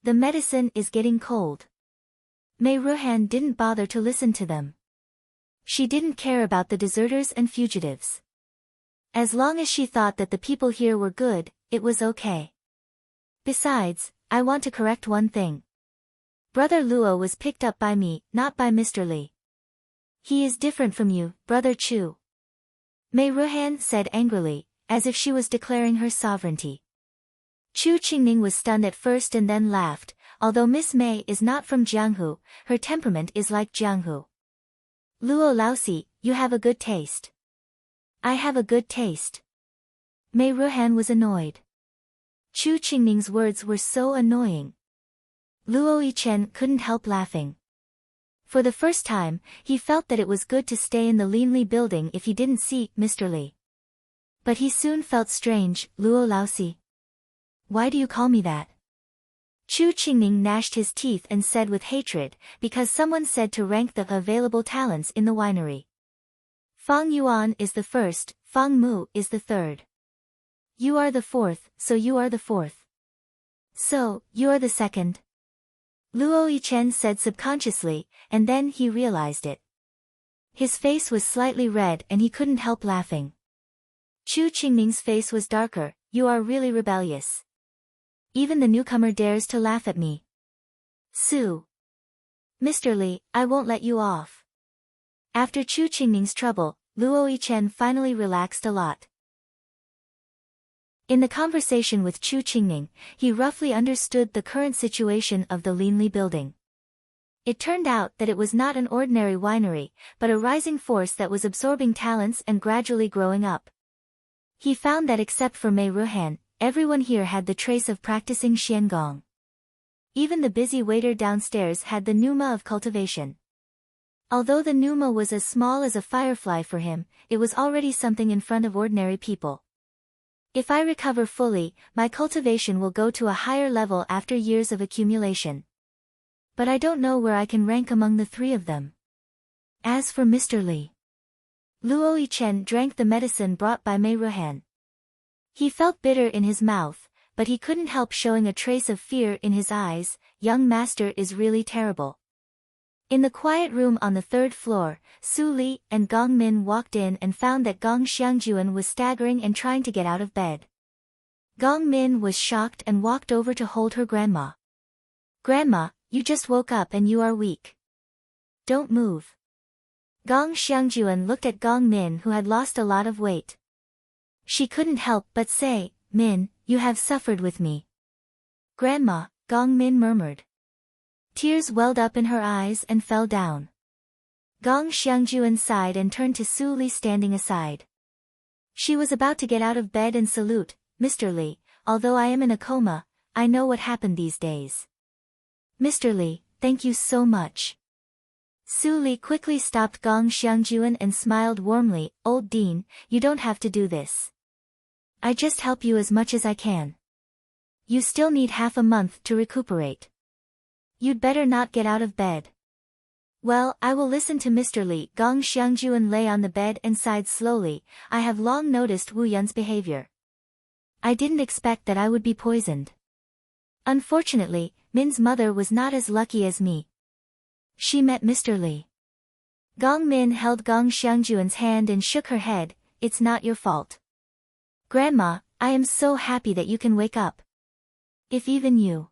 The medicine is getting cold." Mei Ruhan didn't bother to listen to them. She didn't care about the deserters and fugitives. As long as she thought that the people here were good, it was okay. "Besides, I want to correct one thing. Brother Luo was picked up by me, not by Mr. Li. He is different from you, Brother Chu." Mei Ruhan said angrily, as if she was declaring her sovereignty. Chu Qingning was stunned at first and then laughed. "Although Miss Mei is not from Jianghu, her temperament is like Jianghu. Luo Laosi, you have a good taste." "I have a good taste." Mei Ruhan was annoyed. Chu Qingning's words were so annoying. Luo Yichen couldn't help laughing. For the first time, he felt that it was good to stay in the Linli building if he didn't see Mr. Li. But he soon felt strange. "Luo Laosi. Why do you call me that?" Chu Qingning gnashed his teeth and said with hatred, "Because someone said to rank the available talents in the winery. Fang Yuan is the first, Fang Mu is the third. You are the fourth, so you are the fourth. So, you are the second." Luo Yichen said subconsciously, and then he realized it. His face was slightly red and he couldn't help laughing. Chu Qingning's face was darker. "You are really rebellious. Even the newcomer dares to laugh at me. Su. Mr. Li, I won't let you off." After Chu Qingning's trouble, Luo Yichen finally relaxed a lot. In the conversation with Chu Qingning, he roughly understood the current situation of the Linli building. It turned out that it was not an ordinary winery, but a rising force that was absorbing talents and gradually growing up. He found that except for Mei Ruhan, everyone here had the trace of practicing Xiangong. Even the busy waiter downstairs had the pneuma of cultivation. Although the pneuma was as small as a firefly for him, it was already something in front of ordinary people. "If I recover fully, my cultivation will go to a higher level after years of accumulation. But I don't know where I can rank among the three of them." As for Mr. Li, Luo Yichen drank the medicine brought by Mei Ruhan. He felt bitter in his mouth, but he couldn't help showing a trace of fear in his eyes. Young master is really terrible. In the quiet room on the third floor, Su Li and Gong Min walked in and found that Gong Xiangjuan was staggering and trying to get out of bed. Gong Min was shocked and walked over to hold her grandma. "Grandma, you just woke up and you are weak. Don't move." Gong Xiangjuan looked at Gong Min, who had lost a lot of weight. She couldn't help but say, "Min, you have suffered with me." "Grandma," Gong Min murmured. Tears welled up in her eyes and fell down. Gong Xiangjuan sighed and turned to Su Li standing aside. She was about to get out of bed and salute, "Mr. Li, although I am in a coma, I know what happened these days." "Mr. Li, thank you so much." Su Li quickly stopped Gong Xiangjuan and smiled warmly, "Old Dean, you don't have to do this. I just help you as much as I can. You still need half a month to recuperate. You'd better not get out of bed." "Well, I will listen to Mr. Li." Gong Xiangjuan lay on the bed and sighed slowly. "I have long noticed Wu Yun's behavior. I didn't expect that I would be poisoned. Unfortunately, Min's mother was not as lucky as me. She met Mr. Li." Gong Min held Gong Xiangjuan's hand and shook her head. "It's not your fault. Grandma, I am so happy that you can wake up. If even you."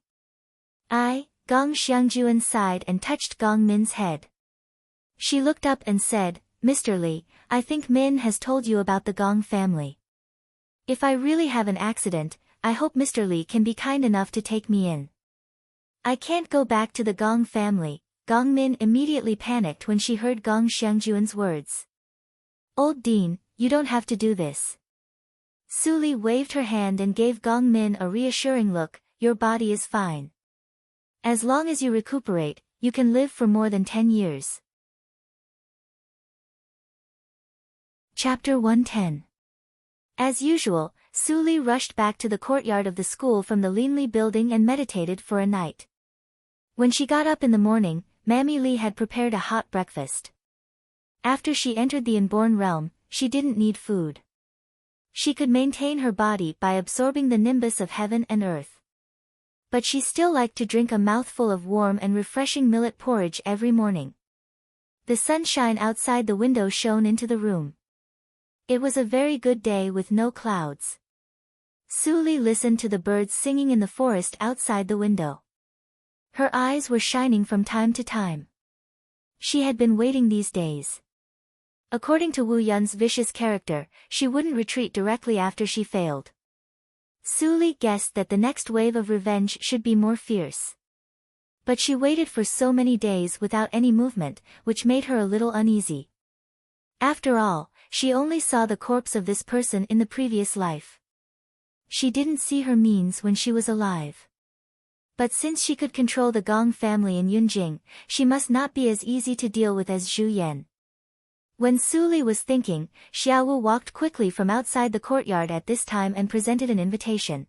Gong Xiangjuan sighed and touched Gong Min's head. She looked up and said, "Mr. Li, I think Min has told you about the Gong family. If I really have an accident, I hope Mr. Li can be kind enough to take me in. I can't go back to the Gong family." Gong Min immediately panicked when she heard Gong Xiangjuan's words. "Old Dean, you don't have to do this." Su Li waved her hand and gave Gong Min a reassuring look. "Your body is fine. As long as you recuperate, you can live for more than 10 years. Chapter 110. As usual, Su Li rushed back to the courtyard of the school from the Linli building and meditated for a night. When she got up in the morning, Mammy Li had prepared a hot breakfast. After she entered the inborn realm, she didn't need food. She could maintain her body by absorbing the nimbus of heaven and earth. But she still liked to drink a mouthful of warm and refreshing millet porridge every morning. The sunshine outside the window shone into the room. It was a very good day with no clouds. Su Li listened to the birds singing in the forest outside the window. Her eyes were shining from time to time. She had been waiting these days. According to Wu Yun's vicious character, she wouldn't retreat directly after she failed. Su Li guessed that the next wave of revenge should be more fierce. But she waited for so many days without any movement, which made her a little uneasy. After all, she only saw the corpse of this person in the previous life. She didn't see her means when she was alive. But since she could control the Gong family in Yunjing, she must not be as easy to deal with as Zhu Yan. When Su Li was thinking, Xiaowu walked quickly from outside the courtyard at this time and presented an invitation.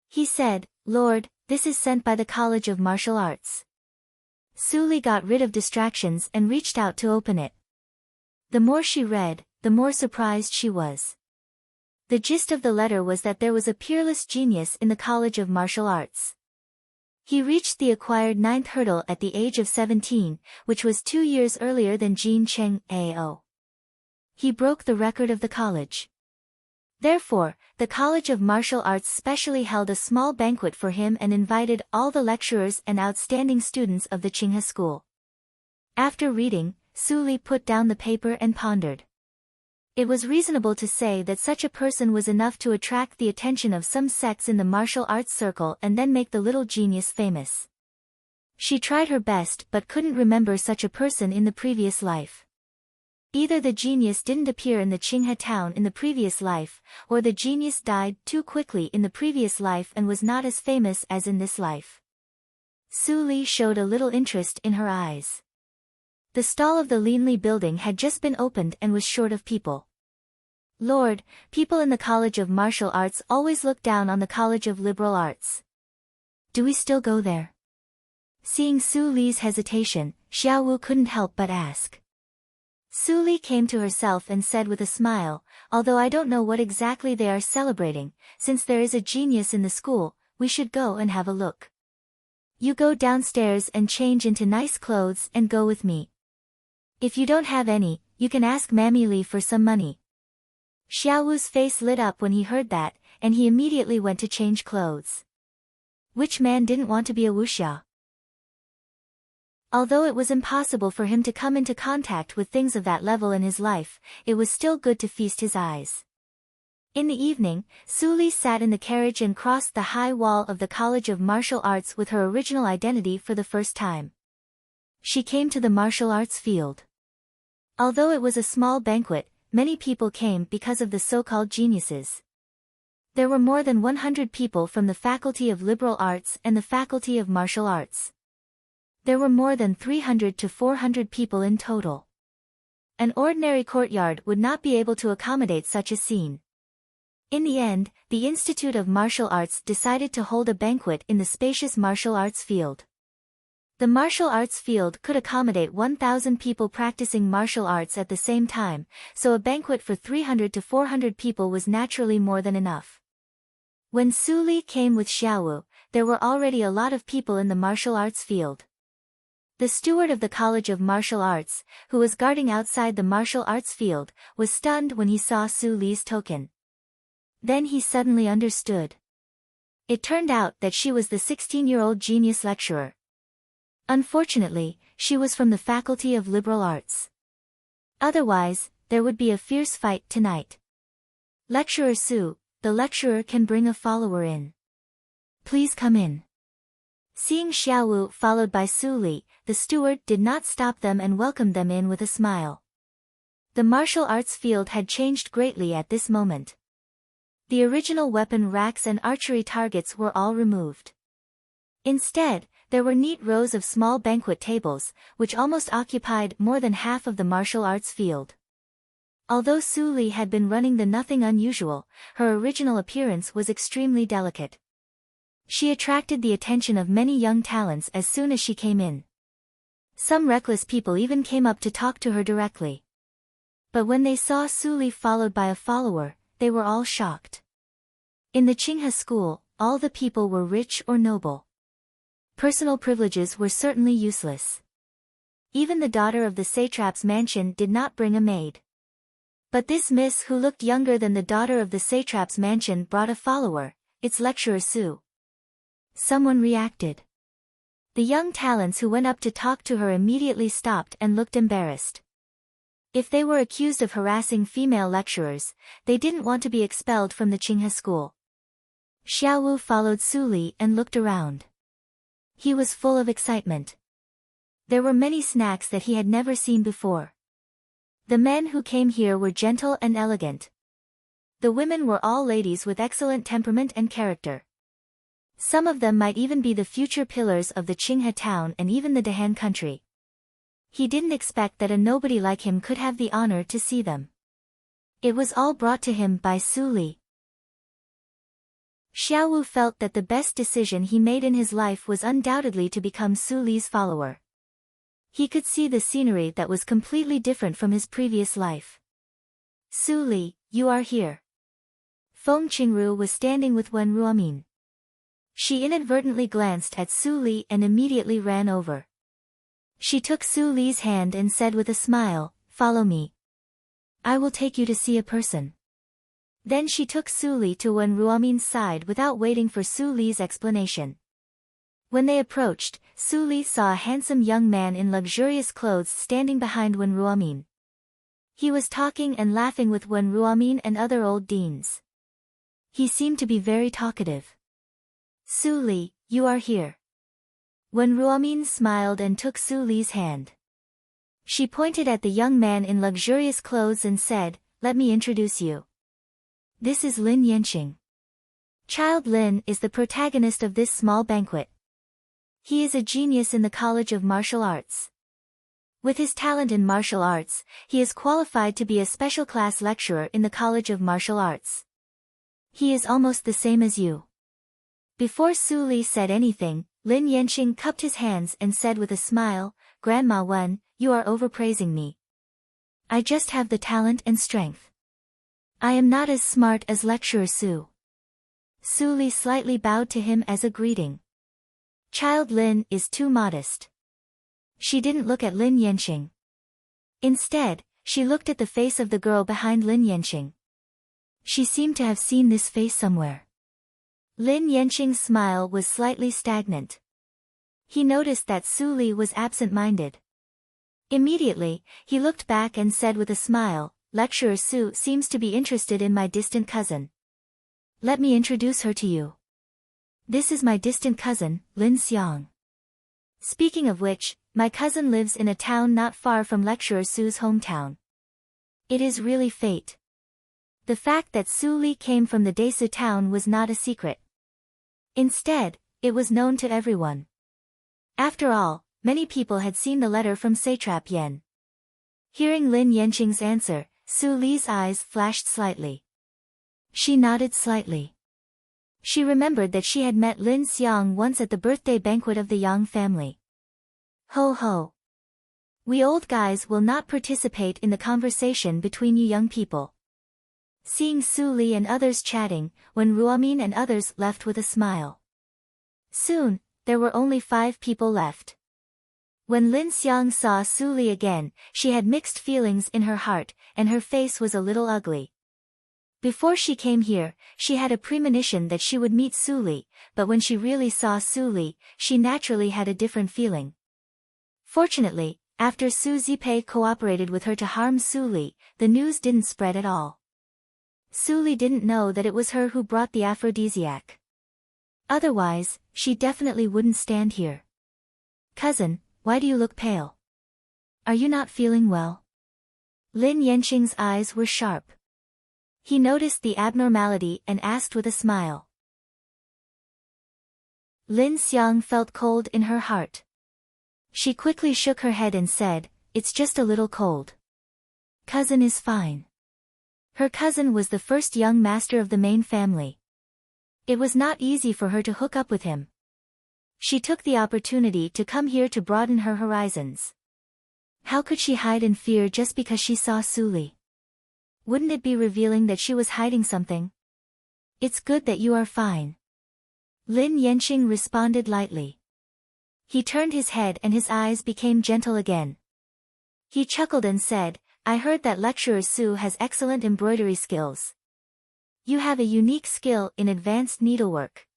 He said, "Lord, this is sent by the College of Martial Arts." Su Li got rid of distractions and reached out to open it. The more she read, the more surprised she was. The gist of the letter was that there was a peerless genius in the College of Martial Arts. He reached the acquired 9th hurdle at the age of 17, which was 2 years earlier than Jin Cheng Ao. He broke the record of the college. Therefore, the College of Martial Arts specially held a small banquet for him and invited all the lecturers and outstanding students of the Qinghe school. After reading, Su Li put down the paper and pondered. It was reasonable to say that such a person was enough to attract the attention of some sects in the martial arts circle and then make the little genius famous. She tried her best but couldn't remember such a person in the previous life. Either the genius didn't appear in the Qinghe town in the previous life, or the genius died too quickly in the previous life and was not as famous as in this life. Su Li showed a little interest in her eyes. The stall of the Linli building had just been opened and was short of people. "Lord, people in the College of Martial Arts always look down on the College of Liberal Arts. Do we still go there?" Seeing Su Li's hesitation, Xiaowu couldn't help but ask. Su Li came to herself and said with a smile, although I don't know what exactly they are celebrating, since there is a genius in the school, we should go and have a look. You go downstairs and change into nice clothes and go with me. If you don't have any, you can ask Mammy Li for some money. Xiaowu's face lit up when he heard that, and he immediately went to change clothes. Which man didn't want to be a wuxia? Although it was impossible for him to come into contact with things of that level in his life, it was still good to feast his eyes. In the evening, Su Li sat in the carriage and crossed the high wall of the College of Martial Arts with her original identity for the first time. She came to the martial arts field. Although it was a small banquet, many people came because of the so-called geniuses. There were more than 100 people from the Faculty of Liberal Arts and the Faculty of Martial Arts. There were more than 300 to 400 people in total. An ordinary courtyard would not be able to accommodate such a scene. In the end, the Institute of Martial Arts decided to hold a banquet in the spacious martial arts field. The martial arts field could accommodate 1,000 people practicing martial arts at the same time, so a banquet for 300 to 400 people was naturally more than enough. When Su Li came with Xiaowu, there were already a lot of people in the martial arts field. The steward of the College of Martial Arts, who was guarding outside the martial arts field, was stunned when he saw Su Li's token. Then he suddenly understood. It turned out that she was the 16-year-old genius lecturer. Unfortunately, she was from the Faculty of Liberal Arts. Otherwise, there would be a fierce fight tonight. Lecturer Su, the lecturer can bring a follower in. Please come in. Seeing Xiaowu followed by Su Li, the steward did not stop them and welcomed them in with a smile. The martial arts field had changed greatly at this moment. The original weapon racks and archery targets were all removed. Instead, there were neat rows of small banquet tables, which almost occupied more than half of the martial arts field. Although Su Li had been running the nothing unusual, her original appearance was extremely delicate. She attracted the attention of many young talents as soon as she came in. Some reckless people even came up to talk to her directly. But when they saw Su Li followed by a follower, they were all shocked. In the Qinghe school, all the people were rich or noble. Personal privileges were certainly useless. Even the daughter of the satrap's mansion did not bring a maid. But this miss who looked younger than the daughter of the satrap's mansion brought a follower, it's lecturer Su. Someone reacted. The young talents who went up to talk to her immediately stopped and looked embarrassed. If they were accused of harassing female lecturers, they didn't want to be expelled from the Qinghe school. Xiaowu followed Su Li and looked around. He was full of excitement. There were many snacks that he had never seen before. The men who came here were gentle and elegant. The women were all ladies with excellent temperament and character. Some of them might even be the future pillars of the Qinghe town and even the Dehan country. He didn't expect that a nobody like him could have the honor to see them. It was all brought to him by Su Li. Xiaowu felt that the best decision he made in his life was undoubtedly to become Su Li's follower. He could see the scenery that was completely different from his previous life. Su Li, you are here. Feng Qingru was standing with Wen Ruomin. She inadvertently glanced at Su Li and immediately ran over. She took Su Li's hand and said with a smile, "Follow me. I will take you to see a person." Then she took Su Li to Wen Ruomin's side without waiting for Su Li's explanation. When they approached, Su Li saw a handsome young man in luxurious clothes standing behind Wen Ruomin. He was talking and laughing with Wen Ruomin and other old deans. He seemed to be very talkative. "Su Li, you are here." Wen Ruomin smiled and took Su Li's hand. She pointed at the young man in luxurious clothes and said, "Let me introduce you. This is Lin Yanqing. Child Lin is the protagonist of this small banquet. He is a genius in the College of Martial Arts. With his talent in martial arts, he is qualified to be a special class lecturer in the College of Martial Arts. He is almost the same as you." Before Su Li said anything, Lin Yanqing cupped his hands and said with a smile, "Grandma Wen, you are overpraising me. I just have the talent and strength. I am not as smart as Lecturer Su. Su Li slightly bowed to him as a greeting. Child Lin is too modest. She didn't look at Lin Yanqing. Instead, she looked at the face of the girl behind Lin Yanqing. She seemed to have seen this face somewhere. Lin Yanqing's smile was slightly stagnant. He noticed that Su Li was absent-minded. Immediately, he looked back and said with a smile, Lecturer Su seems to be interested in my distant cousin. Let me introduce her to you. This is my distant cousin, Lin Xiang. Speaking of which, my cousin lives in a town not far from Lecturer Su's hometown. It is really fate. The fact that Su Li came from the Desu town was not a secret. Instead, it was known to everyone. After all, many people had seen the letter from Satrap Yan. Hearing Lin Yanqing's answer, Su Li's eyes flashed slightly. She nodded slightly. She remembered that she had met Lin Xiang once at the birthday banquet of the Yang family. Ho ho. We old guys will not participate in the conversation between you young people. Seeing Su Li and others chatting, Wen Ruomin and others left with a smile. Soon, there were only 5 people left. When Lin Xiang saw Su Li again, she had mixed feelings in her heart, and her face was a little ugly. Before she came here, she had a premonition that she would meet Su Li, but when she really saw Su Li, she naturally had a different feeling. Fortunately, after Su Zipei cooperated with her to harm Su Li, the news didn't spread at all. Su Li didn't know that it was her who brought the aphrodisiac. Otherwise, she definitely wouldn't stand here. Cousin, why do you look pale? Are you not feeling well? Lin Yanqing's eyes were sharp. He noticed the abnormality and asked with a smile. Lin Xiang felt cold in her heart. She quickly shook her head and said, It's just a little cold. Cousin is fine. Her cousin was the first young master of the main family. It was not easy for her to hook up with him. She took the opportunity to come here to broaden her horizons. How could she hide in fear just because she saw Su Li? Wouldn't it be revealing that she was hiding something? It's good that you are fine. Lin Yanqing responded lightly. He turned his head and his eyes became gentle again. He chuckled and said, I heard that Lecturer Su has excellent embroidery skills. You have a unique skill in advanced needlework.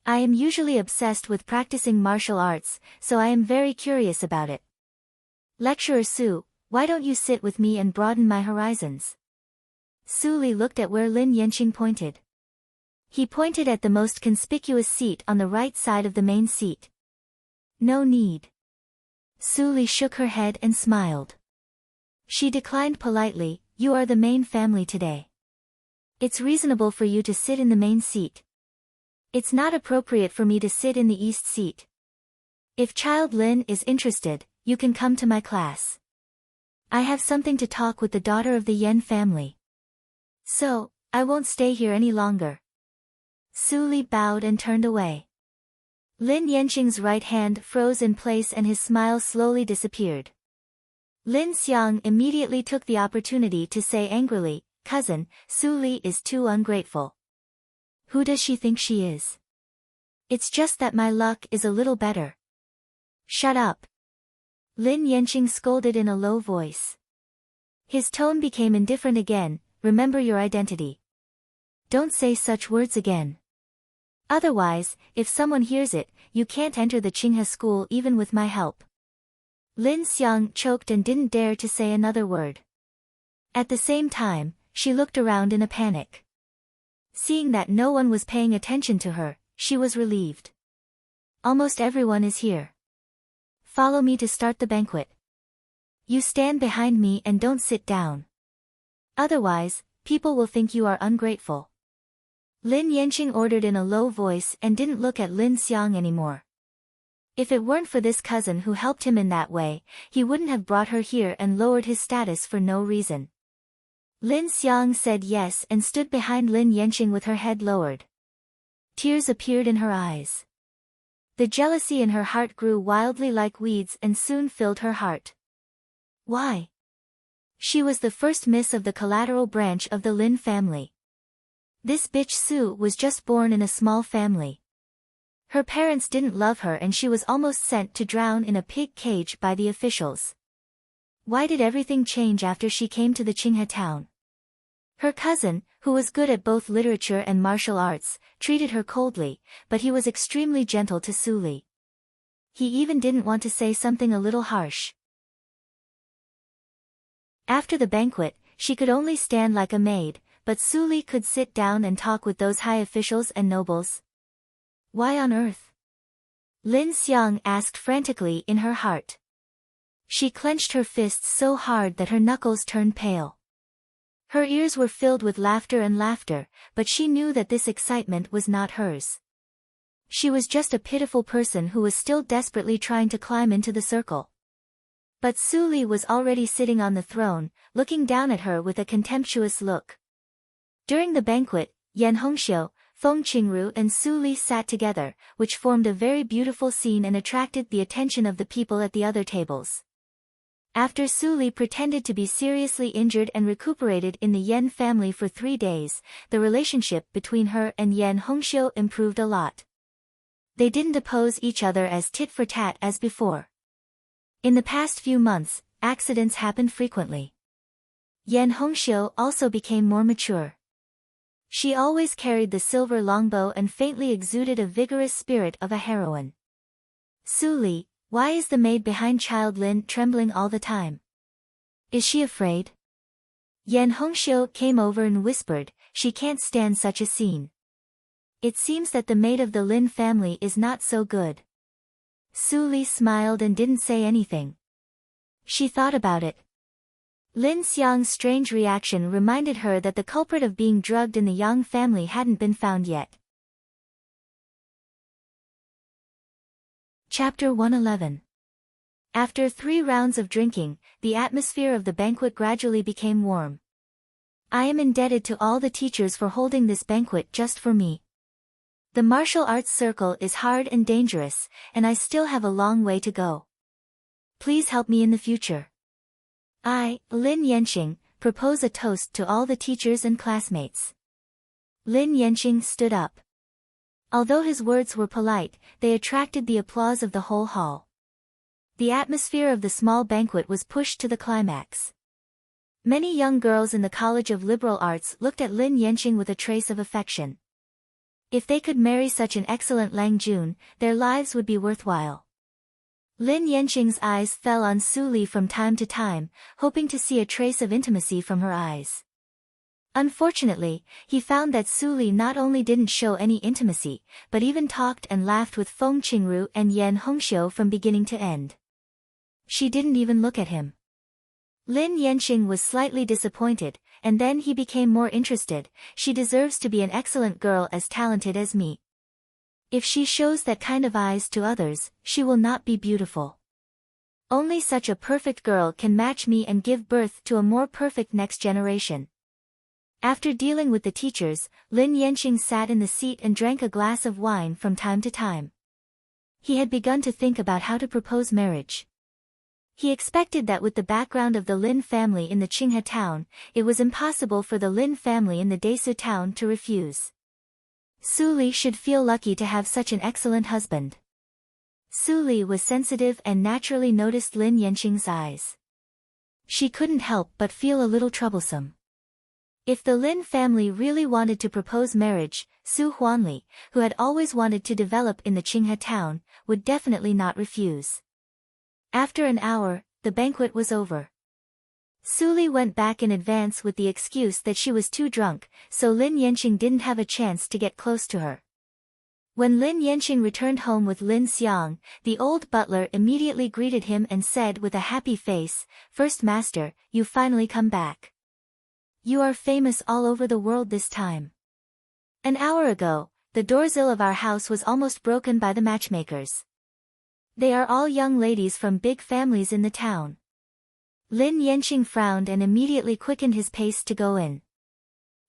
I am usually obsessed with practicing martial arts, so I am very curious about it. Lecturer Su, why don't you sit with me and broaden my horizons? Su Li looked at where Lin Yanqing pointed. He pointed at the most conspicuous seat on the right side of the main seat. No need. Su Li shook her head and smiled. She declined politely, You are the main family today. It's reasonable for you to sit in the main seat. It's not appropriate for me to sit in the east seat. If Child Lin is interested, you can come to my class. I have something to talk with the daughter of the Yan family. So, I won't stay here any longer. Su Li bowed and turned away. Lin Yanqing's right hand froze in place and his smile slowly disappeared. Lin Xiang immediately took the opportunity to say angrily, Cousin, Su Li is too ungrateful. Who does she think she is? It's just that my luck is a little better. Shut up. Lin Yanqing scolded in a low voice. His tone became indifferent again, Remember your identity. Don't say such words again. Otherwise, if someone hears it, you can't enter the Qinghe school even with my help. Lin Xiang choked and didn't dare to say another word. At the same time, she looked around in a panic. Seeing that no one was paying attention to her, she was relieved. Almost everyone is here. Follow me to start the banquet. You stand behind me and don't sit down. Otherwise, people will think you are ungrateful. Lin Yanqing ordered in a low voice and didn't look at Lin Xiang anymore. If it weren't for this cousin who helped him in that way, he wouldn't have brought her here and lowered his status for no reason. Lin Xiang said yes and stood behind Lin Yanqing with her head lowered. Tears appeared in her eyes. The jealousy in her heart grew wildly like weeds and soon filled her heart. Why? She was the first miss of the collateral branch of the Lin family. This bitch Sue was just born in a small family. Her parents didn't love her and she was almost sent to drown in a pig cage by the officials. Why did everything change after she came to the Qinghe town? Her cousin, who was good at both literature and martial arts, treated her coldly, but he was extremely gentle to Su Li. He even didn't want to say something a little harsh. After the banquet, she could only stand like a maid, but Su Li could sit down and talk with those high officials and nobles. Why on earth? Lin Xiang asked frantically in her heart. She clenched her fists so hard that her knuckles turned pale. Her ears were filled with laughter, but she knew that this excitement was not hers. She was just a pitiful person who was still desperately trying to climb into the circle. But Su Li was already sitting on the throne, looking down at her with a contemptuous look. During the banquet, Yan Hongxiu, Feng Qingru and Su Li sat together, which formed a very beautiful scene and attracted the attention of the people at the other tables. After Su Li pretended to be seriously injured and recuperated in the Yan family for 3 days, the relationship between her and Yan Hongxiu improved a lot. They didn't oppose each other as tit for tat as before. In the past few months, accidents happened frequently. Yan Hongxiu also became more mature. She always carried the silver longbow and faintly exuded a vigorous spirit of a heroine. Su Li, why is the maid behind child Lin trembling all the time? Is she afraid? Yan Hongxiu came over and whispered, she can't stand such a scene. It seems that the maid of the Lin family is not so good. Su Li smiled and didn't say anything. She thought about it. Lin Xiang's strange reaction reminded her that the culprit of being drugged in the Yang family hadn't been found yet. Chapter 111. After 3 rounds of drinking, the atmosphere of the banquet gradually became warm. I am indebted to all the teachers for holding this banquet just for me. The martial arts circle is hard and dangerous, and I still have a long way to go. Please help me in the future. I, Lin Yanqing, propose a toast to all the teachers and classmates. Lin Yanqing stood up. Although his words were polite, they attracted the applause of the whole hall. The atmosphere of the small banquet was pushed to the climax. Many young girls in the College of Liberal Arts looked at Lin Yanqing with a trace of affection. If they could marry such an excellent Lang Jun, their lives would be worthwhile. Lin Yanqing's eyes fell on Su Li from time to time, hoping to see a trace of intimacy from her eyes. Unfortunately, he found that Su Li not only didn't show any intimacy, but even talked and laughed with Feng Qingru and Yan Hongxiu from beginning to end. She didn't even look at him. Lin Yanqing was slightly disappointed, and then he became more interested. She deserves to be an excellent girl as talented as me. If she shows that kind of eyes to others, she will not be beautiful. Only such a perfect girl can match me and give birth to a more perfect next generation. After dealing with the teachers, Lin Yanqing sat in the seat and drank a glass of wine from time to time. He had begun to think about how to propose marriage. He expected that with the background of the Lin family in the Qinghe town, it was impossible for the Lin family in the Desu town to refuse. Su Li should feel lucky to have such an excellent husband. Su Li was sensitive and naturally noticed Lin Yanqing's eyes. She couldn't help but feel a little troublesome. If the Lin family really wanted to propose marriage, Su Huanli, who had always wanted to develop in the Qinghe town, would definitely not refuse. After an hour, the banquet was over. Su Li went back in advance with the excuse that she was too drunk, so Lin Yanqing didn't have a chance to get close to her. When Lin Yanqing returned home with Lin Xiang, the old butler immediately greeted him and said with a happy face, "First master, you finally come back. You are famous all over the world this time. An hour ago, the doorsill of our house was almost broken by the matchmakers. They are all young ladies from big families in the town." Lin Yanqing frowned and immediately quickened his pace to go in.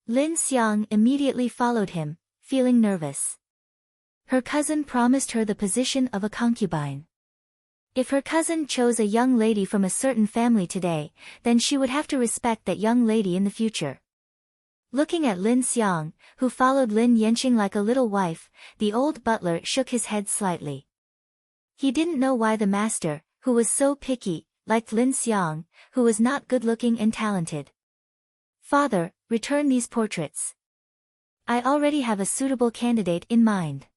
Lin Xiang immediately followed him, feeling nervous. Her cousin promised her the position of a concubine. If her cousin chose a young lady from a certain family today, then she would have to respect that young lady in the future. Looking at Lin Xiang, who followed Lin Yanqing like a little wife, the old butler shook his head slightly. He didn't know why the master, who was so picky, liked Lin Xiang, who was not good-looking and talented. "Father, return these portraits. I already have a suitable candidate in mind."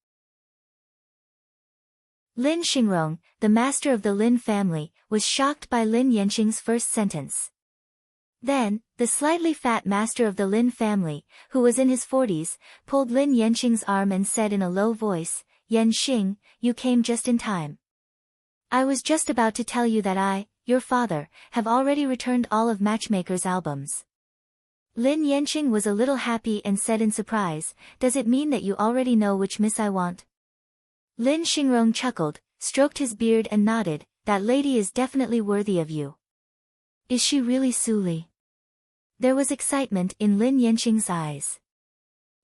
Lin Xingrong, the master of the Lin family, was shocked by Lin Yanqing's first sentence. Then, the slightly fat master of the Lin family, who was in his 40s, pulled Lin Yanqing's arm and said in a low voice, "Yanqing, you came just in time. I was just about to tell you that I, your father, have already returned all of Matchmaker's albums." Lin Yanqing was a little happy and said in surprise, "Does it mean that you already know which miss I want?" Lin Xingrong chuckled, stroked his beard and nodded, "That lady is definitely worthy of you." "Is she really Su Li?" There was excitement in Lin Yanqing's eyes.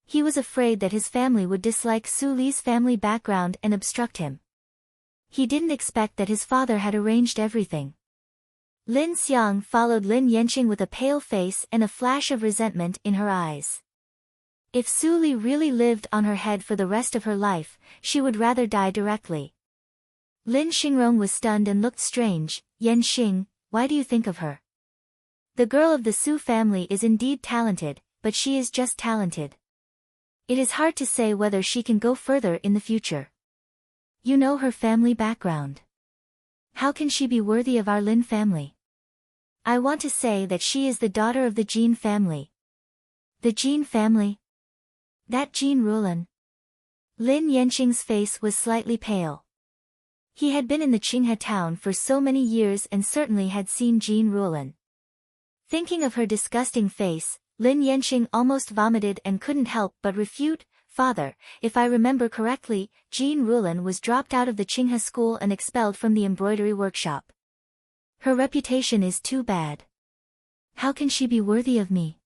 He was afraid that his family would dislike Su Li's family background and obstruct him. He didn't expect that his father had arranged everything. Lin Xiang followed Lin Yanqing with a pale face and a flash of resentment in her eyes. If Su Li really lived on her head for the rest of her life, she would rather die directly. Lin Xingrong was stunned and looked strange. "Yanqing, why do you think of her? The girl of the Su family is indeed talented, but she is just talented. It is hard to say whether she can go further in the future. You know her family background. How can she be worthy of our Lin family? I want to say that she is the daughter of the Jin family." "The Jin family? That Jin Rulin?" Lin Yanqing's face was slightly pale. He had been in the Qinghe town for so many years and certainly had seen Jin Rulin. Thinking of her disgusting face, Lin Yanqing almost vomited and couldn't help but refute, "Father, if I remember correctly, Jin Rulin was dropped out of the Qinghe school and expelled from the embroidery workshop. Her reputation is too bad. How can she be worthy of me?"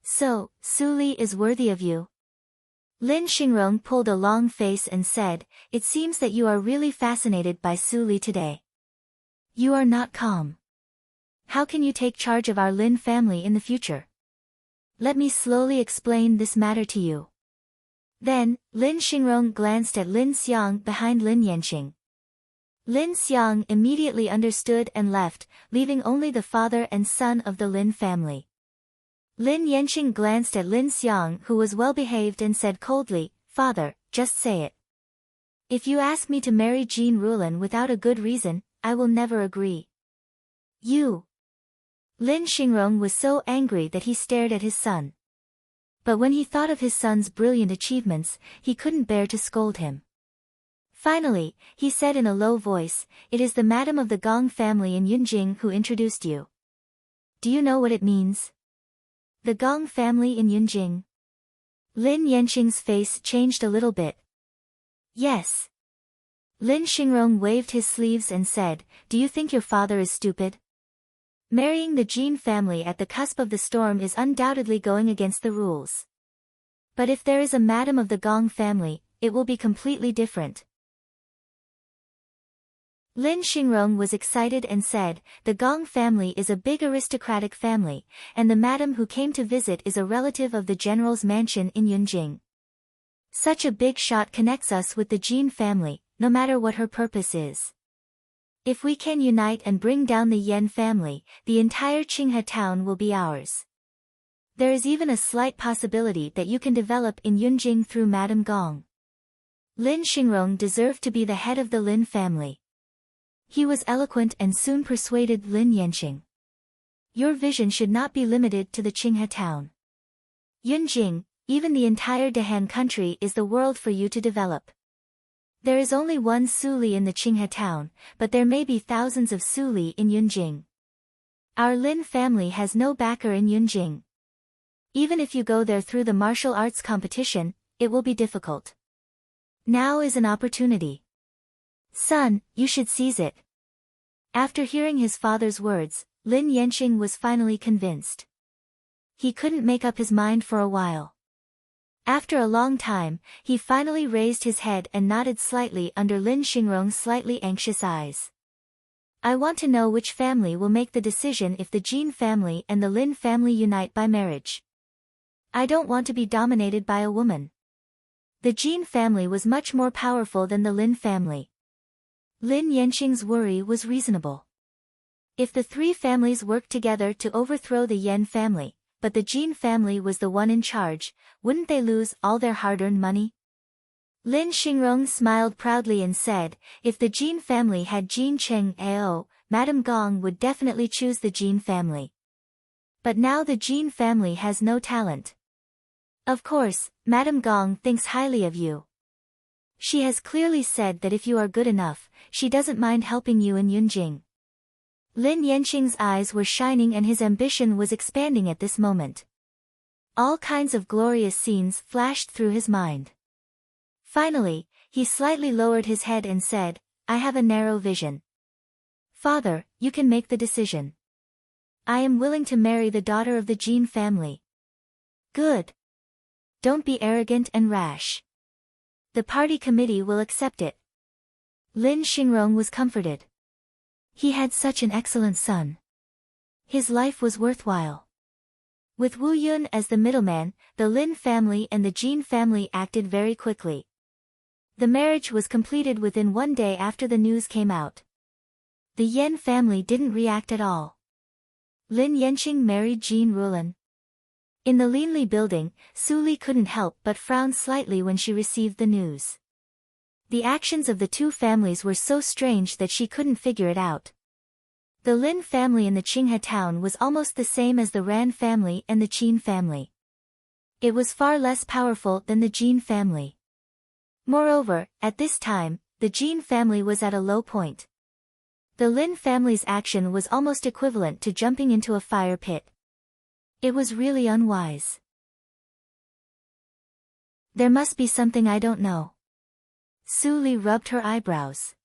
"So, Su Li is worthy of you?" Lin Xingrong pulled a long face and said, "It seems that you are really fascinated by Su Li today. You are not calm. How can you take charge of our Lin family in the future? Let me slowly explain this matter to you." Then, Lin Xingrong glanced at Lin Xiang behind Lin Yanqing. Lin Xiang immediately understood and left, leaving only the father and son of the Lin family. Lin Yanqing glanced at Lin Xiang, who was well-behaved, and said coldly, "Father, just say it. If you ask me to marry Jin Rulin without a good reason, I will never agree." "You!" Lin Xingrong was so angry that he stared at his son. But when he thought of his son's brilliant achievements, he couldn't bear to scold him. Finally, he said in a low voice, "It is the madam of the Gong family in Yunjing who introduced you. Do you know what it means?" "The Gong family in Yunjing?" Lin Yanqing's face changed a little bit. "Yes." Lin Xingrong waved his sleeves and said, "Do you think your father is stupid? Marrying the Jin family at the cusp of the storm is undoubtedly going against the rules. But if there is a madam of the Gong family, it will be completely different." Lin Xingrong was excited and said, "The Gong family is a big aristocratic family, and the madam who came to visit is a relative of the general's mansion in Yunjing. Such a big shot connects us with the Jin family, no matter what her purpose is. If we can unite and bring down the Yan family, the entire Qinghe town will be ours. There is even a slight possibility that you can develop in Yunjing through Madame Gong." Lin Xingrong deserved to be the head of the Lin family. He was eloquent and soon persuaded Lin Yanqing. "Your vision should not be limited to the Qinghe town. Yunjing, even the entire Dehan country, is the world for you to develop. There is only one Su Li in the Qinghe town, but there may be thousands of Su Li in Yunjing. Our Lin family has no backer in Yunjing. Even if you go there through the martial arts competition, it will be difficult. Now is an opportunity. Son, you should seize it." After hearing his father's words, Lin Yanqing was finally convinced. He couldn't make up his mind for a while. After a long time, he finally raised his head and nodded slightly under Lin Xingrong's slightly anxious eyes. I want to know which family will make the decision if the Jean family and the Lin family unite by marriage. I don't want to be dominated by a woman. The Jean family was much more powerful than the Lin family. Lin Yanqing's worry was reasonable. If the three families worked together to overthrow the Yan family, but the Jean family was the one in charge, wouldn't they lose all their hard-earned money? Lin Xingrong smiled proudly and said, if the Jean family had Jean Cheng Ao, Madame Gong would definitely choose the Jean family. But now the Jean family has no talent. Of course, Madame Gong thinks highly of you. She has clearly said that if you are good enough, she doesn't mind helping you in Yunjing. Lin Yanqing's eyes were shining and his ambition was expanding at this moment. All kinds of glorious scenes flashed through his mind. Finally, he slightly lowered his head and said, I have a narrow vision. Father, you can make the decision. I am willing to marry the daughter of the Jean family. Good. Don't be arrogant and rash. The party committee will accept it. Lin Xingrong was comforted. He had such an excellent son. His life was worthwhile. With Wu Yun as the middleman, the Lin family and the Jean family acted very quickly. The marriage was completed within 1 day after the news came out. The Yan family didn't react at all. Lin Yanqing married Jean Rulin. In the Linli building, Su Li couldn't help but frown slightly when she received the news. The actions of the two families were so strange that she couldn't figure it out. The Lin family in the Qinghe town was almost the same as the Ran family and the Qin family. It was far less powerful than the Jean family. Moreover, at this time, the Jean family was at a low point. The Lin family's action was almost equivalent to jumping into a fire pit. It was really unwise. There must be something I don't know. Su Li rubbed her eyebrows.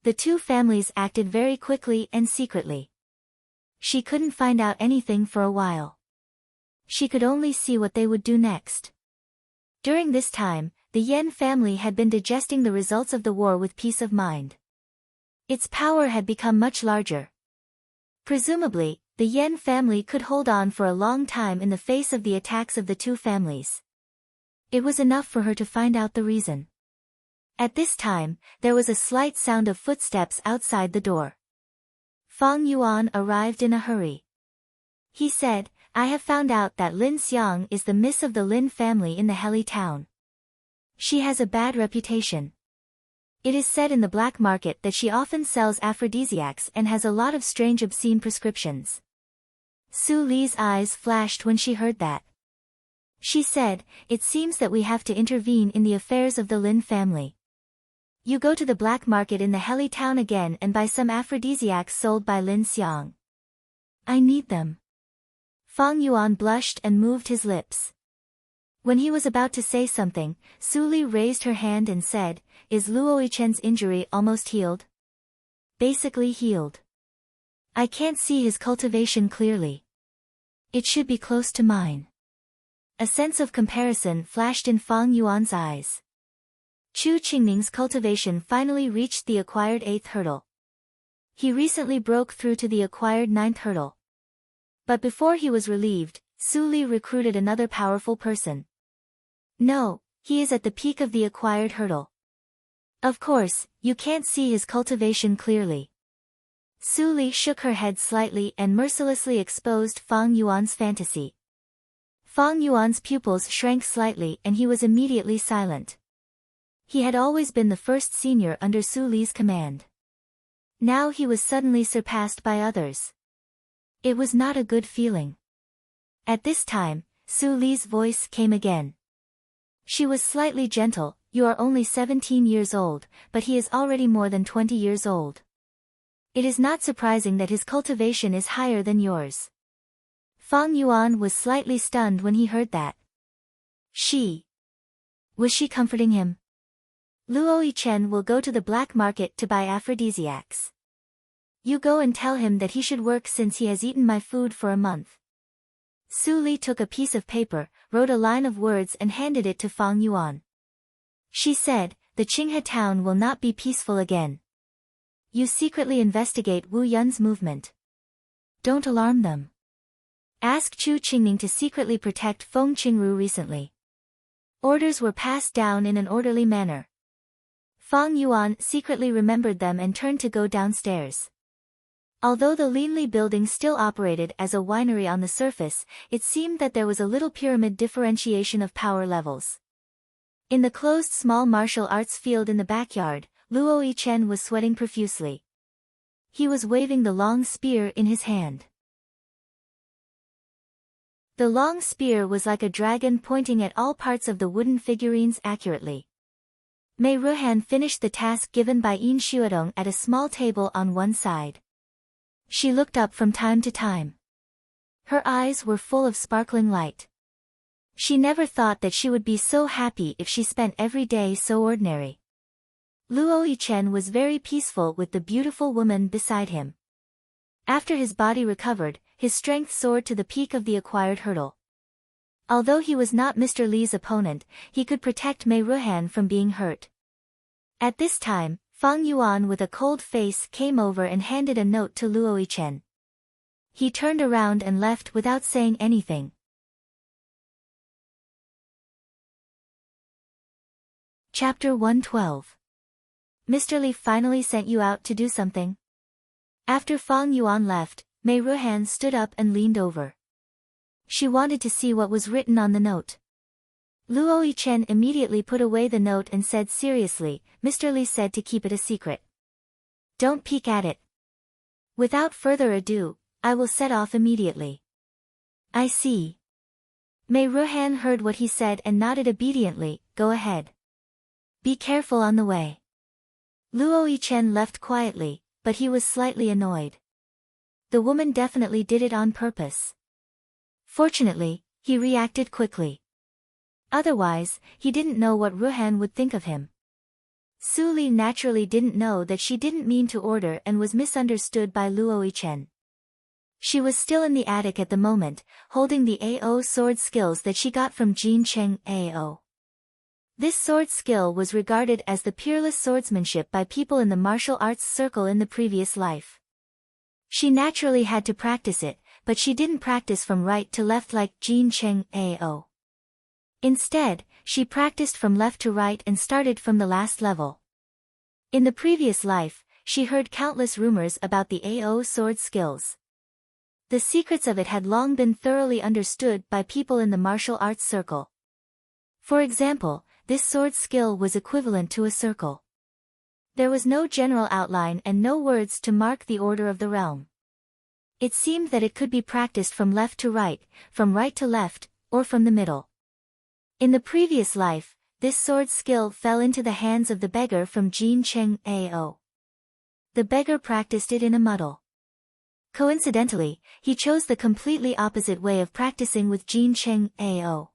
The two families acted very quickly and secretly. She couldn't find out anything for a while. She could only see what they would do next. During this time, the Yan family had been digesting the results of the war with peace of mind. Its power had become much larger. Presumably, the Yan family could hold on for a long time in the face of the attacks of the two families. It was enough for her to find out the reason. At this time, there was a slight sound of footsteps outside the door. Fang Yuan arrived in a hurry. He said, I have found out that Lin Xiang is the miss of the Lin family in the Heli town. She has a bad reputation. It is said in the black market that she often sells aphrodisiacs and has a lot of strange obscene prescriptions. Su Li's eyes flashed when she heard that. She said, it seems that we have to intervene in the affairs of the Lin family. You go to the black market in the Heli town again and buy some aphrodisiacs sold by Lin Xiang. I need them. Fang Yuan blushed and moved his lips. When he was about to say something, Su Li raised her hand and said, is Luo Yichen's injury almost healed? Basically healed. I can't see his cultivation clearly. It should be close to mine. A sense of comparison flashed in Fang Yuan's eyes. Chu Qingning's cultivation finally reached the acquired 8th hurdle. He recently broke through to the acquired 9th hurdle. But before he was relieved, Su Li recruited another powerful person. No, he is at the peak of the acquired hurdle. Of course, you can't see his cultivation clearly. Su Li shook her head slightly and mercilessly exposed Fang Yuan's fantasy. Fang Yuan's pupils shrank slightly and he was immediately silent. He had always been the first senior under Su Li's command. Now he was suddenly surpassed by others. It was not a good feeling. At this time, Su Li's voice came again. She was slightly gentle, you are only 17 years old, but he is already more than 20 years old. It is not surprising that his cultivation is higher than yours. Fang Yuan was slightly stunned when he heard that. Was she comforting him? Luo Yichen will go to the black market to buy aphrodisiacs. You go and tell him that he should work since he has eaten my food for a month. Su Li took a piece of paper, wrote a line of words and handed it to Fang Yuan. She said, the Qinghe town will not be peaceful again. you secretly investigate Wu Yun's movement. Don't alarm them. Ask Chu Qingning to secretly protect Feng Qingru recently. Orders were passed down in an orderly manner. Fang Yuan secretly remembered them and turned to go downstairs. Although the Linli building still operated as a winery on the surface, it seemed that there was a little pyramid differentiation of power levels. In the closed small martial arts field in the backyard, Luo Yichen was sweating profusely. He was waving the long spear in his hand. The long spear was like a dragon pointing at all parts of the wooden figurines accurately. Mei Ruhan finished the task given by Yin Xuedong at a small table on one side. She looked up from time to time. Her eyes were full of sparkling light. She never thought that she would be so happy if she spent every day so ordinary. Luo Yichen was very peaceful with the beautiful woman beside him. After his body recovered, his strength soared to the peak of the acquired hurdle. Although he was not Mr. Li's opponent, he could protect Mei Ruhan from being hurt. At this time, Fang Yuan with a cold face came over and handed a note to Luo Yichen. He turned around and left without saying anything. Chapter 112. Mr. Li finally sent you out to do something? After Fang Yuan left, Mei Ruhan stood up and leaned over. She wanted to see what was written on the note. Luo Yichen immediately put away the note and said seriously, Mr. Li said to keep it a secret. Don't peek at it. Without further ado, I will set off immediately. I see. Mei Ruhan heard what he said and nodded obediently, go ahead. Be careful on the way. Luo Yichen left quietly, but he was slightly annoyed. The woman definitely did it on purpose. Fortunately, he reacted quickly. Otherwise, he didn't know what Ruhan would think of him. Su Li naturally didn't know that she didn't mean to order and was misunderstood by Luo Yichen. She was still in the attic at the moment, holding the AO sword skills that she got from Jin Cheng AO. This sword skill was regarded as the peerless swordsmanship by people in the martial arts circle in the previous life. She naturally had to practice it, but she didn't practice from right to left like Jin Cheng AO. Instead, she practiced from left to right and started from the last level. In the previous life, she heard countless rumors about the AO sword skills. The secrets of it had long been thoroughly understood by people in the martial arts circle. For example, this sword skill was equivalent to a circle. There was no general outline and no words to mark the order of the realm. It seemed that it could be practiced from left to right, from right to left, or from the middle. In the previous life, this sword skill fell into the hands of the beggar from Jin Cheng AO. The beggar practiced it in a muddle. Coincidentally, he chose the completely opposite way of practicing with Jin Cheng AO.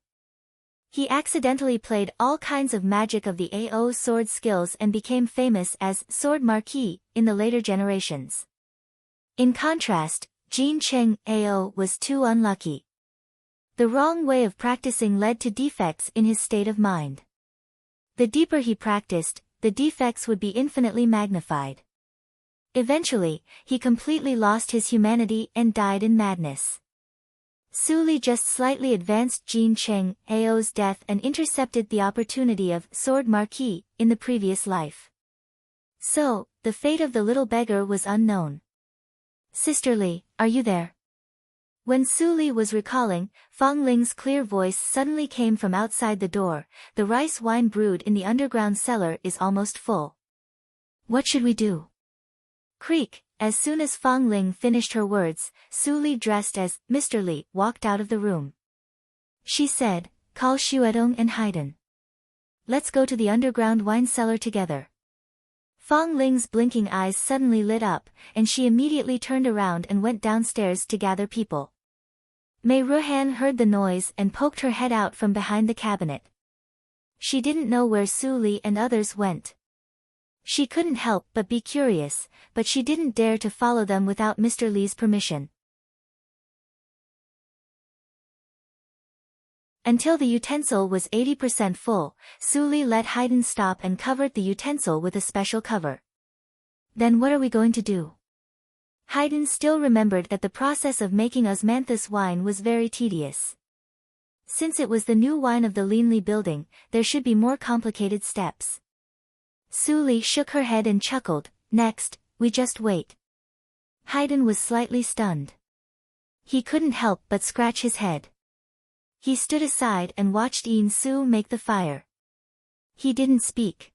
He accidentally played all kinds of magic of the AO sword skills and became famous as Sword Marquis in the later generations. In contrast, Jin Cheng AO was too unlucky. The wrong way of practicing led to defects in his state of mind. The deeper he practiced, the defects would be infinitely magnified. Eventually, he completely lost his humanity and died in madness. Su Li just slightly advanced Jin Cheng AO's death and intercepted the opportunity of Sword Marquis in the previous life. So, the fate of the little beggar was unknown. Sister Li, are you there? When Su Li was recalling, Fang Ling's clear voice suddenly came from outside the door, the rice wine brewed in the underground cellar is almost full. What should we do? Creak. As soon as Fang Ling finished her words, Su Li dressed as Mr. Li walked out of the room. She said, call Xuedong and Haiden. Let's go to the underground wine cellar together. Fang Ling's blinking eyes suddenly lit up, and she immediately turned around and went downstairs to gather people. Mei Ruhan heard the noise and poked her head out from behind the cabinet. She didn't know where Su Li and others went. She couldn't help but be curious, but she didn't dare to follow them without Mr. Li's permission. Until the utensil was 80% full, Su Li let Haiden stop and covered the utensil with a special cover. Then what are we going to do? Haydn still remembered that the process of making osmanthus wine was very tedious. Since it was the new wine of the Linley building, there should be more complicated steps. Suli shook her head and chuckled. Next, we just wait. Haydn was slightly stunned. He couldn't help but scratch his head. He stood aside and watched Yin Su make the fire. He didn't speak.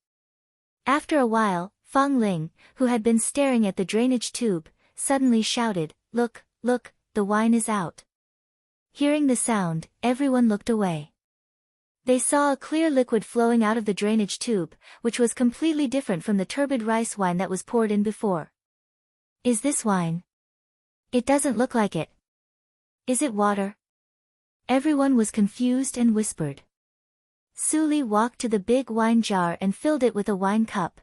After a while, Fang Ling, who had been staring at the drainage tube, suddenly shouted, "Look, look, the wine is out." Hearing the sound, everyone looked away. They saw a clear liquid flowing out of the drainage tube, which was completely different from the turbid rice wine that was poured in before. Is this wine? It doesn't look like it. Is it water? Everyone was confused and whispered. Suli walked to the big wine jar and filled it with a wine cup.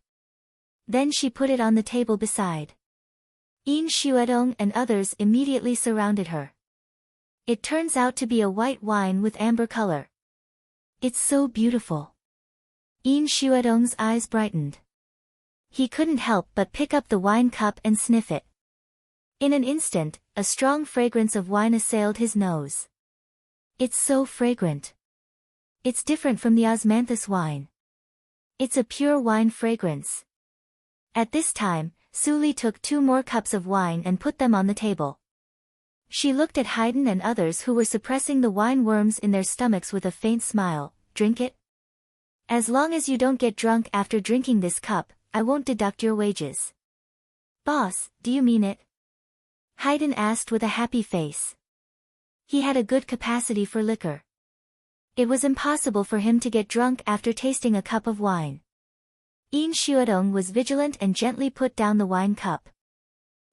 Then she put it on the table beside. Yin Xuedong and others immediately surrounded her. It turns out to be a white wine with amber color. It's so beautiful. Yin Xuedong's eyes brightened. He couldn't help but pick up the wine cup and sniff it. In an instant, a strong fragrance of wine assailed his nose. It's so fragrant. It's different from the osmanthus wine. It's a pure wine fragrance. At this time, Suli took 2 more cups of wine and put them on the table. She looked at Haydn and others who were suppressing the wine worms in their stomachs with a faint smile. Drink it? As long as you don't get drunk after drinking this cup, I won't deduct your wages. Boss, do you mean it? Haydn asked with a happy face. He had a good capacity for liquor. It was impossible for him to get drunk after tasting a cup of wine. Yin Xuedong was vigilant and gently put down the wine cup.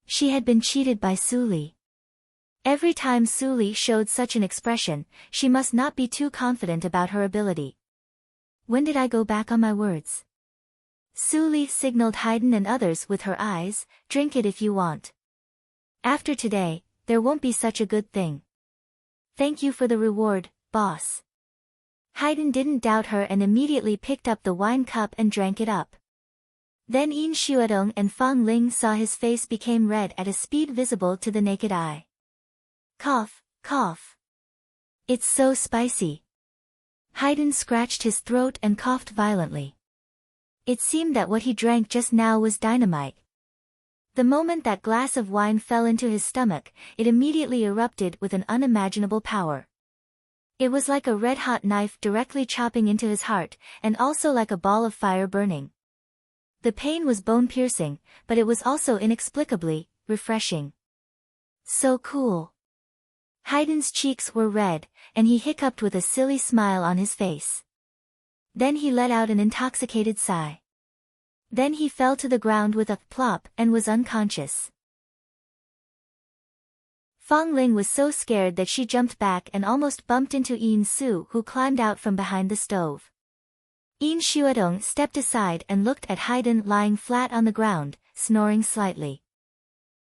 She had been cheated by Suli. Every time Suli showed such an expression, she must not be too confident about her ability. When did I go back on my words? Suli signaled Haydn and others with her eyes, drink it if you want. After today, there won't be such a good thing. Thank you for the reward, boss. Haydn didn't doubt her and immediately picked up the wine cup and drank it up. Then Yin Xuedong and Fang Ling saw his face became red at a speed visible to the naked eye. Cough, cough. It's so spicy. Haydn scratched his throat and coughed violently. It seemed that what he drank just now was dynamite. The moment that glass of wine fell into his stomach, it immediately erupted with an unimaginable power. It was like a red-hot knife directly chopping into his heart, and also like a ball of fire burning. The pain was bone-piercing, but it was also inexplicably refreshing. So cool. Haydn's cheeks were red, and he hiccuped with a silly smile on his face. Then he let out an intoxicated sigh. Then he fell to the ground with a plop and was unconscious. Fang Ling was so scared that she jumped back and almost bumped into Yin Su, who climbed out from behind the stove. Yin Xuedong stepped aside and looked at Haydn lying flat on the ground, snoring slightly.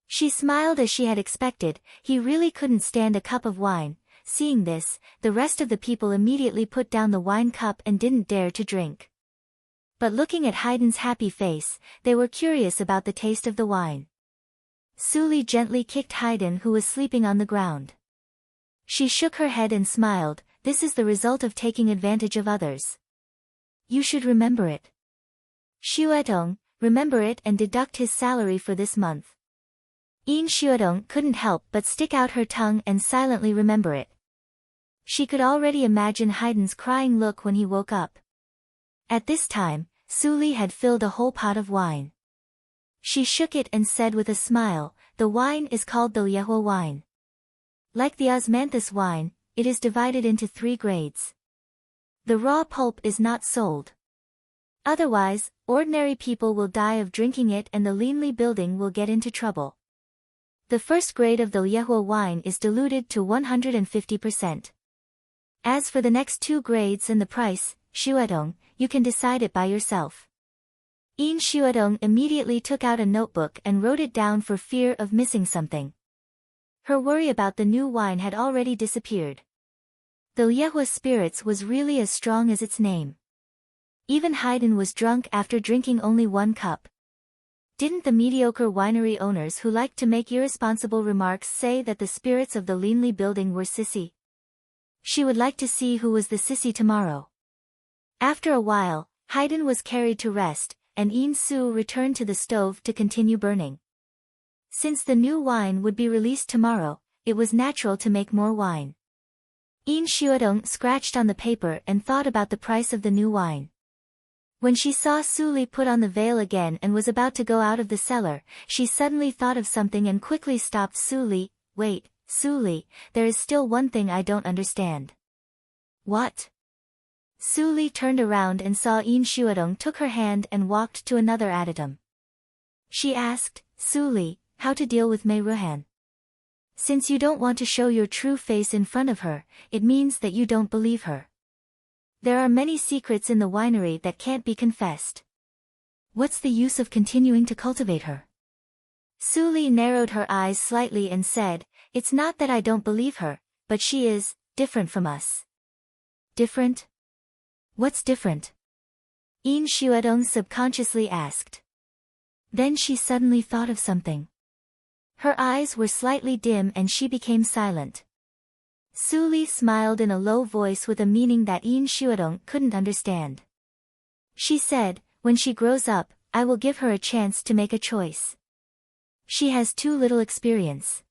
She smiled as she had expected. He really couldn't stand a cup of wine. Seeing this, the rest of the people immediately put down the wine cup and didn't dare to drink. But looking at Haydn's happy face, they were curious about the taste of the wine. Suli gently kicked Haydn, who was sleeping on the ground. She shook her head and smiled. This is the result of taking advantage of others. You should remember it. Xuedong, remember it and deduct his salary for this month. Yin Xuedong couldn't help but stick out her tongue and silently remember it. She could already imagine Haydn's crying look when he woke up. At this time, Suli had filled a whole pot of wine. She shook it and said with a smile, the wine is called the Liehua wine. Like the osmanthus wine, it is divided into 3 grades. The raw pulp is not sold. Otherwise, ordinary people will die of drinking it and the Linley building will get into trouble. The first grade of the Liehua wine is diluted to 150%. As for the next 2 grades and the price, Xuedong, you can decide it by yourself. Yin Xuedong immediately took out a notebook and wrote it down for fear of missing something. Her worry about the new wine had already disappeared. The Liehua spirits was really as strong as its name. Even Haydn was drunk after drinking only 1 cup. Didn't the mediocre winery owners who liked to make irresponsible remarks say that the spirits of the Linley building were sissy? She would like to see who was the sissy tomorrow. After a while, Haydn was carried to rest, and Yin Su returned to the stove to continue burning. Since the new wine would be released tomorrow, it was natural to make more wine. Yin Xuedong scratched on the paper and thought about the price of the new wine. When she saw Su Li put on the veil again and was about to go out of the cellar, she suddenly thought of something and quickly stopped Su Li. Wait, Su Li, there is still one thing I don't understand. What? Su Li turned around and saw Yin Xuedong took her hand and walked to another adytum. She asked, Su Li, how to deal with Mei Ruhan. Since you don't want to show your true face in front of her, it means that you don't believe her. There are many secrets in the winery that can't be confessed. What's the use of continuing to cultivate her? Su Li narrowed her eyes slightly and said, it's not that I don't believe her, but she is different from us. Different? What's different? Yin Xuedong subconsciously asked. Then she suddenly thought of something. Her eyes were slightly dim and she became silent. Su Li smiled in a low voice with a meaning that Yin Xuedong couldn't understand. She said, when she grows up, I will give her a chance to make a choice. She has too little experience.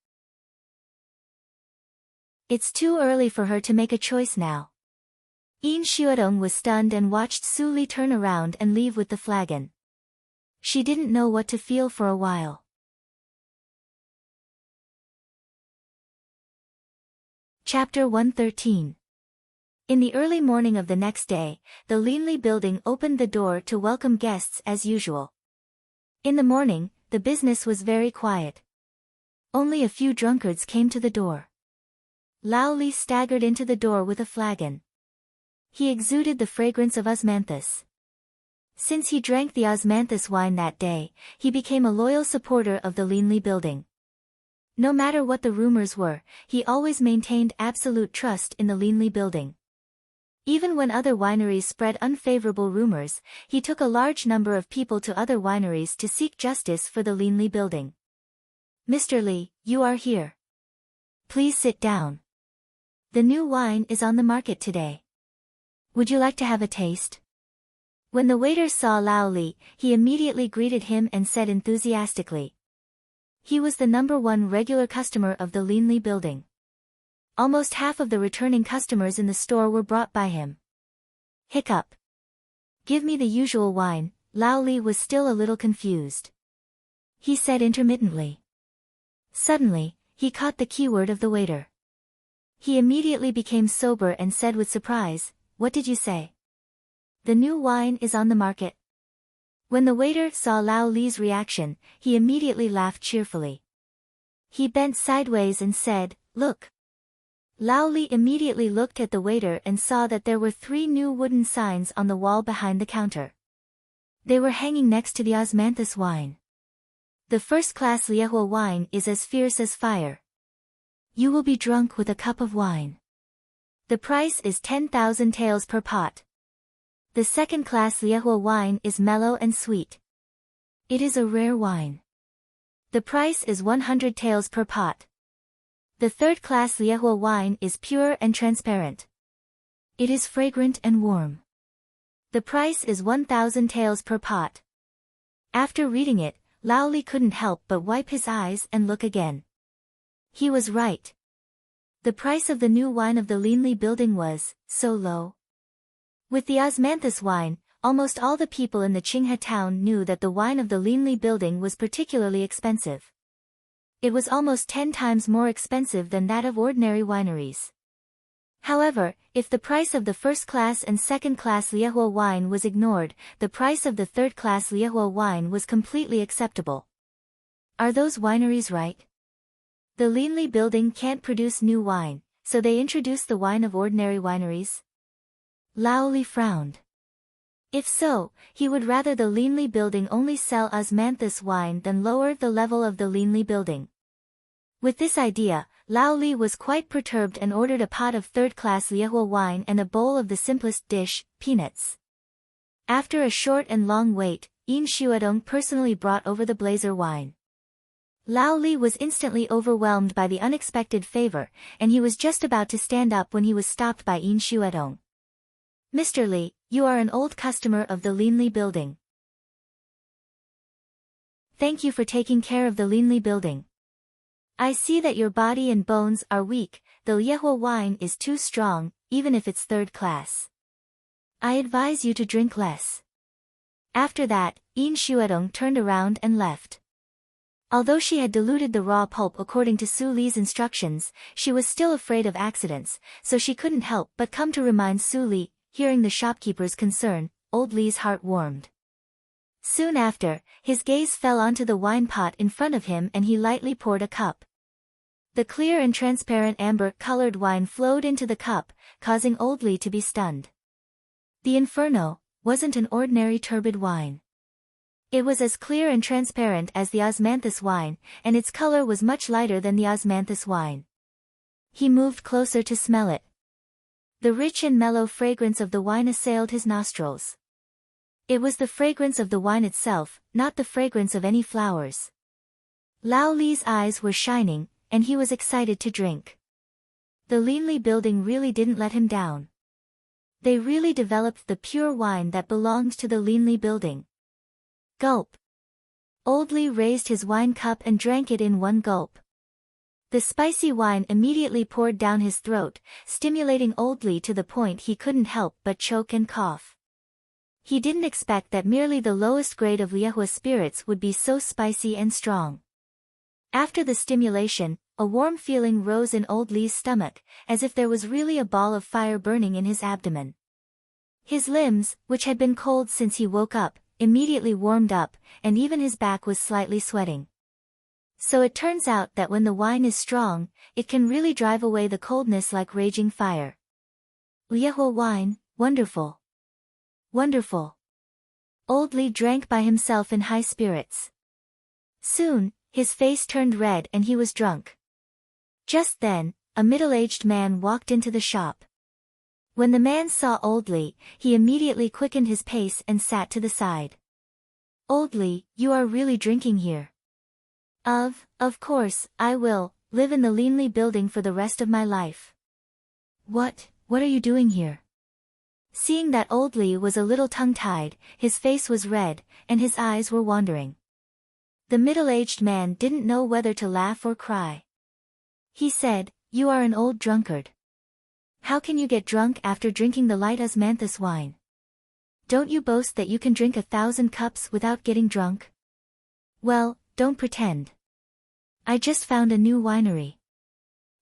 It's too early for her to make a choice now. Yin Xuedong was stunned and watched Su Li turn around and leave with the flagon. She didn't know what to feel for a while. Chapter 113. In the early morning of the next day, the Linley building opened the door to welcome guests as usual. In the morning, the business was very quiet. Only a few drunkards came to the door. Lao Li staggered into the door with a flagon. He exuded the fragrance of osmanthus. Since he drank the osmanthus wine that day, he became a loyal supporter of the Linley building. No matter what the rumors were, he always maintained absolute trust in the Linley building. Even when other wineries spread unfavorable rumors, he took a large number of people to other wineries to seek justice for the Linley building. Mr. Li, you are here. Please sit down. The new wine is on the market today. Would you like to have a taste? When the waiter saw Lao Li, he immediately greeted him and said enthusiastically. He was the #1 regular customer of the Linley building. Almost half of the returning customers in the store were brought by him. Hiccup. Give me the usual wine. Lao Li was still a little confused. He said intermittently. Suddenly, he caught the keyword of the waiter. He immediately became sober and said with surprise, what did you say? The new wine is on the market. When the waiter saw Lao Li's reaction, he immediately laughed cheerfully. He bent sideways and said, look. Lao Li immediately looked at the waiter and saw that there were 3 new wooden signs on the wall behind the counter. They were hanging next to the osmanthus wine. The first-class Liehua wine is as fierce as fire. You will be drunk with a cup of wine. The price is 10,000 taels per pot. The second-class Liehua wine is mellow and sweet. It is a rare wine. The price is 100 taels per pot. The third-class Liehua wine is pure and transparent. It is fragrant and warm. The price is 1,000 taels per pot. After reading it, Lao Li couldn't help but wipe his eyes and look again. He was right. The price of the new wine of the Linley building was so low. With the osmanthus wine, almost all the people in the Qinghe town knew that the wine of the Linley building was particularly expensive. It was almost 10 times more expensive than that of ordinary wineries. However, if the price of the first-class and second-class Liehua wine was ignored, the price of the third-class Liehua wine was completely acceptable. Are those wineries right? The Linley building can't produce new wine, so they introduce the wine of ordinary wineries? Lao Li frowned. If so, he would rather the Linley building only sell osmanthus wine than lower the level of the Linley building. With this idea, Lao Li was quite perturbed and ordered a pot of third-class Liehua wine and a bowl of the simplest dish, peanuts. After a short and long wait, Yin Shuadong personally brought over the blazer wine. Lao Li was instantly overwhelmed by the unexpected favor, and he was just about to stand up when he was stopped by Yin Shuadong. "Mr. Li, you are an old customer of the Linli building. Thank you for taking care of the Linli building. I see that your body and bones are weak, the Liehua wine is too strong, even if it's third class. I advise you to drink less." After that, Yin Shuadong turned around and left. Although she had diluted the raw pulp according to Su Li's instructions, she was still afraid of accidents, so she couldn't help but come to remind Su Li. Hearing the shopkeeper's concern, old Li's heart warmed. Soon after, his gaze fell onto the wine pot in front of him and he lightly poured a cup. The clear and transparent amber-colored wine flowed into the cup, causing old Li to be stunned. The Inferno wasn't an ordinary turbid wine. It was as clear and transparent as the osmanthus wine, and its color was much lighter than the osmanthus wine. He moved closer to smell it. The rich and mellow fragrance of the wine assailed his nostrils. It was the fragrance of the wine itself, not the fragrance of any flowers. Lao Li's eyes were shining, and he was excited to drink. The Linli building really didn't let him down. They really developed the pure wine that belonged to the Linli building. Gulp. Old Li raised his wine cup and drank it in one gulp. The spicy wine immediately poured down his throat, stimulating Old Li to the point he couldn't help but choke and cough. He didn't expect that merely the lowest grade of Liehua spirits would be so spicy and strong. After the stimulation, a warm feeling rose in Old Li's stomach, as if there was really a ball of fire burning in his abdomen. His limbs, which had been cold since he woke up, immediately warmed up, and even his back was slightly sweating. So it turns out that when the wine is strong, it can really drive away the coldness like raging fire. Liehua wine, wonderful. Wonderful. Old Li drank by himself in high spirits. Soon, his face turned red and he was drunk. Just then, a middle-aged man walked into the shop. When the man saw Old Li, he immediately quickened his pace and sat to the side. "Old Li, you are really drinking here?" Of course, I will live in the Linli building for the rest of my life." What are you doing here?" Seeing that Old Li was a little tongue-tied, his face was red, and his eyes were wandering. The middle-aged man didn't know whether to laugh or cry. He said, "You are an old drunkard. How can you get drunk after drinking the light osmanthus wine? Don't you boast that you can drink 1,000 cups without getting drunk? Well, don't pretend. I just found a new winery.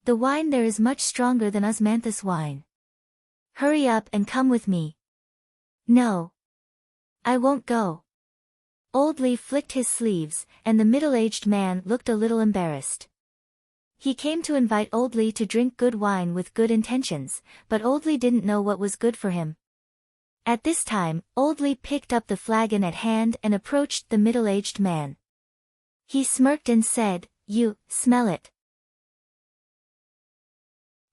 The wine there is much stronger than osmanthus wine. Hurry up and come with me." "No. I won't go." Old Li flicked his sleeves, and the middle-aged man looked a little embarrassed. He came to invite Old Li to drink good wine with good intentions, but Old Li didn't know what was good for him. At this time, Old Li picked up the flagon at hand and approached the middle-aged man. He smirked and said, "You, smell it.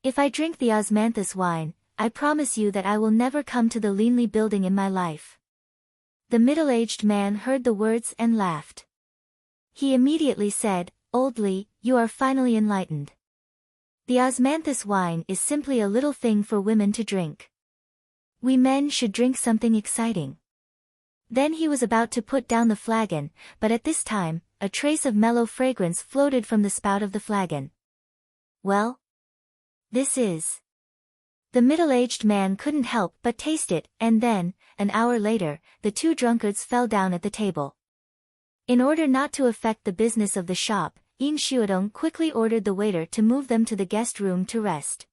If I drink the osmanthus wine, I promise you that I will never come to the Linli building in my life." The middle-aged man heard the words and laughed. He immediately said, "Old Li, you are finally enlightened. The osmanthus wine is simply a little thing for women to drink. We men should drink something exciting." Then he was about to put down the flagon, but at this time, a trace of mellow fragrance floated from the spout of the flagon. "Well? This is..." The middle-aged man couldn't help but taste it, and then, an hour later, the two drunkards fell down at the table. In order not to affect the business of the shop, Yin Shuadong quickly ordered the waiter to move them to the guest room to rest.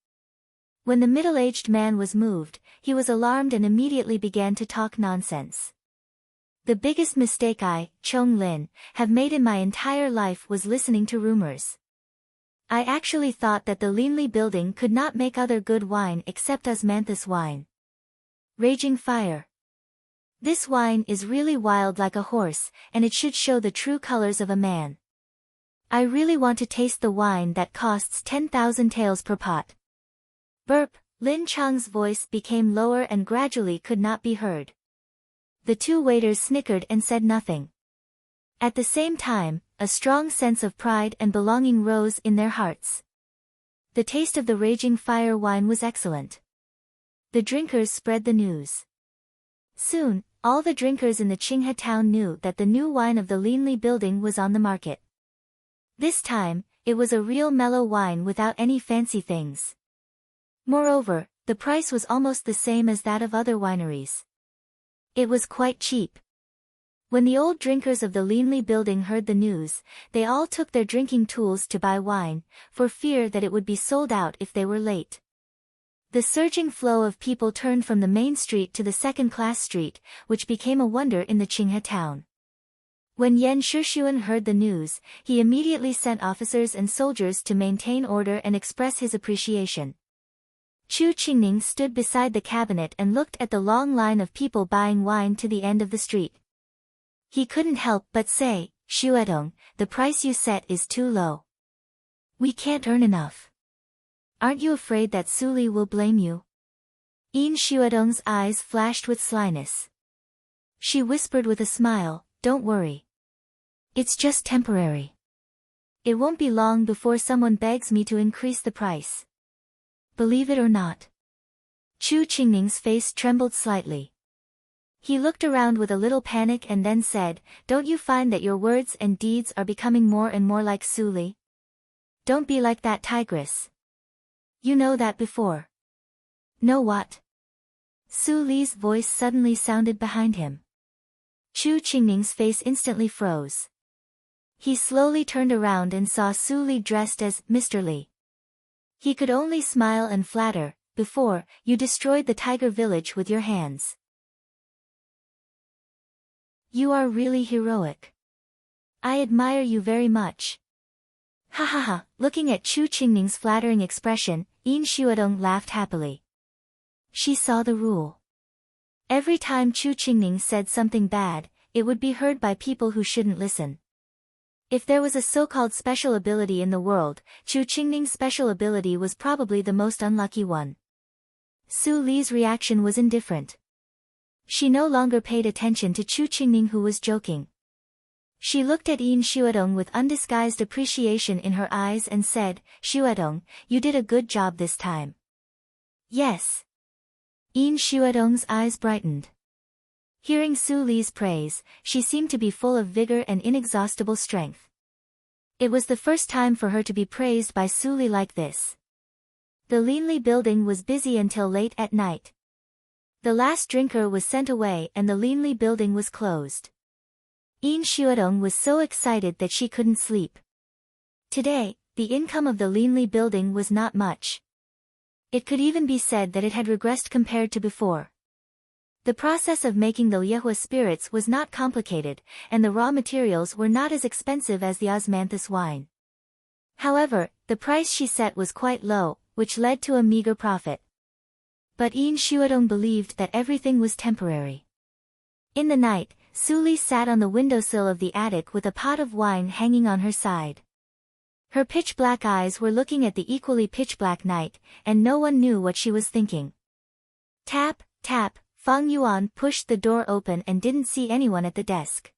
When the middle-aged man was moved, he was alarmed and immediately began to talk nonsense. "The biggest mistake I, Chong Lin, have made in my entire life was listening to rumors. I actually thought that the Linli building could not make other good wine except osmanthus wine. Raging fire. This wine is really wild like a horse, and it should show the true colors of a man. I really want to taste the wine that costs 10,000 taels per pot." Burp, Lin Chang's voice became lower and gradually could not be heard. The two waiters snickered and said nothing. At the same time, a strong sense of pride and belonging rose in their hearts. The taste of the raging fire wine was excellent. The drinkers spread the news. Soon, all the drinkers in the Qinghe town knew that the new wine of the Linli building was on the market. This time, it was a real mellow wine without any fancy things. Moreover, the price was almost the same as that of other wineries. It was quite cheap. When the old drinkers of the Linli building heard the news, they all took their drinking tools to buy wine, for fear that it would be sold out if they were late. The surging flow of people turned from the main street to the second-class street, which became a wonder in the Qinghe town. When Yan Shixuan heard the news, he immediately sent officers and soldiers to maintain order and express his appreciation. Chu Qingning stood beside the cabinet and looked at the long line of people buying wine to the end of the street. He couldn't help but say, "Xuedong, the price you set is too low. We can't earn enough. Aren't you afraid that Suli will blame you?" Yin Xuedong's eyes flashed with slyness. She whispered with a smile, "Don't worry. It's just temporary. It won't be long before someone begs me to increase the price. Believe it or not." Chu Qingning's face trembled slightly. He looked around with a little panic and then said, "Don't you find that your words and deeds are becoming more and more like Suli? Don't be like that tigress. You know that before." "Know what?" Su Li's voice suddenly sounded behind him. Chu Qingning's face instantly froze. He slowly turned around and saw Su Li dressed as Mr. Li. He could only smile and flatter. "Before, you destroyed the tiger village with your hands. You are really heroic. I admire you very much." Ha ha ha, looking at Chu Qingning's flattering expression, Yin Xuedong laughed happily. She saw the rule. Every time Chu Qingning said something bad, it would be heard by people who shouldn't listen. If there was a so-called special ability in the world, Chu Qingning's special ability was probably the most unlucky one. Su Li's reaction was indifferent. She no longer paid attention to Chu Qingning, who was joking. She looked at Yin Xuedong with undisguised appreciation in her eyes and said, "Xuedong, you did a good job this time." "Yes." Yin Xuedong's eyes brightened. Hearing Su Li's praise, she seemed to be full of vigor and inexhaustible strength. It was the first time for her to be praised by Su Li like this. The Linli building was busy until late at night. The last drinker was sent away and the Linli building was closed. Yin Xuedong was so excited that she couldn't sleep. Today, the income of the Linli building was not much. It could even be said that it had regressed compared to before. The process of making the Liehua spirits was not complicated, and the raw materials were not as expensive as the osmanthus wine. However, the price she set was quite low, which led to a meager profit. But Yin Xuedong believed that everything was temporary. In the night, Su Li sat on the windowsill of the attic with a pot of wine hanging on her side. Her pitch-black eyes were looking at the equally pitch-black night, and no one knew what she was thinking. Tap, tap, Fang Yuan pushed the door open and didn't see anyone at the desk.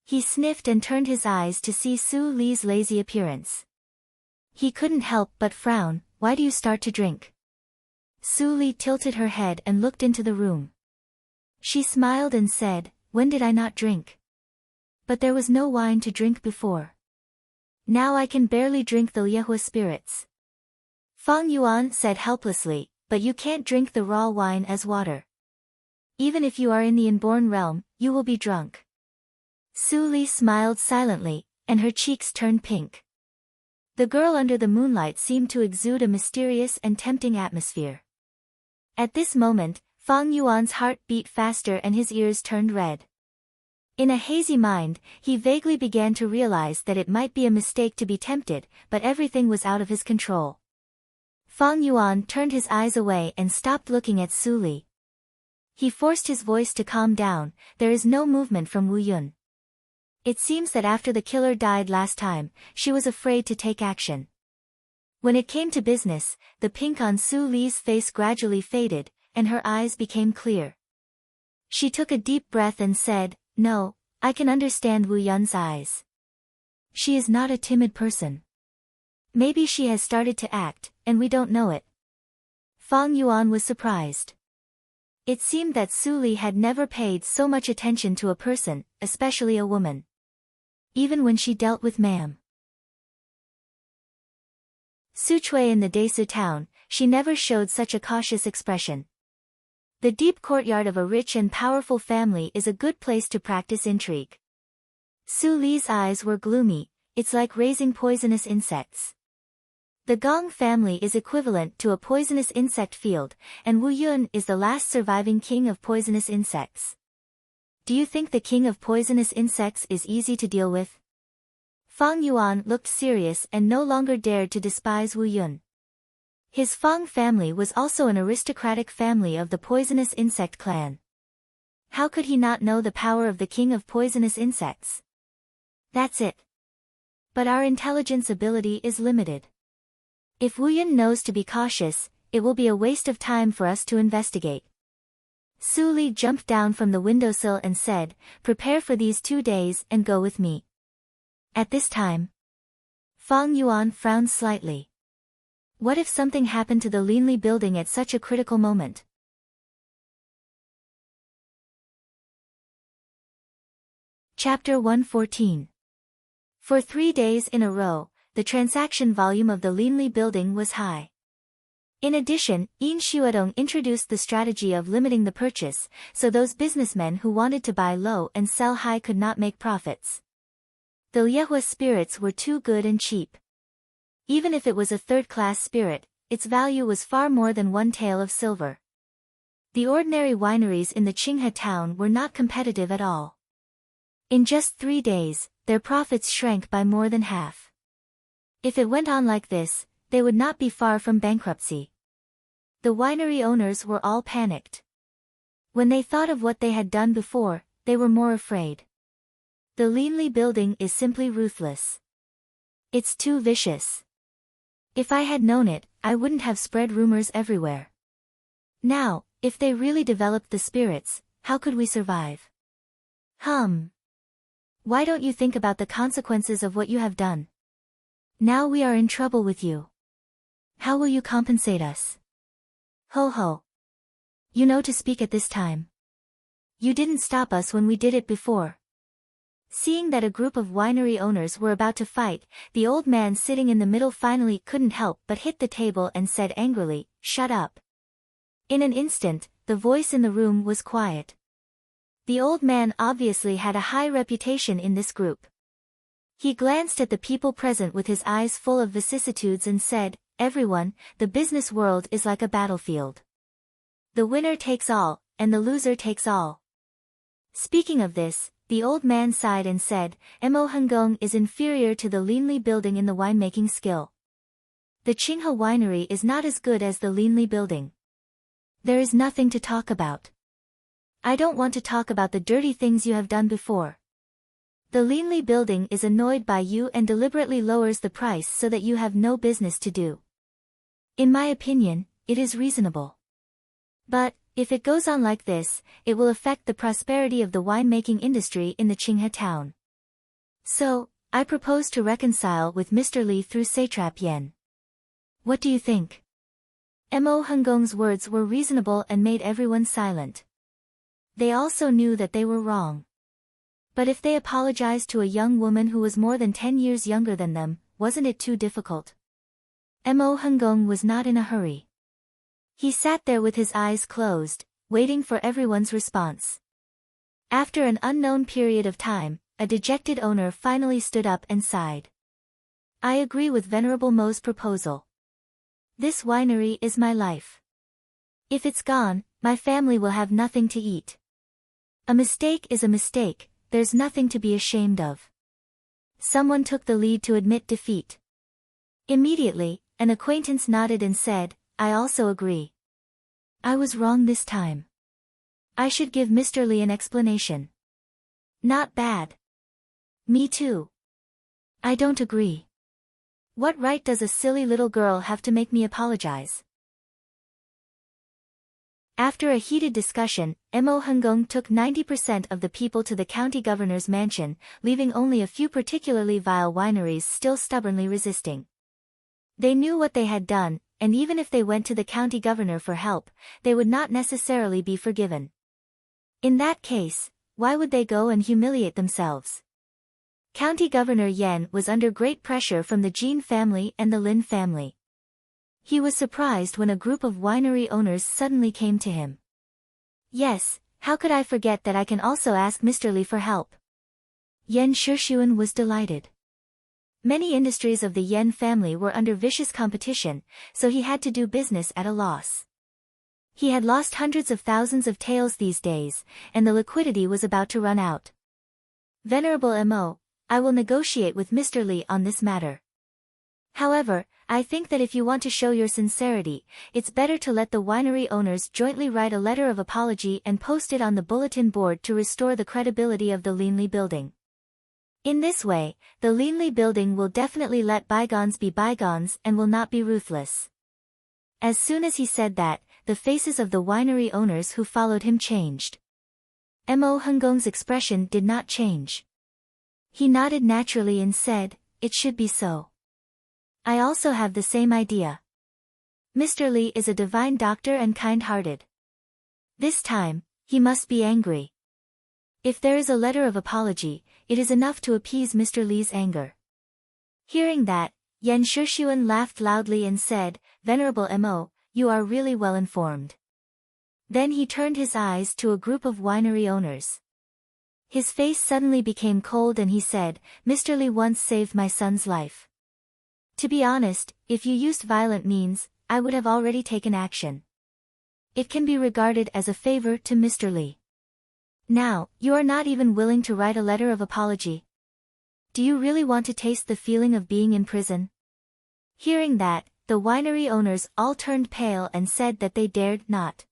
He sniffed and turned his eyes to see Su Li's lazy appearance. He couldn't help but frown. "Why do you start to drink?" Su Li tilted her head and looked into the room. She smiled and said, "When did I not drink? But there was no wine to drink before. Now I can barely drink the Liehua spirits." Fang Yuan said helplessly, "But you can't drink the raw wine as water. Even if you are in the inborn realm, you will be drunk." Su Li smiled silently, and her cheeks turned pink. The girl under the moonlight seemed to exude a mysterious and tempting atmosphere. At this moment, Fang Yuan's heart beat faster and his ears turned red. In a hazy mind, he vaguely began to realize that it might be a mistake to be tempted, but everything was out of his control. Fang Yuan turned his eyes away and stopped looking at Su Li. He forced his voice to calm down. "There is no movement from Wu Yun. It seems that after the killer died last time, she was afraid to take action." When it came to business, the pink on Su Li's face gradually faded, and her eyes became clear. She took a deep breath and said, "No, I can understand Wu Yun's eyes. She is not a timid person. Maybe she has started to act, and we don't know it." Fang Yuan was surprised. It seemed that Su Li had never paid so much attention to a person, especially a woman. Even when she dealt with Ma'am Su Chui in the Desu town, she never showed such a cautious expression. The deep courtyard of a rich and powerful family is a good place to practice intrigue. Su Li's eyes were gloomy. It's like raising poisonous insects. The Gong family is equivalent to a poisonous insect field, and Wu Yun is the last surviving king of poisonous insects. Do you think the king of poisonous insects is easy to deal with? Fang Yuan looked serious and no longer dared to despise Wu Yun. His Fang family was also an aristocratic family of the poisonous insect clan. How could he not know the power of the king of poisonous insects? That's it. But our intelligence ability is limited. If Wu Yun knows to be cautious, it will be a waste of time for us to investigate. Su Li jumped down from the windowsill and said, "Prepare for these 2 days and go with me." At this time, Fang Yuan frowned slightly. What if something happened to the Linli building at such a critical moment? Chapter 114. For 3 days in a row, the transaction volume of the Linli building was high. In addition, Yin Xuedong introduced the strategy of limiting the purchase, so those businessmen who wanted to buy low and sell high could not make profits. The Liehua spirits were too good and cheap. Even if it was a third-class spirit, its value was far more than 1 tael of silver. The ordinary wineries in the Qinghe town were not competitive at all. In just 3 days, their profits shrank by more than half. If it went on like this, they would not be far from bankruptcy. The winery owners were all panicked. When they thought of what they had done before, they were more afraid. The Linli building is simply ruthless. It's too vicious. If I had known it, I wouldn't have spread rumors everywhere. Now, if they really developed the spirits, how could we survive? Why don't you think about the consequences of what you have done? Now we are in trouble with you. How will you compensate us? Ho ho. You know to speak at this time. You didn't stop us when we did it before. Seeing that a group of winery owners were about to fight, the old man sitting in the middle finally couldn't help but hit the table and said angrily, "Shut up." In an instant, the voice in the room was quiet. The old man obviously had a high reputation in this group. He glanced at the people present with his eyes full of vicissitudes and said, "Everyone, the business world is like a battlefield. The winner takes all, and the loser takes all." Speaking of this, the old man sighed and said, "Mo Hengong is inferior to the Linli building in the winemaking skill. The Qinghe winery is not as good as the Linli building. There is nothing to talk about. I don't want to talk about the dirty things you have done before. The Linli building is annoyed by you and deliberately lowers the price so that you have no business to do. In my opinion, it is reasonable. But, if it goes on like this, it will affect the prosperity of the winemaking industry in the Qinghe town. So, I propose to reconcile with Mr. Li through Satrap Yen. What do you think?" Mo Hengong's words were reasonable and made everyone silent. They also knew that they were wrong. But if they apologized to a young woman who was more than 10 years younger than them, wasn't it too difficult? Mo Hengong was not in a hurry. He sat there with his eyes closed, waiting for everyone's response. After an unknown period of time, a dejected owner finally stood up and sighed. "I agree with Venerable Mo's proposal. This winery is my life. If it's gone, my family will have nothing to eat. A mistake is a mistake, there's nothing to be ashamed of." Someone took the lead to admit defeat. Immediately, an acquaintance nodded and said, "I also agree. I was wrong this time. I should give Mr. Li an explanation." "Not bad." "Me too. I don't agree. What right does a silly little girl have to make me apologize?" After a heated discussion, Mo Hungong took 90% of the people to the county governor's mansion, leaving only a few particularly vile wineries still stubbornly resisting. They knew what they had done, and even if they went to the county governor for help, they would not necessarily be forgiven. In that case, why would they go and humiliate themselves? County Governor Yan was under great pressure from the Jean family and the Lin family. He was surprised when a group of winery owners suddenly came to him. Yes, how could I forget that I can also ask Mr. Li for help? Yan Shixuan was delighted. Many industries of the Yan family were under vicious competition, so he had to do business at a loss. He had lost hundreds of thousands of taels these days, and the liquidity was about to run out. Venerable Mo, I will negotiate with Mr. Li on this matter. However, I think that if you want to show your sincerity, it's better to let the winery owners jointly write a letter of apology and post it on the bulletin board to restore the credibility of the Linli building. In this way, the Linli building will definitely let bygones be bygones and will not be ruthless. As soon as he said that, the faces of the winery owners who followed him changed. Mo Hungong's expression did not change. He nodded naturally and said, "It should be so. I also have the same idea. Mr. Li is a divine doctor and kind-hearted. This time, he must be angry. If there is a letter of apology, it is enough to appease Mr. Li's anger." Hearing that, Yan Shixuan laughed loudly and said, "Venerable Mo, you are really well informed." Then he turned his eyes to a group of winery owners. His face suddenly became cold and he said, "Mr. Li once saved my son's life. To be honest, if you used violent means, I would have already taken action. It can be regarded as a favor to Mr. Li. Now, you are not even willing to write a letter of apology. Do you really want to taste the feeling of being in prison?" Hearing that, the winery owners all turned pale and said that they dared not.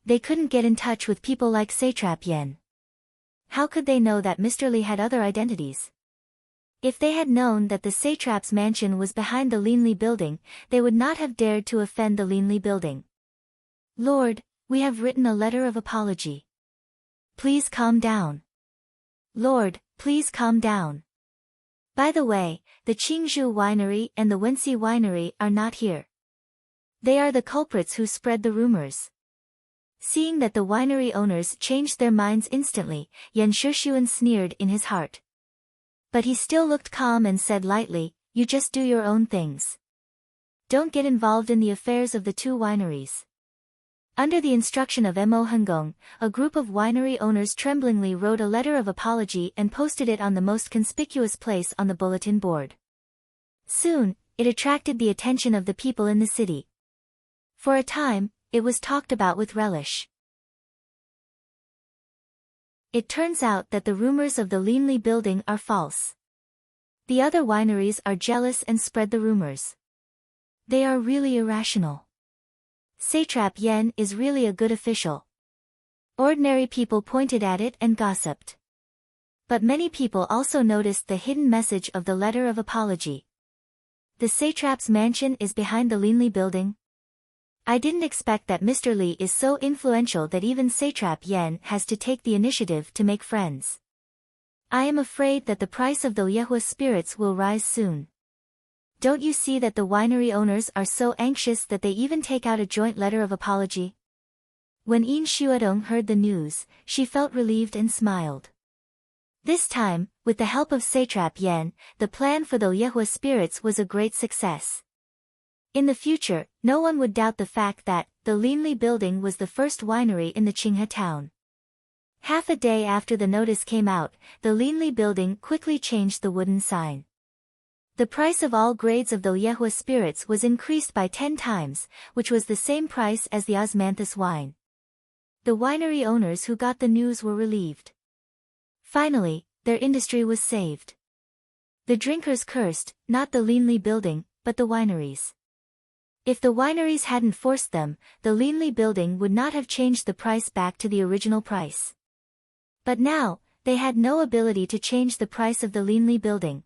They couldn't get in touch with people like Satrap Yen. How could they know that Mr. Li had other identities? If they had known that the satrap's mansion was behind the Linli building, they would not have dared to offend the Linli building. "Lord, we have written a letter of apology. Please calm down. Lord, please calm down. By the way, the Qingzhou winery and the Wenxi winery are not here. They are the culprits who spread the rumors." Seeing that the winery owners changed their minds instantly, Yan Shixuan sneered in his heart. But he still looked calm and said lightly, "You just do your own things. Don't get involved in the affairs of the two wineries." Under the instruction of Mo Hungong, a group of winery owners tremblingly wrote a letter of apology and posted it on the most conspicuous place on the bulletin board. Soon, it attracted the attention of the people in the city. For a time, it was talked about with relish. It turns out that the rumors of the Linli building are false. The other wineries are jealous and spread the rumors. They are really irrational. Satrap Yen is really a good official. Ordinary people pointed at it and gossiped. But many people also noticed the hidden message of the letter of apology. The satrap's mansion is behind the Linli building. I didn't expect that Mr. Li is so influential that even Satrap Yen has to take the initiative to make friends. I am afraid that the price of the Yehua spirits will rise soon. Don't you see that the winery owners are so anxious that they even take out a joint letter of apology? When Yin Xuedong heard the news, she felt relieved and smiled. This time, with the help of Satrap Yen, the plan for the Yehua spirits was a great success. In the future, no one would doubt the fact that the Linli building was the first winery in the Qinghe town. Half a day after the notice came out, the Linli building quickly changed the wooden sign. The price of all grades of the Yehua spirits was increased by 10 times, which was the same price as the osmanthus wine. The winery owners who got the news were relieved. Finally, their industry was saved. The drinkers cursed, not the Linli building, but the wineries. If the wineries hadn't forced them, the Linli building would not have changed the price back to the original price. But now, they had no ability to change the price of the Linli building.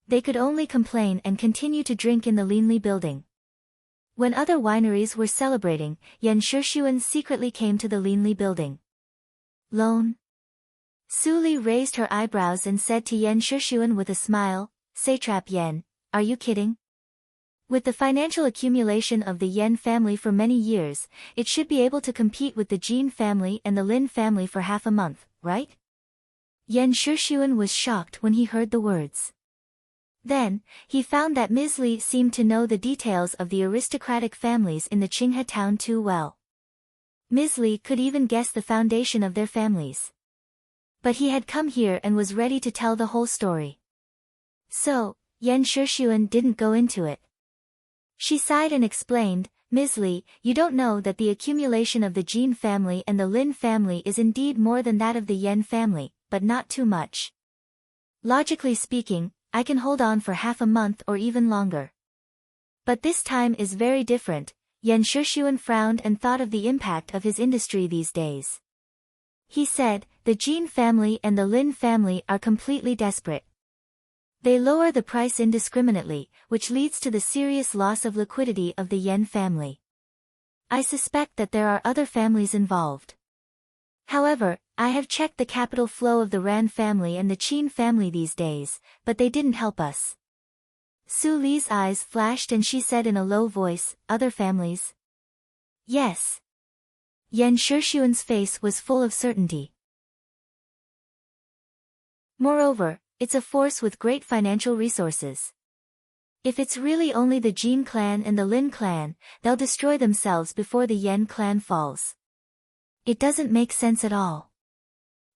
They could only complain and continue to drink in the Linli building. When other wineries were celebrating, Yan Shushuan secretly came to the Linli building. Loan? Su Li raised her eyebrows and said to Yan Shushuan with a smile, "Satrap Yan, are you kidding? With the financial accumulation of the Yan family for many years, it should be able to compete with the Jin family and the Lin family for half a month, right?" Yan Shushuan was shocked when he heard the words. Then, he found that Ms. Li seemed to know the details of the aristocratic families in the Qinghe town too well. Ms. Li could even guess the foundation of their families. But he had come here and was ready to tell the whole story. So, Yan Shushuan didn't go into it. She sighed and explained, "Ms. Li, you don't know that the accumulation of the Jin family and the Lin family is indeed more than that of the Yan family, but not too much. Logically speaking, I can hold on for half a month or even longer. But this time is very different." Yan Shushuan frowned and thought of the impact of his industry these days. He said, "The Jin family and the Lin family are completely desperate. They lower the price indiscriminately, which leads to the serious loss of liquidity of the Yan family. I suspect that there are other families involved. However, I have checked the capital flow of the Ran family and the Qin family these days, but they didn't help us." Su Li's eyes flashed and she said in a low voice, "Other families?" "Yes." Yan Shushuan's face was full of certainty. "Moreover, it's a force with great financial resources. If it's really only the Jin clan and the Lin clan, they'll destroy themselves before the Yan clan falls. It doesn't make sense at all."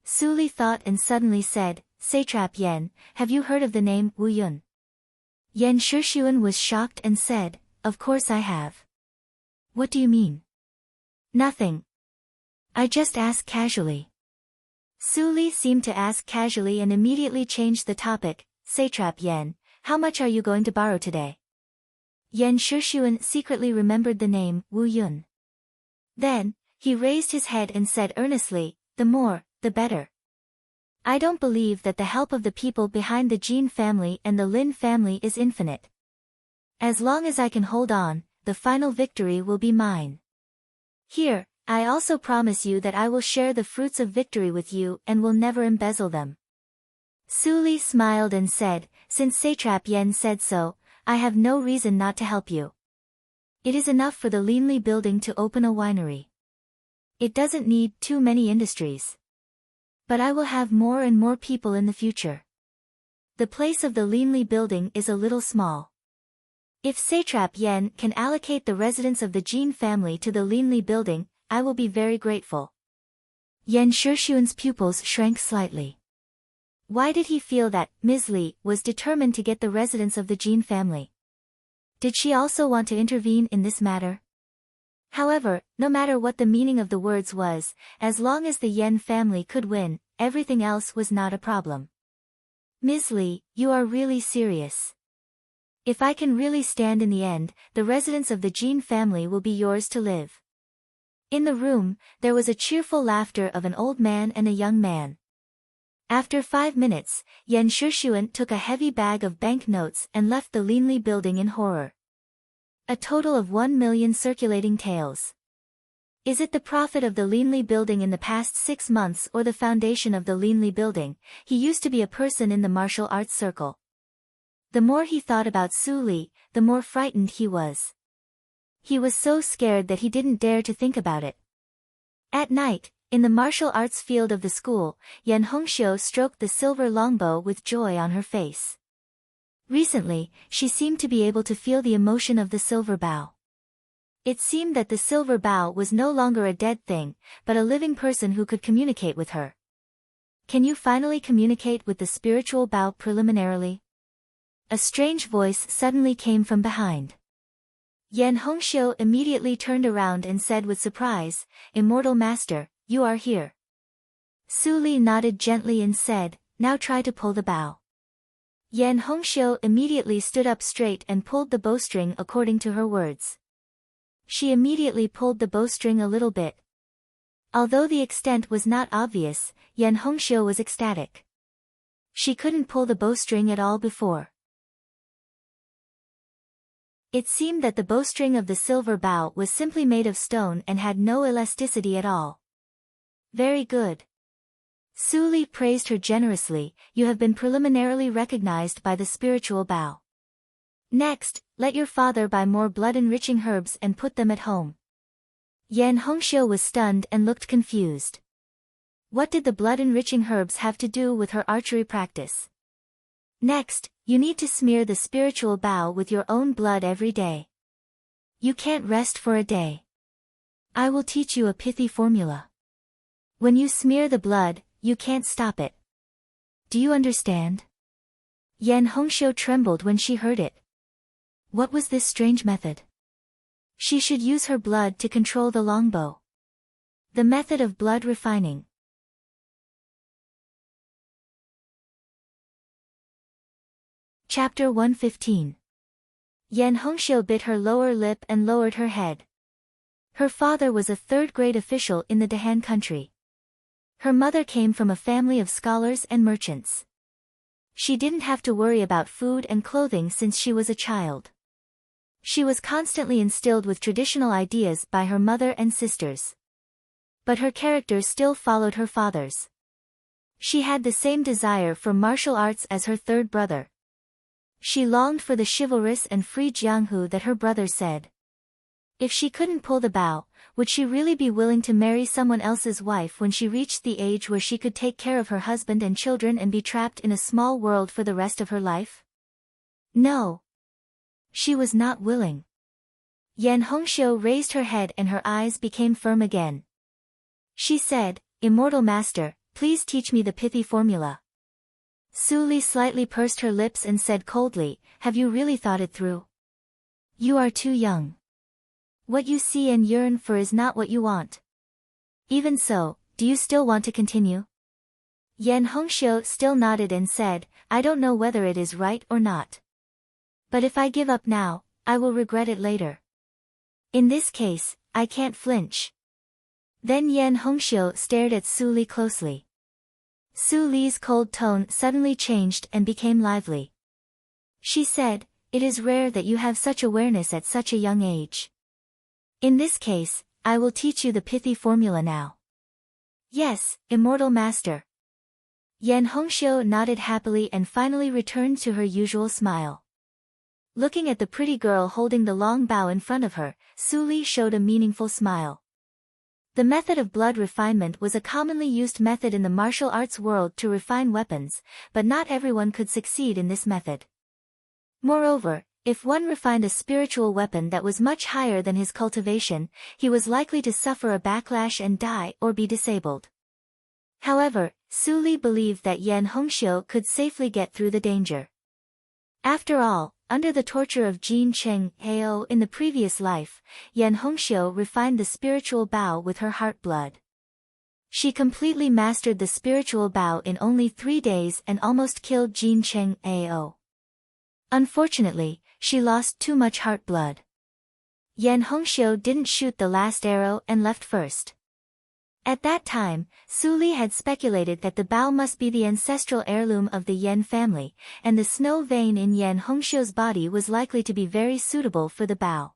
Su Li thought and suddenly said, "Satrap Yan, have you heard of the name Wu Yun?" Yan Shushuan was shocked and said, "Of course I have." "What do you mean?" "Nothing. I just asked casually." Su Li seemed to ask casually and immediately changed the topic, "Satrap Yan, how much are you going to borrow today?" Yan Shushuan secretly remembered the name Wu Yun. Then, he raised his head and said earnestly, "The more, the better. I don't believe that the help of the people behind the Jin family and the Lin family is infinite. As long as I can hold on, the final victory will be mine. Here, I also promise you that I will share the fruits of victory with you and will never embezzle them." Su Li smiled and said, "Since Satrap Yan said so, I have no reason not to help you. It is enough for the Linli building to open a winery. It doesn't need too many industries. But I will have more and more people in the future. The place of the Linli building is a little small. If Satrap Yan can allocate the residents of the Jin family to the Linli building, I will be very grateful." Yan Shushuan's pupils shrank slightly. Why did he feel that Ms. Li was determined to get the residents of the Jin family? Did she also want to intervene in this matter? However, no matter what the meaning of the words was, as long as the Yan family could win, everything else was not a problem. "Ms. Li, you are really serious. If I can really stand in the end, the residents of the Jin family will be yours to live." In the room, there was a cheerful laughter of an old man and a young man. After 5 minutes, Yan Shushuan took a heavy bag of banknotes and left the Linli building in horror. A total of 1 million circulating taels. Is it the profit of the Linli building in the past 6 months or the foundation of the Linli building? He used to be a person in the martial arts circle. The more he thought about Su Li, the more frightened he was. He was so scared that he didn't dare to think about it. At night, in the martial arts field of the school, Yan Hongxiu stroked the silver longbow with joy on her face. Recently, she seemed to be able to feel the emotion of the silver bow. It seemed that the silver bow was no longer a dead thing, but a living person who could communicate with her. "Can you finally communicate with the spiritual bow preliminarily?" A strange voice suddenly came from behind. Yan Hongxiu immediately turned around and said with surprise, "Immortal Master, you are here." Su Li nodded gently and said, "Now try to pull the bow." Yan Hongxiu immediately stood up straight and pulled the bowstring according to her words. She immediately pulled the bowstring a little bit. Although the extent was not obvious, Yan Hongxiu was ecstatic. She couldn't pull the bowstring at all before. It seemed that the bowstring of the silver bow was simply made of stone and had no elasticity at all. Very good. Su Li praised her generously. You have been preliminarily recognized by the spiritual bow. Next, let your father buy more blood-enriching herbs and put them at home. Yan Hongxiu was stunned and looked confused. What did the blood-enriching herbs have to do with her archery practice? Next, you need to smear the spiritual bow with your own blood every day. You can't rest for a day. I will teach you a pithy formula. When you smear the blood, you can't stop it. Do you understand? Yan Hongxiu trembled when she heard it. What was this strange method? She should use her blood to control the longbow. The method of blood refining. Chapter 115. Yan Hongxiu bit her lower lip and lowered her head. Her father was a third-grade official in the Dahan country. Her mother came from a family of scholars and merchants. She didn't have to worry about food and clothing since she was a child. She was constantly instilled with traditional ideas by her mother and sisters. But her character still followed her father's. She had the same desire for martial arts as her third brother. She longed for the chivalrous and free Jianghu that her brother said. If she couldn't pull the bow, would she really be willing to marry someone else's wife when she reached the age where she could take care of her husband and children and be trapped in a small world for the rest of her life? No. She was not willing. Yan Hongxiu raised her head and her eyes became firm again. She said, Immortal Master, please teach me the pithy formula. Su Li slightly pursed her lips and said coldly, Have you really thought it through? You are too young. What you see and yearn for is not what you want. Even so, do you still want to continue? Yan Hongxiu still nodded and said, I don't know whether it is right or not. But if I give up now, I will regret it later. In this case, I can't flinch. Then Yan Hongxiu stared at Su Li closely. Su Li's cold tone suddenly changed and became lively. She said, It is rare that you have such awareness at such a young age. In this case, I will teach you the pithy formula now. Yes, Immortal Master. Yan Hongxiu nodded happily and finally returned to her usual smile. Looking at the pretty girl holding the long bow in front of her, Su Li showed a meaningful smile. The method of blood refinement was a commonly used method in the martial arts world to refine weapons, but not everyone could succeed in this method. Moreover, if one refined a spiritual weapon that was much higher than his cultivation, he was likely to suffer a backlash and die or be disabled. However, Su Li believed that Yan Hongxiu could safely get through the danger. After all, under the torture of Jin Cheng Ao in the previous life, Yan Hongxiu refined the spiritual bow with her heart blood. She completely mastered the spiritual bow in only 3 days and almost killed Jin Cheng Ao. Unfortunately, she lost too much heart blood. Yan Hongxiu didn't shoot the last arrow and left first. At that time, Su Li had speculated that the bow must be the ancestral heirloom of the Yan family, and the snow vein in Yan Hongxiu's body was likely to be very suitable for the bow.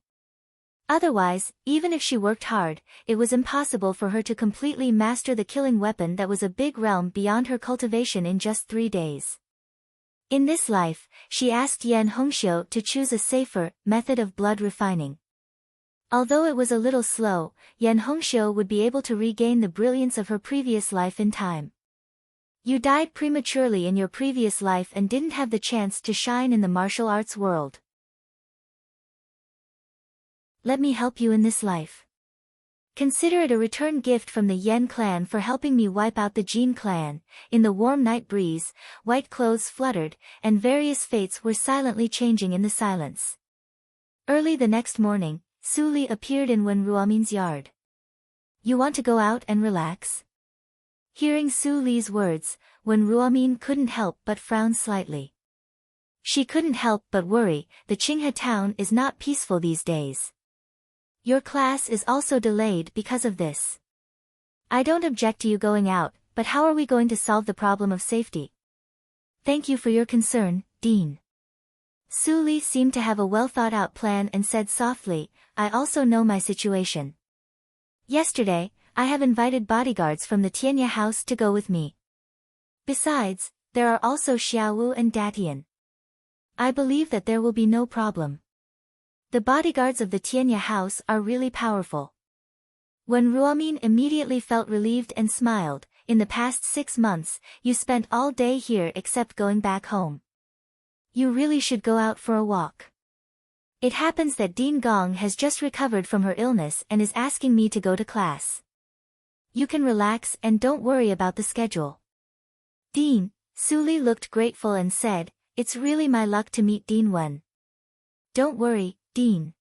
Otherwise, even if she worked hard, it was impossible for her to completely master the killing weapon that was a big realm beyond her cultivation in just 3 days. In this life, she asked Yan Hongxiu to choose a safer method of blood refining. Although it was a little slow, Yan Hongxiu would be able to regain the brilliance of her previous life in time. You died prematurely in your previous life and didn't have the chance to shine in the martial arts world. Let me help you in this life. Consider it a return gift from the Yan clan for helping me wipe out the Jin clan. In the warm night breeze, white clothes fluttered, and various fates were silently changing in the silence. Early the next morning, Su Li appeared in Wen Ruomin's yard. You want to go out and relax? Hearing Su Li's words, Wen Ruomin couldn't help but frown slightly. She couldn't help but worry, the Qinghe town is not peaceful these days. Your class is also delayed because of this. I don't object to you going out, but how are we going to solve the problem of safety? Thank you for your concern, Dean. Su Li seemed to have a well-thought-out plan and said softly, I also know my situation. Yesterday, I have invited bodyguards from the Tianya house to go with me. Besides, there are also Xiaowu and Datian. I believe that there will be no problem. The bodyguards of the Tianya house are really powerful. When Ruomin immediately felt relieved and smiled, in the past 6 months, you spent all day here except going back home. You really should go out for a walk. It happens that Dean Gong has just recovered from her illness and is asking me to go to class. You can relax and don't worry about the schedule. Dean, Su Li looked grateful and said, it's really my luck to meet Dean Wen. Don't worry, Dean.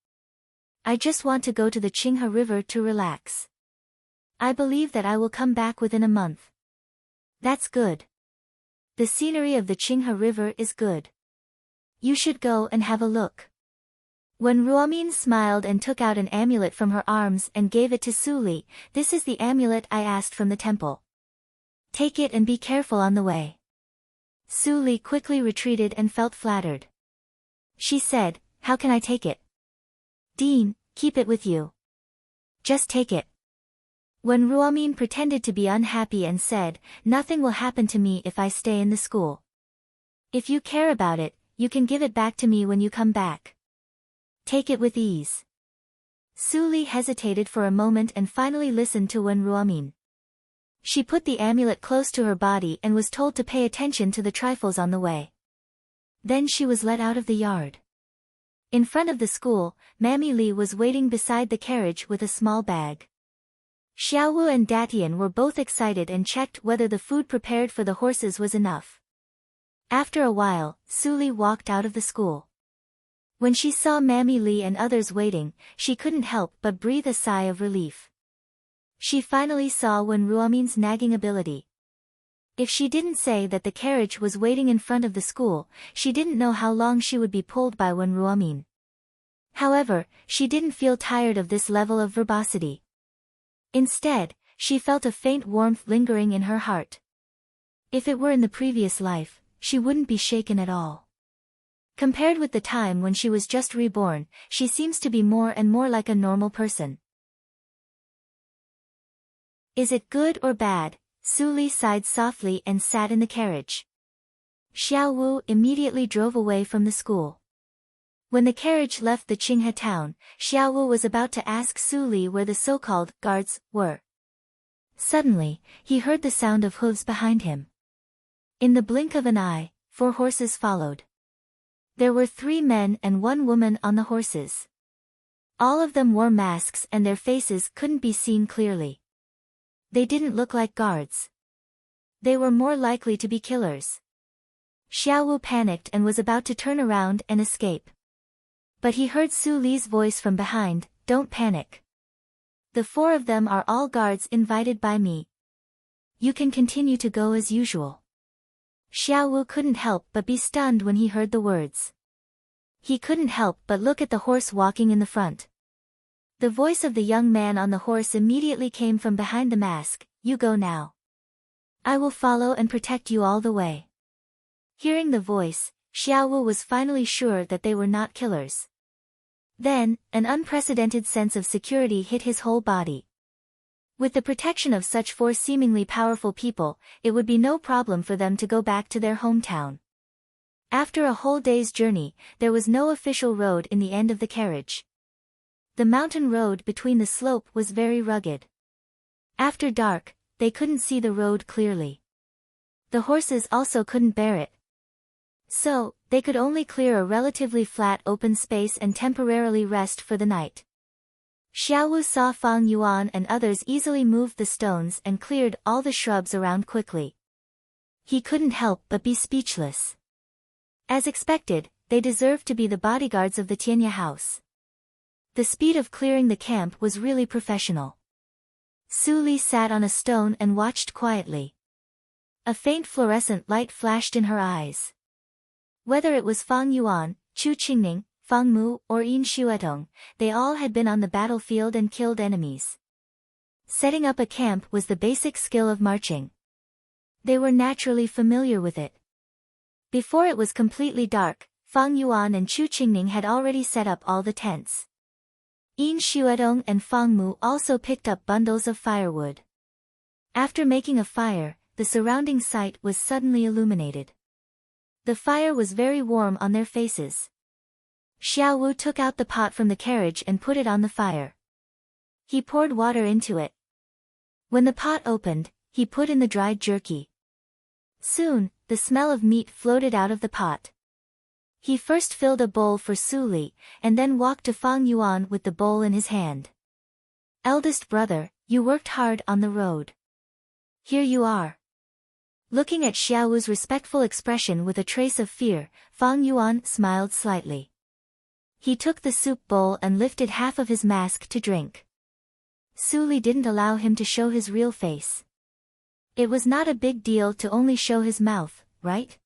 I just want to go to the Qinghe River to relax. I believe that I will come back within a month. That's good. The scenery of the Qinghe River is good. You should go and have a look. When Ruomin smiled and took out an amulet from her arms and gave it to Su Li, this is the amulet I asked from the temple. Take it and be careful on the way. Su Li quickly retreated and felt flattered. She said, how can I take it? Dean, keep it with you. Just take it. When Ruomin pretended to be unhappy and said, nothing will happen to me if I stay in the school. If you care about it, you can give it back to me when you come back. Take it with ease. Su Li hesitated for a moment and finally listened to Wen Ruomin. She put the amulet close to her body and was told to pay attention to the trifles on the way. Then she was let out of the yard. In front of the school, Mammy Li was waiting beside the carriage with a small bag. Xiaowu and Datian were both excited and checked whether the food prepared for the horses was enough. After a while, Su Li walked out of the school. When she saw Mammy Li and others waiting, she couldn't help but breathe a sigh of relief. She finally saw Wen Ruomin's nagging ability. If she didn't say that the carriage was waiting in front of the school, she didn't know how long she would be pulled by Wen Ruomin. However, she didn't feel tired of this level of verbosity. Instead, she felt a faint warmth lingering in her heart. If it were in the previous life, she wouldn't be shaken at all. Compared with the time when she was just reborn, she seems to be more and more like a normal person. Is it good or bad? Su Li sighed softly and sat in the carriage. Xiaowu immediately drove away from the school. When the carriage left the Qinghe town, Xiaowu was about to ask Su Li where the so-called guards were. Suddenly, he heard the sound of hooves behind him. In the blink of an eye, 4 horses followed. There were 3 men and 1 woman on the horses. All of them wore masks and their faces couldn't be seen clearly. They didn't look like guards. They were more likely to be killers. Xiaowu panicked and was about to turn around and escape. But he heard Su Li's voice from behind, don't panic. The 4 of them are all guards invited by me. You can continue to go as usual. Xiaowu couldn't help but be stunned when he heard the words. He couldn't help but look at the horse walking in the front. The voice of the young man on the horse immediately came from behind the mask, you go now. I will follow and protect you all the way. Hearing the voice, Xiaowu was finally sure that they were not killers. Then, an unprecedented sense of security hit his whole body. With the protection of such 4 seemingly powerful people, it would be no problem for them to go back to their hometown. After a whole day's journey, there was no official road in the end of the carriage. The mountain road between the slope was very rugged. After dark, they couldn't see the road clearly. The horses also couldn't bear it. So, they could only clear a relatively flat open space and temporarily rest for the night. Xiaowu saw Fang Yuan and others easily moved the stones and cleared all the shrubs around quickly. He couldn't help but be speechless. As expected, they deserved to be the bodyguards of the Tianya house. The speed of clearing the camp was really professional. Su Li sat on a stone and watched quietly. A faint fluorescent light flashed in her eyes. Whether it was Fang Yuan, Chu Qingning, Fang Mu, or Yin Xuetong, they all had been on the battlefield and killed enemies. Setting up a camp was the basic skill of marching. They were naturally familiar with it. Before it was completely dark, Fang Yuan and Chu Qingning had already set up all the tents. Yin Xuedong and Fang Mu also picked up bundles of firewood. After making a fire, the surrounding site was suddenly illuminated. The fire was very warm on their faces. Xiao Wu took out the pot from the carriage and put it on the fire. He poured water into it. When the pot opened, he put in the dried jerky. Soon, the smell of meat floated out of the pot. He first filled a bowl for Su Li, and then walked to Fang Yuan with the bowl in his hand. "Eldest brother, you worked hard on the road. Here you are." Looking at Xiao Wu's respectful expression with a trace of fear, Fang Yuan smiled slightly. He took the soup bowl and lifted half of his mask to drink. Su Li didn't allow him to show his real face. It was not a big deal to only show his mouth, right?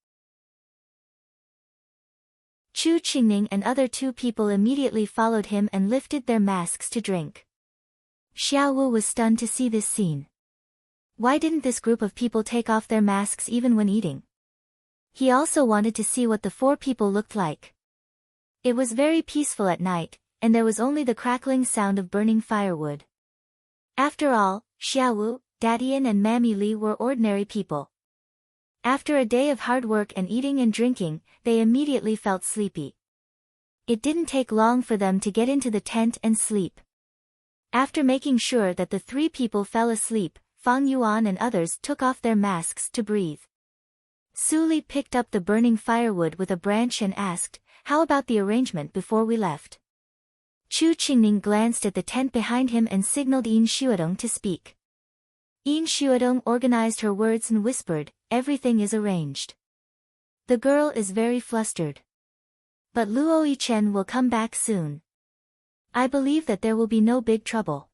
Chu Qingning and other 2 people immediately followed him and lifted their masks to drink. Xiao Wu was stunned to see this scene. Why didn't this group of people take off their masks even when eating? He also wanted to see what the 4 people looked like. It was very peaceful at night, and there was only the crackling sound of burning firewood. After all, Xiao Wu, Dadian and Mammy Li were ordinary people. After a day of hard work and eating and drinking, they immediately felt sleepy. It didn't take long for them to get into the tent and sleep. After making sure that the 3 people fell asleep, Fang Yuan and others took off their masks to breathe. Su Li picked up the burning firewood with a branch and asked, "How about the arrangement before we left?" Chu Qingning glanced at the tent behind him and signaled Yin Xuedong to speak. Yin Xuedong organized her words and whispered, "Everything is arranged. The girl is very flustered. But Luo Yichen will come back soon. I believe that there will be no big trouble."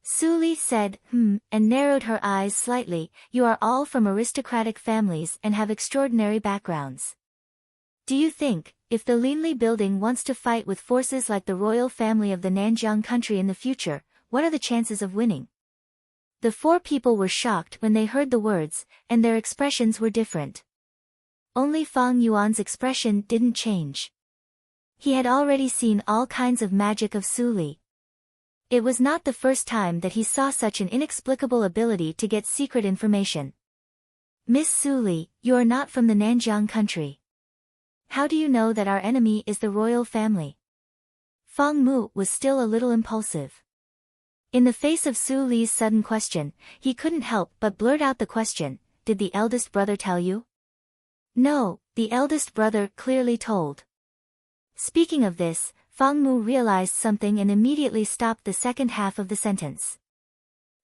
Su Li said, and narrowed her eyes slightly. "You are all from aristocratic families and have extraordinary backgrounds. Do you think, if the Linli building wants to fight with forces like the royal family of the Nanjiang country in the future, what are the chances of winning?" The 4 people were shocked when they heard the words, and their expressions were different. Only Fang Yuan's expression didn't change. He had already seen all kinds of magic of Su Li. It was not the first time that he saw such an inexplicable ability to get secret information. "Miss Su Li, you are not from the Nanjiang country. How do you know that our enemy is the royal family?" Fang Mu was still a little impulsive. In the face of Su Li's sudden question, he couldn't help but blurt out the question, "Did the eldest brother tell you?" "No," the eldest brother clearly told. Speaking of this, Fang Mu realized something and immediately stopped the second half of the sentence.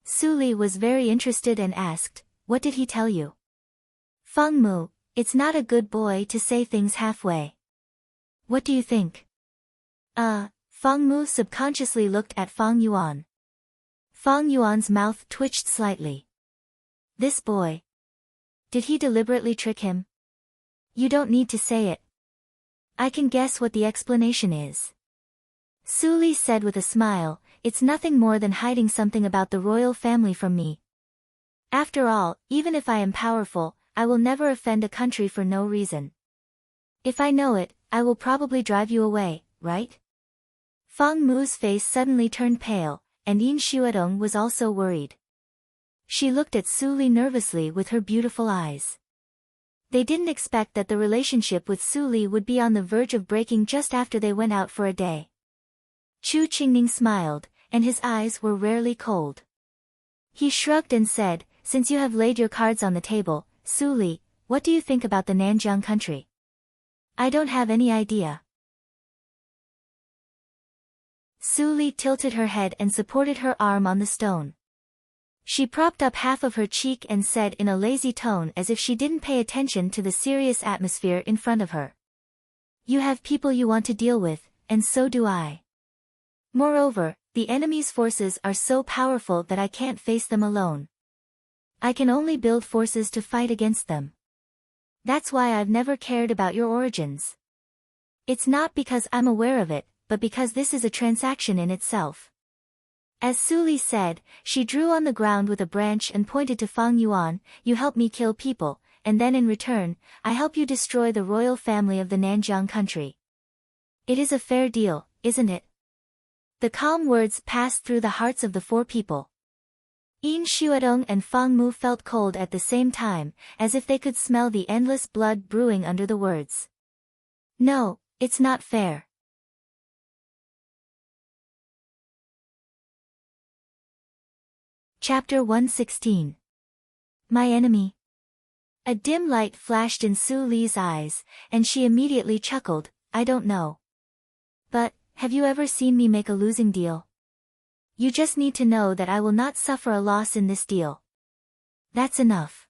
Su Li was very interested and asked, "What did he tell you?" "Fang Mu, it's not a good boy to say things halfway. What do you think?" Fang Mu subconsciously looked at Fang Yuan. Fang Yuan's mouth twitched slightly. "This boy. Did he deliberately trick him?" "You don't need to say it. I can guess what the explanation is." Su Li said with a smile, "It's nothing more than hiding something about the royal family from me. After all, even if I am powerful, I will never offend a country for no reason. If I know it, I will probably drive you away, right?" Fang Mu's face suddenly turned pale, and Yin Xuedong was also worried. She looked at Su Li nervously with her beautiful eyes. They didn't expect that the relationship with Su Li would be on the verge of breaking just after they went out for a day. Chu Qingning smiled, and his eyes were rarely cold. He shrugged and said, "Since you have laid your cards on the table, Su Li, what do you think about the Nanjiang country?" "I don't have any idea." Su Li tilted her head and supported her arm on the stone. She propped up half of her cheek and said in a lazy tone as if she didn't pay attention to the serious atmosphere in front of her. "You have people you want to deal with, and so do I. Moreover, the enemy's forces are so powerful that I can't face them alone. I can only build forces to fight against them. That's why I've never cared about your origins. It's not because I'm aware of it, but because this is a transaction in itself." As Su Li said, she drew on the ground with a branch and pointed to Fang Yuan, "You help me kill people, and then in return, I help you destroy the royal family of the Nanjiang country. It is a fair deal, isn't it? The calm words passed through the hearts of the four people. Yin Xuedong and Fang Mu felt cold at the same time, as if they could smell the endless blood brewing under the words. No, it's not fair. Chapter 116. My enemy. A dim light flashed in Su Li's eyes, and she immediately chuckled. I don't know. But, have you ever seen me make a losing deal? You just need to know that I will not suffer a loss in this deal. That's enough.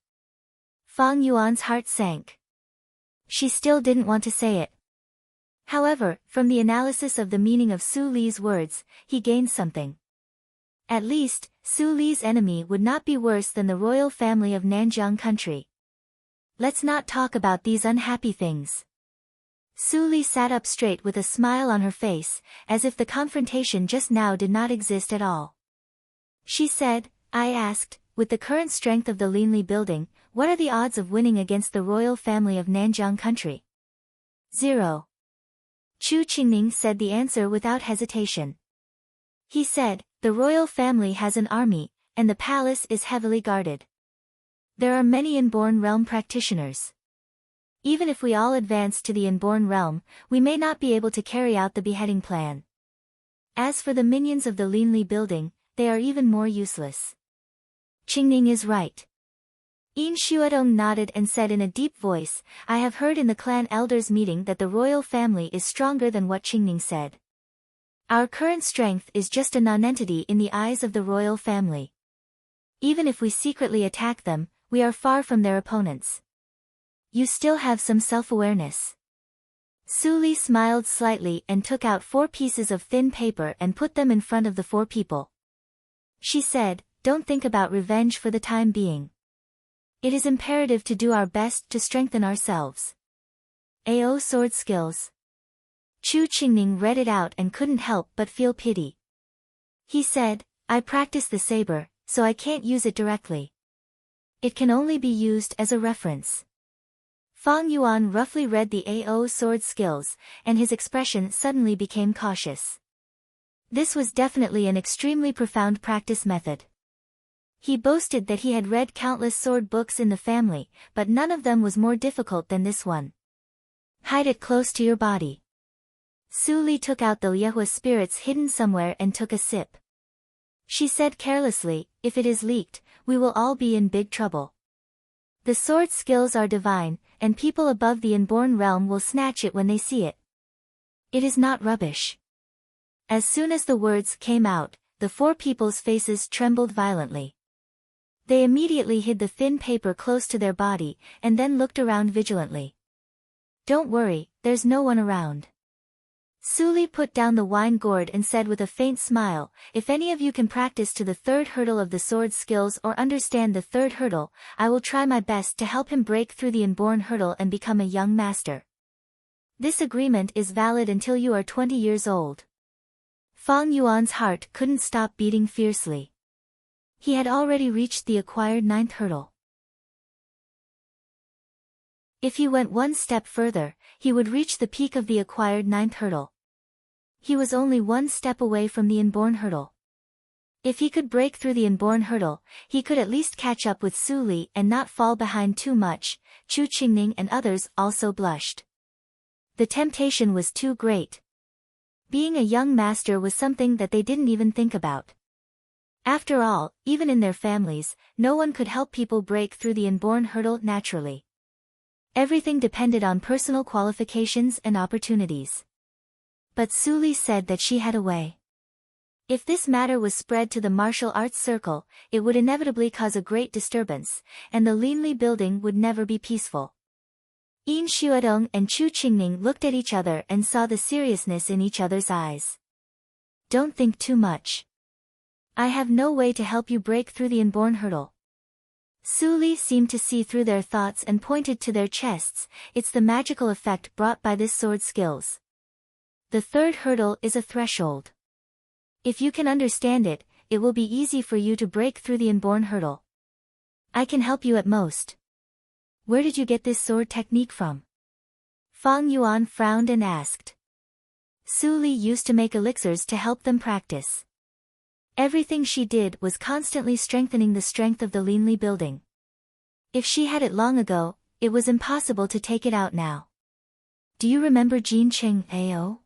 Fang Yuan's heart sank. She still didn't want to say it. However, from the analysis of the meaning of Su Li's words, he gained something. At least, Su Li's enemy would not be worse than the royal family of Nanjiang country. Let's not talk about these unhappy things. Su Li sat up straight with a smile on her face, as if the confrontation just now did not exist at all. She said, I asked, with the current strength of the Linli building, what are the odds of winning against the royal family of Nanjiang country? 0. Chu Qingning said the answer without hesitation. He said, the royal family has an army, and the palace is heavily guarded. There are many inborn realm practitioners. Even if we all advance to the inborn realm, we may not be able to carry out the beheading plan. As for the minions of the Linli building, they are even more useless. Qingning is right. Yin Xuedong nodded and said in a deep voice, I have heard in the clan elders meeting that the royal family is stronger than what Qingning said. Our current strength is just a nonentity in the eyes of the royal family. Even if we secretly attack them, we are far from their opponents. You still have some self-awareness. Su Li smiled slightly and took out 4 pieces of thin paper and put them in front of the 4 people. She said, don't think about revenge for the time being. It is imperative to do our best to strengthen ourselves. AO sword skills. Chu Qingning read it out and couldn't help but feel pity. He said, I practice the saber, so I can't use it directly. It can only be used as a reference. Fang Yuan roughly read the AO sword skills, and his expression suddenly became cautious. This was definitely an extremely profound practice method. He boasted that he had read countless sword books in the family, but none of them was more difficult than this one. Hide it close to your body. Su Li took out the Liehua spirits hidden somewhere and took a sip. She said carelessly, if it is leaked, we will all be in big trouble. The sword skills are divine, and people above the inborn realm will snatch it when they see it. It is not rubbish. As soon as the words came out, the 4 people's faces trembled violently. They immediately hid the thin paper close to their body, and then looked around vigilantly. Don't worry, there's no one around. Su Li put down the wine gourd and said with a faint smile, if any of you can practice to the 3rd hurdle of the sword skills or understand the 3rd hurdle, I will try my best to help him break through the inborn hurdle and become a young master. This agreement is valid until you are 20 years old. Fang Yuan's heart couldn't stop beating fiercely. He had already reached the acquired 9th hurdle. If he went one step further, he would reach the peak of the acquired 9th hurdle. He was only 1 step away from the inborn hurdle. If he could break through the inborn hurdle, he could at least catch up with Su Li and not fall behind too much. Chu Qingning and others also blushed. The temptation was too great. Being a young master was something that they didn't even think about. After all, even in their families, no one could help people break through the inborn hurdle naturally. Everything depended on personal qualifications and opportunities. But Su Li said that she had a way. If this matter was spread to the martial arts circle, it would inevitably cause a great disturbance, and the Linli building would never be peaceful. Yin Xuedong and Chu Qingning looked at each other and saw the seriousness in each other's eyes. Don't think too much. I have no way to help you break through the inborn hurdle. Su Li seemed to see through their thoughts and pointed to their chests. It's the magical effect brought by this sword skills. The 3rd hurdle is a threshold. If you can understand it, it will be easy for you to break through the inborn hurdle. I can help you at most. Where did you get this sword technique from? Fang Yuan frowned and asked. Su Li used to make elixirs to help them practice. Everything she did was constantly strengthening the strength of the Linli building. If she had it long ago, it was impossible to take it out now. Do you remember Jin Qing Ao?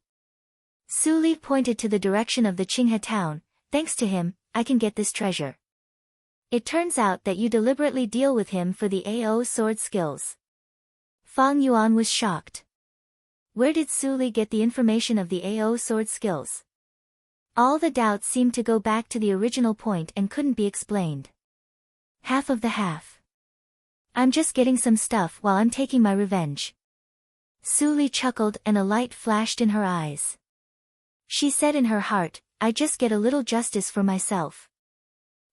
Su Li pointed to the direction of the Qinghe town. Thanks to him, I can get this treasure. It turns out that you deliberately deal with him for the Ao sword skills. Fang Yuan was shocked. Where did Su Li get the information of the Ao sword skills? All the doubts seemed to go back to the original point and couldn't be explained. Half of the half. I'm just getting some stuff while I'm taking my revenge. Su Li chuckled and a light flashed in her eyes. She said in her heart, I just get a little justice for myself.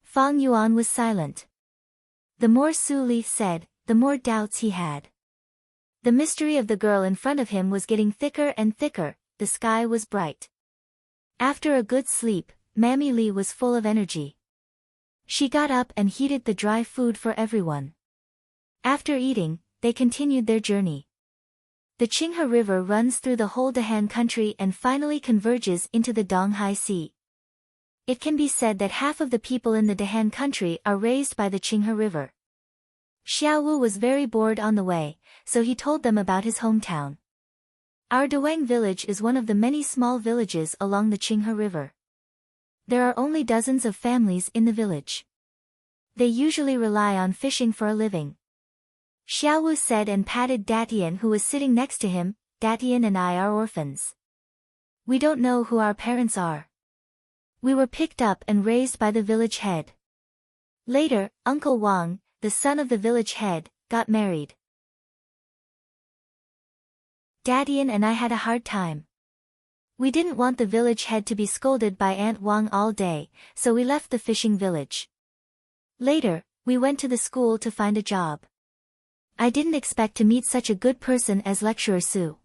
Fang Yuan was silent. The more Su Li said, the more doubts he had. The mystery of the girl in front of him was getting thicker and thicker. The sky was bright. After a good sleep, Mammy Li was full of energy. She got up and heated the dry food for everyone. After eating, they continued their journey. The Qinghe River runs through the whole Dahan country and finally converges into the Donghai Sea. It can be said that half of the people in the Dahan country are raised by the Qinghe River. Xiaowu was very bored on the way, so he told them about his hometown. Our Dawang village is one of the many small villages along the Qinghe River. There are only dozens of families in the village. They usually rely on fishing for a living. Xiaowu said and patted Datian who was sitting next to him. Datian and I are orphans. We don't know who our parents are. We were picked up and raised by the village head. Later, Uncle Wang, the son of the village head, got married. Datian and I had a hard time. We didn't want the village head to be scolded by Aunt Wang all day, so we left the fishing village. Later, we went to the school to find a job. I didn't expect to meet such a good person as Lecturer Su.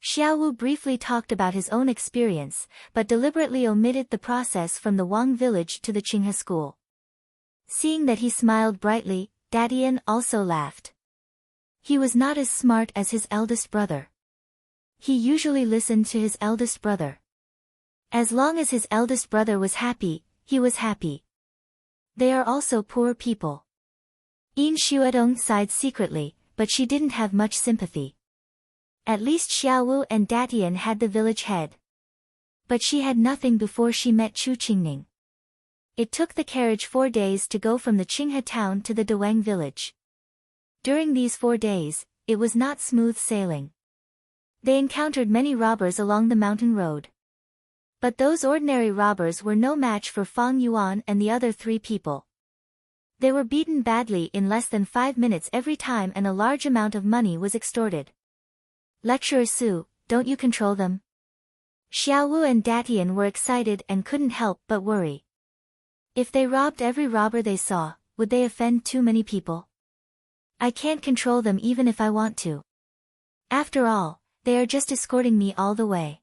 Xiaowu briefly talked about his own experience, but deliberately omitted the process from the Wang village to the Qinghe school. Seeing that he smiled brightly, Datian also laughed. He was not as smart as his eldest brother. He usually listened to his eldest brother. As long as his eldest brother was happy, he was happy. They are also poor people. Yin Xuedong sighed secretly, but she didn't have much sympathy. At least Xiaowu and Datian had the village head. But she had nothing before she met Chu Qingning. It took the carriage 4 days to go from the Qinghe town to the Dawang village. During these 4 days, it was not smooth sailing. They encountered many robbers along the mountain road. But those ordinary robbers were no match for Fang Yuan and the other 3 people. They were beaten badly in less than 5 minutes every time and a large amount of money was extorted. Lecturer Su, don't you control them? Xiaowu and Datian were excited and couldn't help but worry. If they robbed every robber they saw, would they offend too many people? I can't control them even if I want to. After all, they are just escorting me all the way.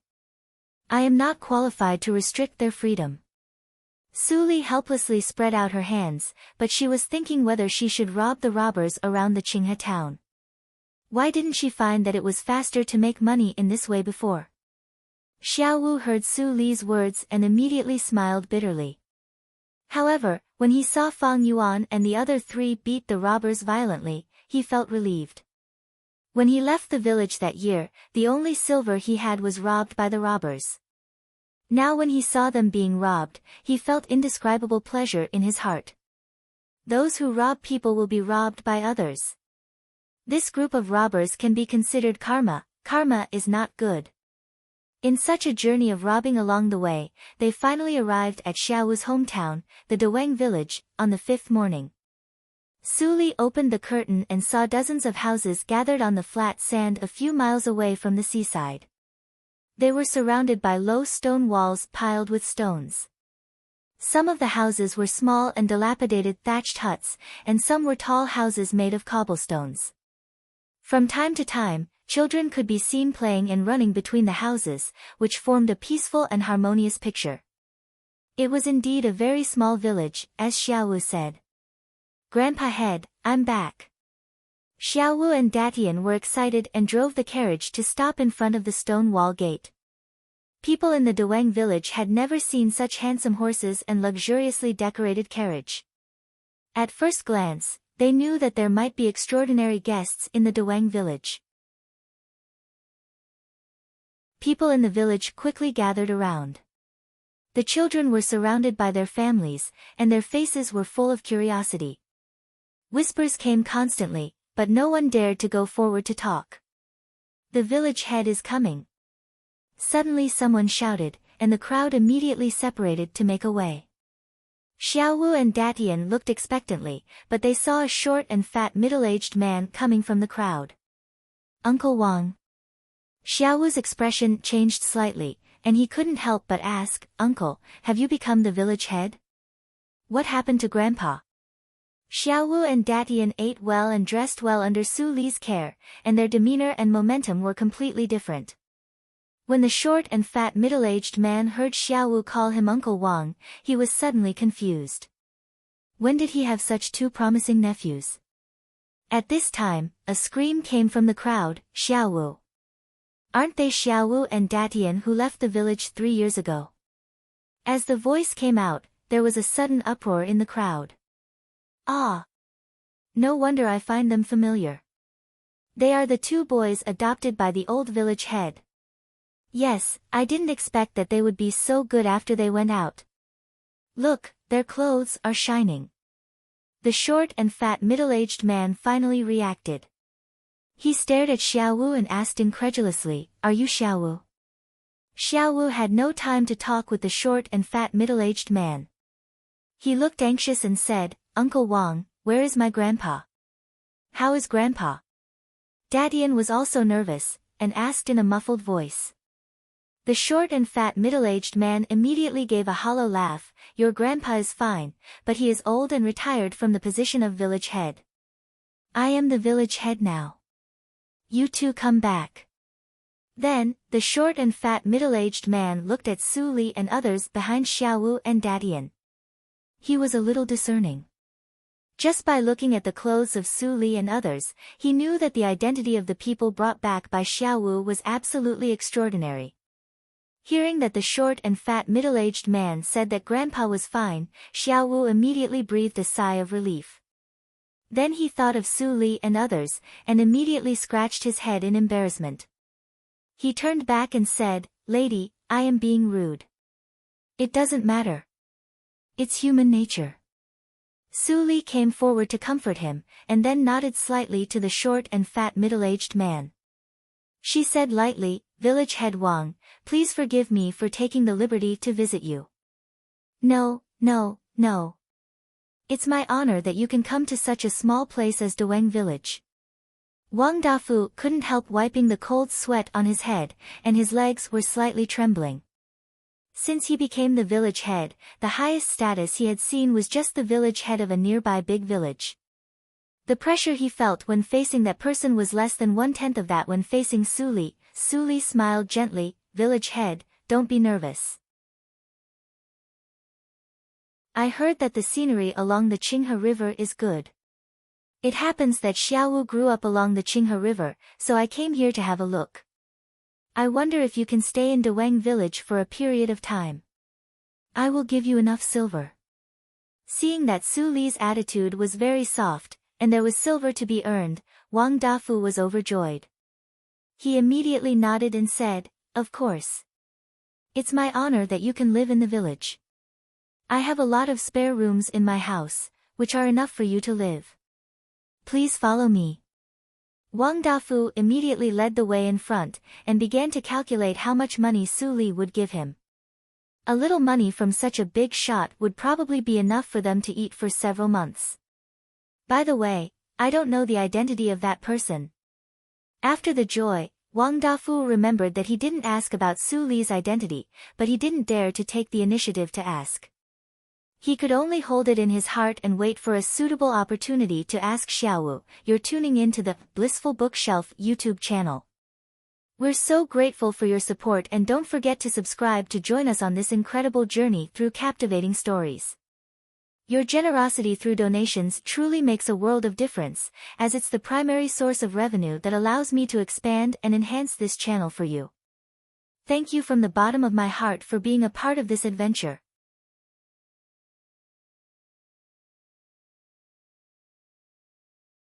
I am not qualified to restrict their freedom. Su Li helplessly spread out her hands, but she was thinking whether she should rob the robbers around the Qinghe town. Why didn't she find that it was faster to make money in this way before? Xiaowu heard Su Li's words and immediately smiled bitterly. However, when he saw Fang Yuan and the other 3 beat the robbers violently, he felt relieved. When he left the village that year, the only silver he had was robbed by the robbers. Now when he saw them being robbed, he felt indescribable pleasure in his heart. Those who rob people will be robbed by others. This group of robbers can be considered karma. Karma is not good. In such a journey of robbing along the way, they finally arrived at Xiaowu's hometown, the Dawang village, on the 5th morning. Su Li opened the curtain and saw dozens of houses gathered on the flat sand a few miles away from the seaside. They were surrounded by low stone walls piled with stones. Some of the houses were small and dilapidated thatched huts, and some were tall houses made of cobblestones. From time to time, children could be seen playing and running between the houses, which formed a peaceful and harmonious picture. It was indeed a very small village, as Xiaowu said. Grandpa Head, I'm back. Xiaowu and Datian were excited and drove the carriage to stop in front of the stone wall gate. People in the Dawang village had never seen such handsome horses and luxuriously decorated carriage. At first glance, they knew that there might be extraordinary guests in the Dawang village. People in the village quickly gathered around. The children were surrounded by their families, and their faces were full of curiosity. Whispers came constantly, but no one dared to go forward to talk. The village head is coming. Suddenly someone shouted, and the crowd immediately separated to make a way. Xiaowu and Datian looked expectantly, but they saw a short and fat middle-aged man coming from the crowd. Uncle Wang. Xiaowu's expression changed slightly, and he couldn't help but ask, Uncle, have you become the village head? What happened to Grandpa? Xiaowu and Datian ate well and dressed well under Su Li's care, and their demeanor and momentum were completely different. When the short and fat middle-aged man heard Xiaowu call him Uncle Wang, he was suddenly confused. When did he have such two promising nephews? At this time, a scream came from the crowd, Xiaowu. Aren't they Xiaowu and Datian who left the village 3 years ago? As the voice came out, there was a sudden uproar in the crowd. Ah! No wonder I find them familiar. They are the two boys adopted by the old village head. Yes, I didn't expect that they would be so good after they went out. Look, their clothes are shining. The short and fat middle-aged man finally reacted. He stared at Xiaowu and asked incredulously, Are you Xiaowu? Xiaowu had no time to talk with the short and fat middle-aged man. He looked anxious and said, Uncle Wang, where is my grandpa? How is Grandpa? Datian was also nervous, and asked in a muffled voice. The short and fat middle-aged man immediately gave a hollow laugh, Your grandpa is fine, but he is old and retired from the position of village head. I am the village head now. You two come back. Then, the short and fat middle-aged man looked at Su Li and others behind Xiaowu and Datian. He was a little discerning. Just by looking at the clothes of Su Li and others, he knew that the identity of the people brought back by Xiaowu was absolutely extraordinary. Hearing that the short and fat middle-aged man said that Grandpa was fine, Xiaowu immediately breathed a sigh of relief. Then he thought of Su Li and others, and immediately scratched his head in embarrassment. He turned back and said, Lady, I am being rude. It doesn't matter. It's human nature. Su Li came forward to comfort him, and then nodded slightly to the short and fat middle-aged man. She said lightly, Village head Wang, please forgive me for taking the liberty to visit you. No. It's my honor that you can come to such a small place as Dawang village. Wang Dafu couldn't help wiping the cold sweat on his head, and his legs were slightly trembling. Since he became the village head, the highest status he had seen was just the village head of a nearby big village. The pressure he felt when facing that person was less than 1/10 of that when facing Su Li. Su Li smiled gently, Village head, don't be nervous. I heard that the scenery along the Qinghe River is good. It happens that Xiaowu grew up along the Qinghe River, so I came here to have a look. I wonder if you can stay in Dawang village for a period of time. I will give you enough silver. Seeing that Su Li's attitude was very soft, and there was silver to be earned, Wang Dafu was overjoyed. He immediately nodded and said, Of course. It's my honor that you can live in the village. I have a lot of spare rooms in my house, which are enough for you to live. Please follow me. Wang Dafu immediately led the way in front, and began to calculate how much money Su Li would give him. A little money from such a big shot would probably be enough for them to eat for several months. By the way, I don't know the identity of that person. After the joy, Wang Dafu remembered that he didn't ask about Su Li's identity, but he didn't dare to take the initiative to ask. He could only hold it in his heart and wait for a suitable opportunity to ask Xiaowu. You're tuning in to the Blissful Bookshelf YouTube channel. We're so grateful for your support, and don't forget to subscribe to join us on this incredible journey through captivating stories. Your generosity through donations truly makes a world of difference, as it's the primary source of revenue that allows me to expand and enhance this channel for you. Thank you from the bottom of my heart for being a part of this adventure.